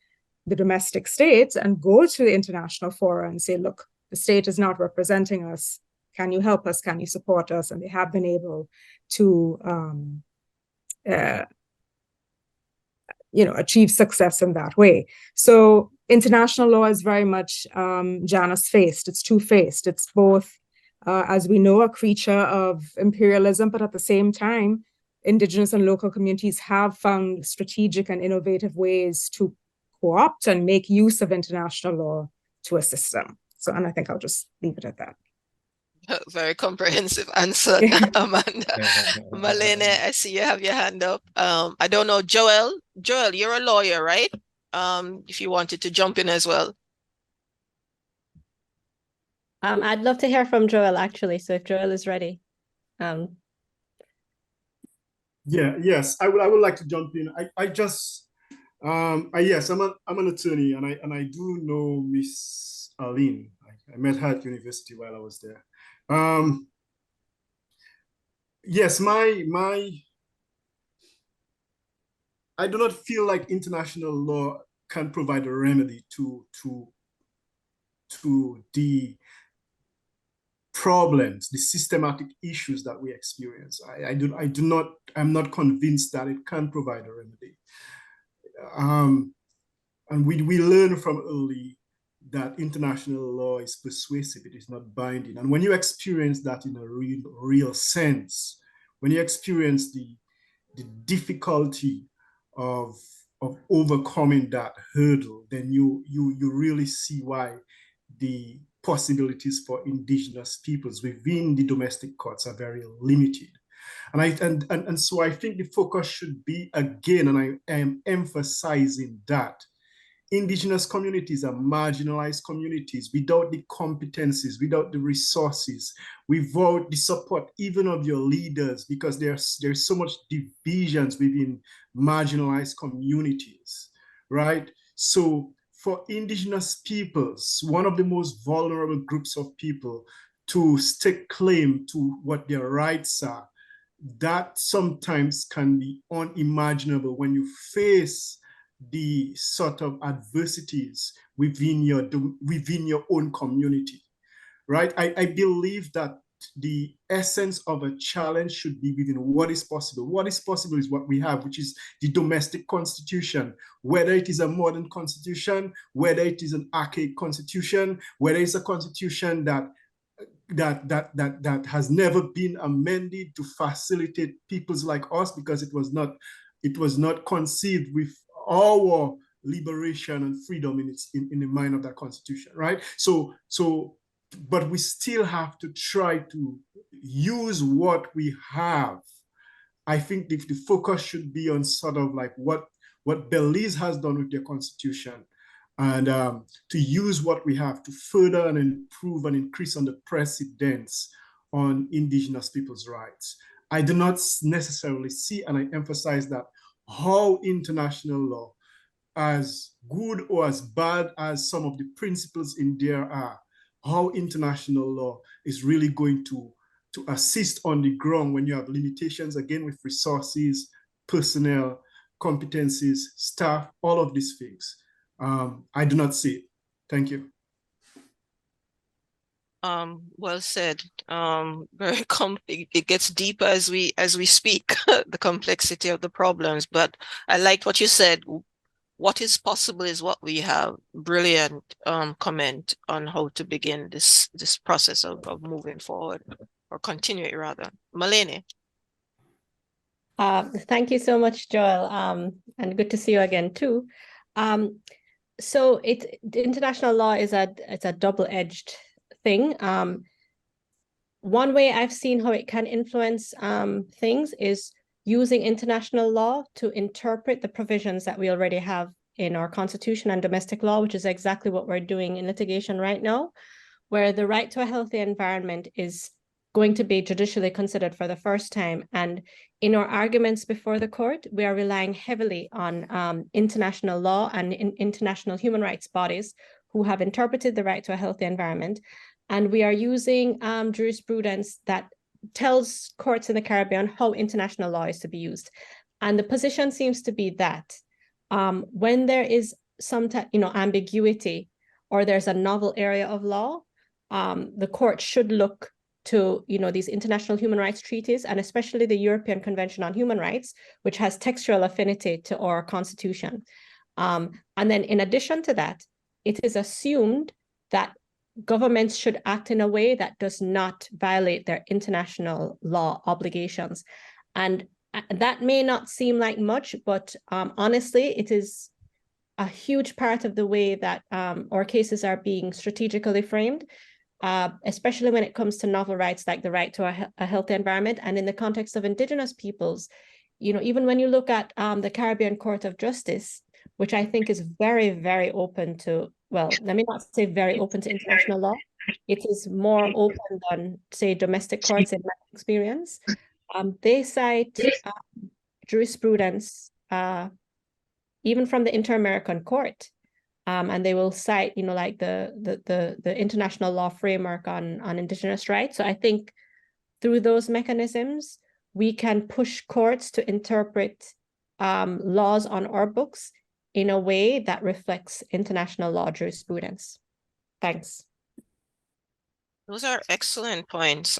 the domestic state and go to the international fora and say, look, the state is not representing us. Can you help us? Can you support us? And they have been able to achieve success in that way. So international law is very much Janus-faced. It's two-faced. It's both, as we know, a creature of imperialism, but at the same time, indigenous and local communities have found strategic and innovative ways to co-opt and make use of international law to assist them. So, and I think I'll just leave it at that. Very comprehensive answer, Amanda. Malene, I see you have your hand up. I don't know, Joel. Joel, you're a lawyer, right? If you wanted to jump in as well. I'd love to hear from Joel, actually. So if Joel is ready. Yes, I would like to jump in. Yes, I'm an attorney, and I do know Miss Aline. I met her at university while I was there. Yes, I do not feel like international law can provide a remedy to the problems, the systematic issues that we experience. I'm not convinced that it can provide a remedy. And we learn from early that international law is persuasive, it is not binding. And when you experience that in a real sense, when you experience the difficulty of overcoming that hurdle, then you really see why the possibilities for indigenous peoples within the domestic courts are very limited. And so I think the focus should be, again, and I am emphasizing that indigenous communities are marginalized communities without the competencies, without the resources, without the support even of your leaders, because there's so much divisions within marginalized communities, right? So for indigenous peoples, one of the most vulnerable groups of people, to stake claim to what their rights are, that sometimes can be unimaginable when you face the sort of adversities within your own community, right? I believe that the essence of a challenge should be within what is possible. What is possible is what we have, which is the domestic constitution, whether it is a modern constitution, whether it is an archaic constitution, whether it's a constitution that has never been amended to facilitate peoples like us, because it was not conceived with our liberation and freedom in the mind of that constitution, right? But we still have to try to use what we have. I think the focus should be on sort of like what Belize has done with their constitution, and to use what we have to further and improve and increase on the precedents on indigenous people's rights. I do not necessarily see, and I emphasize that, how international law, as good or as bad as some of the principles in there are, how international law is really going to assist on the ground when you have limitations, again, with resources, personnel, competencies, staff, all of these things. I do not see it. Thank you. Well said. Very it gets deeper as we speak, the complexity of the problems. But I liked what you said. What is possible is what we have. Brilliant comment on how to begin this process of moving forward, or continue it rather. Malene. Thank you so much, Joel. And good to see you again too. So the international law is it's a double-edged thing. One way I've seen how it can influence things is using international law to interpret the provisions that we already have in our constitution and domestic law, which is exactly what we're doing in litigation right now, where the right to a healthy environment is going to be judicially considered for the first time. And in our arguments before the court, we are relying heavily on international law and international human rights bodies who have interpreted the right to a healthy environment. And we are using jurisprudence that tells courts in the Caribbean how international law is to be used. And the position seems to be that when there is some ambiguity, or there's a novel area of law, the court should look to these international human rights treaties, and especially the European Convention on Human Rights, which has textual affinity to our constitution. And then in addition to that, it is assumed that governments should act in a way that does not violate their international law obligations. And that may not seem like much, but honestly, it is a huge part of the way that our cases are being strategically framed, especially when it comes to novel rights like the right to a healthy environment. And in the context of Indigenous peoples, even when you look at the Caribbean Court of Justice, which I think is very, very open to, well, let me not say very open to international law. It is more open than, say, domestic courts in my experience. They cite jurisprudence, even from the Inter-American Court, and they will cite, like the international law framework on Indigenous rights. So I think through those mechanisms, we can push courts to interpret laws on our books in a way that reflects international law jurisprudence. Thanks. Those are excellent points.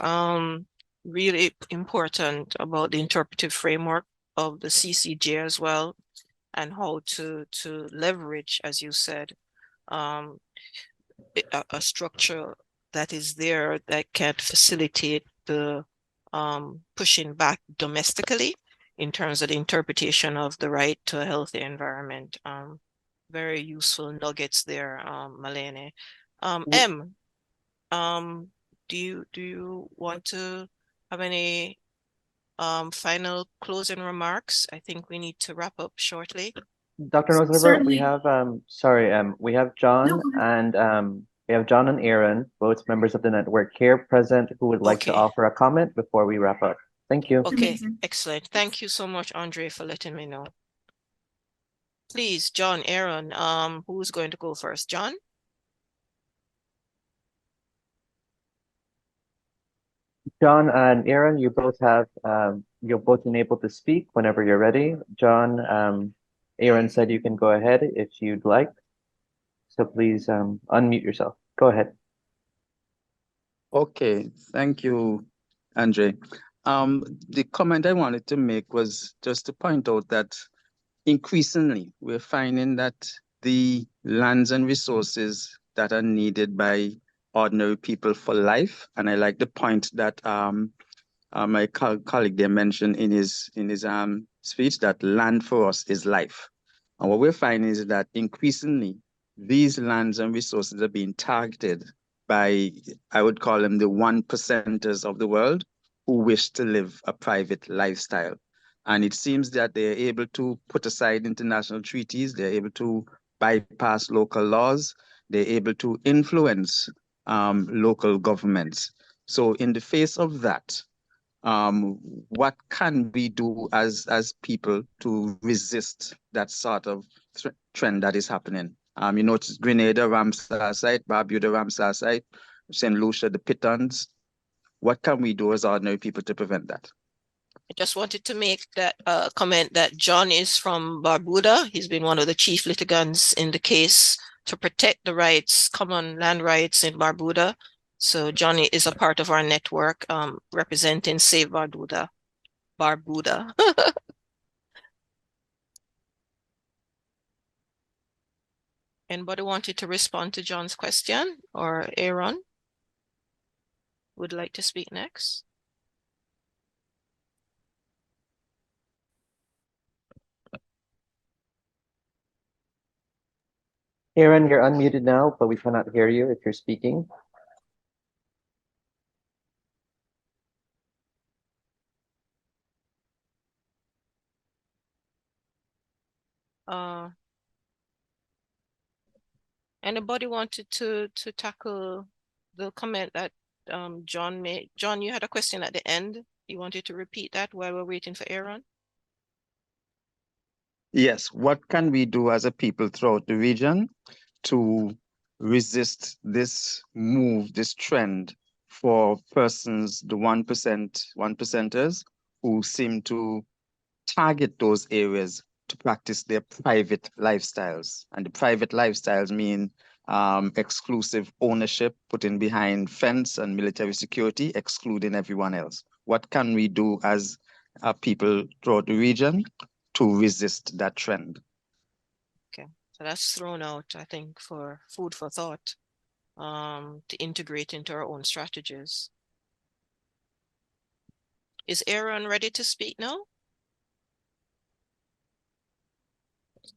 Really important about the interpretive framework of the CCJ as well, and how to leverage, as you said, a structure that is there that can facilitate the pushing back domestically in terms of the interpretation of the right to a healthy environment. Very useful nuggets there, Malene. Do you want to have any final closing remarks? I think we need to wrap up shortly. Dr. Rosaliver, Certainly. we have we have John and Aaron, both members of the network here present, who would like to offer a comment before we wrap up. Thank you. Okay, excellent. Thank you so much, Andre, for letting me know. Please, John, Aaron, who's going to go first? John? John and Aaron, you both have you're both enabled to speak whenever you're ready. John, Aaron said you can go ahead if you'd like. So please unmute yourself. Go ahead. Okay, thank you, Andre. The comment I wanted to make was just to point out that increasingly we're finding that the lands and resources that are needed by ordinary people for life, and I like the point that my colleague there mentioned in his speech, that land for us is life. And what we're finding is that increasingly these lands and resources are being targeted by, I would call them the 1%ers of the world who wish to live a private lifestyle. And it seems that they're able to put aside international treaties, they're able to bypass local laws, they're able to influence local governments. So in the face of that, what can we do as people to resist that sort of trend that is happening? You know, it's Grenada, Ramsar site, Barbuda, Ramsar site, St. Lucia, the Pitons. What can we do as ordinary people to prevent that? I just wanted to make that comment that John is from Barbuda. He's been one of the chief litigants in the case to protect the rights, common land rights in Barbuda. So Johnny is a part of our network representing Save Barbuda. Anybody wanted to respond to John's question, or Aaron would like to speak next? Aaron, you're unmuted now, but we cannot hear you if you're speaking. Anybody wanted to tackle the comment that John made? John, you had a question at the end. You wanted to repeat that while we're waiting for Aaron? Yes, what can we do as a people throughout the region to resist this move, this trend for persons, the 1%ers who seem to target those areas to practice their private lifestyles? And the private lifestyles mean exclusive ownership, putting behind fence and military security, excluding everyone else. What can we do as people throughout the region to resist that trend? Okay, so that's thrown out, I think, for food for thought, to integrate into our own strategies. Is Aaron ready to speak now?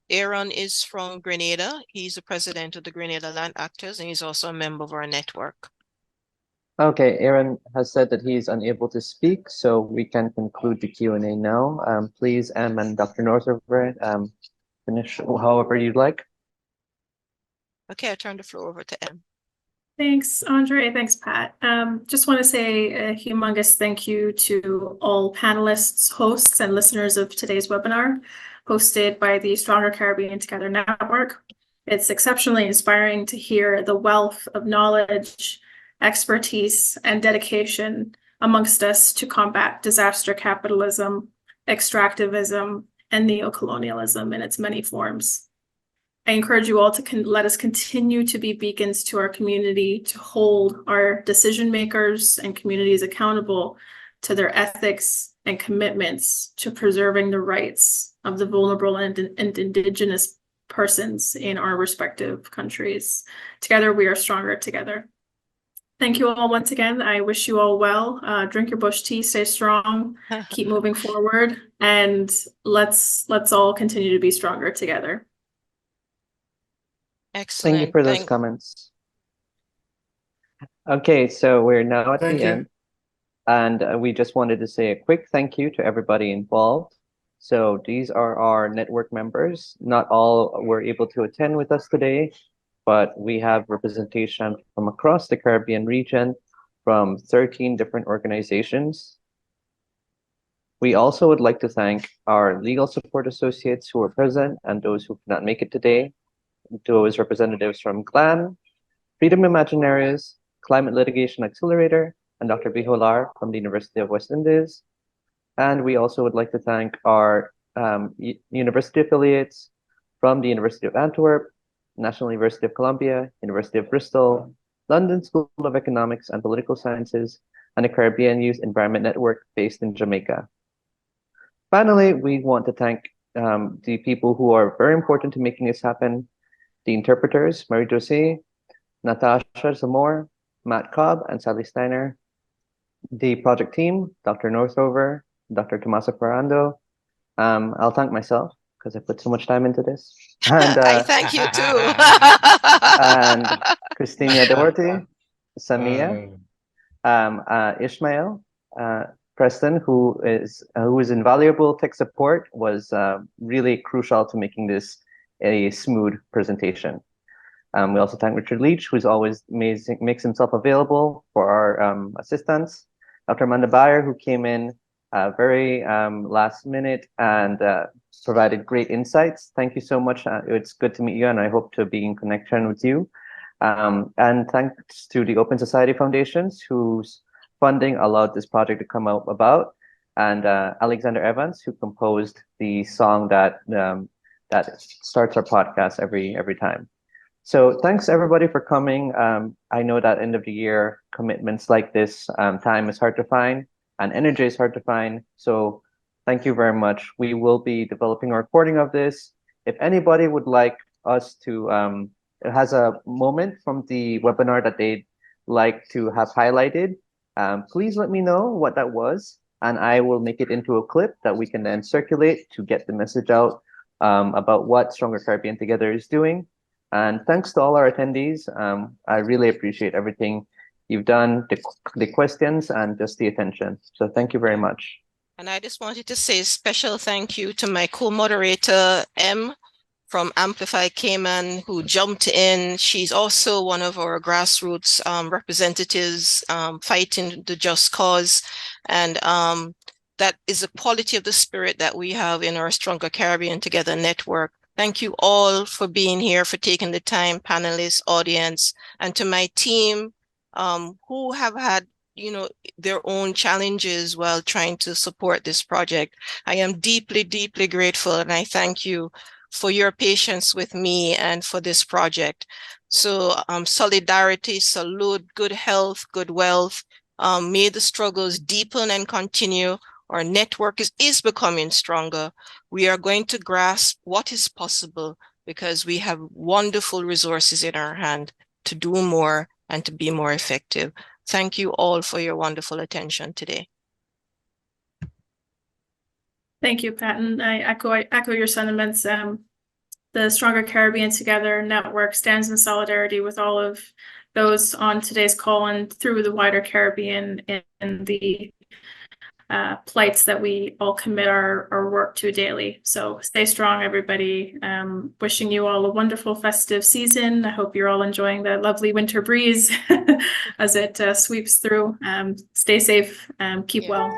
Aaron is from Grenada. He's the president of the Grenada Land Actors, and he's also a member of our network. Okay, Aaron has said that he's unable to speak, so we can conclude the Q&A now. Please, and Dr. Northover, finish however you'd like. Okay, I turn the floor over to M. Thanks, Andre. Thanks, Pat. Just want to say a humongous thank you to all panelists, hosts, and listeners of today's webinar, hosted by the Stronger Caribbean Together Network. It's exceptionally inspiring to hear the wealth of knowledge, expertise, and dedication amongst us to combat disaster capitalism, extractivism, and neocolonialism in its many forms. I encourage you all to let us continue to be beacons to our community, to hold our decision makers and communities accountable to their ethics and commitments to preserving the rights of the vulnerable and indigenous persons in our respective countries. Together, we are stronger together. Thank you all once again. I wish you all well. Drink your bush tea, stay strong, keep moving forward, and let's all continue to be stronger together. Excellent. Thank you for those comments. Okay, so we're now at the end, and we just wanted to say a quick thank you to everybody involved. So these are our network members. Not all were able to attend with us today, but we have representation from across the Caribbean region from 13 different organizations. We also would like to thank our legal support associates who are present and those who could not make it today. Those representatives from GLAN, Freedom Imaginaries, Climate Litigation Accelerator, and Dr. Biholar from the University of West Indies. And we also would like to thank our university affiliates from the University of Antwerp, National University of Columbia, University of Bristol, London School of Economics and Political Sciences, and a Caribbean Youth Environment Network based in Jamaica. Finally, we want to thank the people who are very important to making this happen, the interpreters, Marie-José, Natasha Zamore, Matt Cobb, and Sally Steiner, the project team, Dr. Northover, Dr. Tommaso Ferrando. I'll thank myself because I put so much time into this. And I thank you too. and Christina Doherty, Samia, Ishmael, Preston, who is invaluable tech support, was really crucial to making this a smooth presentation. We also thank Richard Leach, who's always makes himself available for our assistance. Dr. Amanda Bayer, who came in very last minute and provided great insights. Thank you so much. It's good to meet you, and I hope to be in connection with you. And thanks to the Open Society Foundations, whose funding allowed this project to come out about, and Alexander Evans, who composed the song that starts our podcast every time. So thanks everybody for coming. I know that end of the year commitments like this, time is hard to find and energy is hard to find. So thank you very much. We will be developing a recording of this. If anybody would like us to, has a moment from the webinar that they'd like to have highlighted, please let me know what that was, and I will make it into a clip that we can then circulate to get the message out about what Stronger Caribbean Together is doing. And thanks to all our attendees. I really appreciate everything you've done, the questions, and just the attention. So thank you very much. And I just wanted to say a special thank you to my co-moderator, M, from Amplify Cayman, who jumped in. She's also one of our grassroots representatives fighting the just cause. And that is the quality of the spirit that we have in our Stronger Caribbean Together network. Thank you all for being here, for taking the time, panelists, audience, and to my team who have had, their own challenges while trying to support this project. I am deeply, deeply grateful, and I thank you for your patience with me and for this project. So solidarity, salute, good health, good wealth. May the struggles deepen and continue. Our network is becoming stronger. We are going to grasp what is possible because we have wonderful resources in our hand to do more and to be more effective. Thank you all for your wonderful attention today. Thank you, Patton. I echo your sentiments. The Stronger Caribbean Together network stands in solidarity with all of those on today's call and through the wider Caribbean in the plights that we all commit our work to daily. So stay strong, everybody. Wishing you all a wonderful festive season. I hope you're all enjoying the lovely winter breeze as it sweeps through. Stay safe, keep well.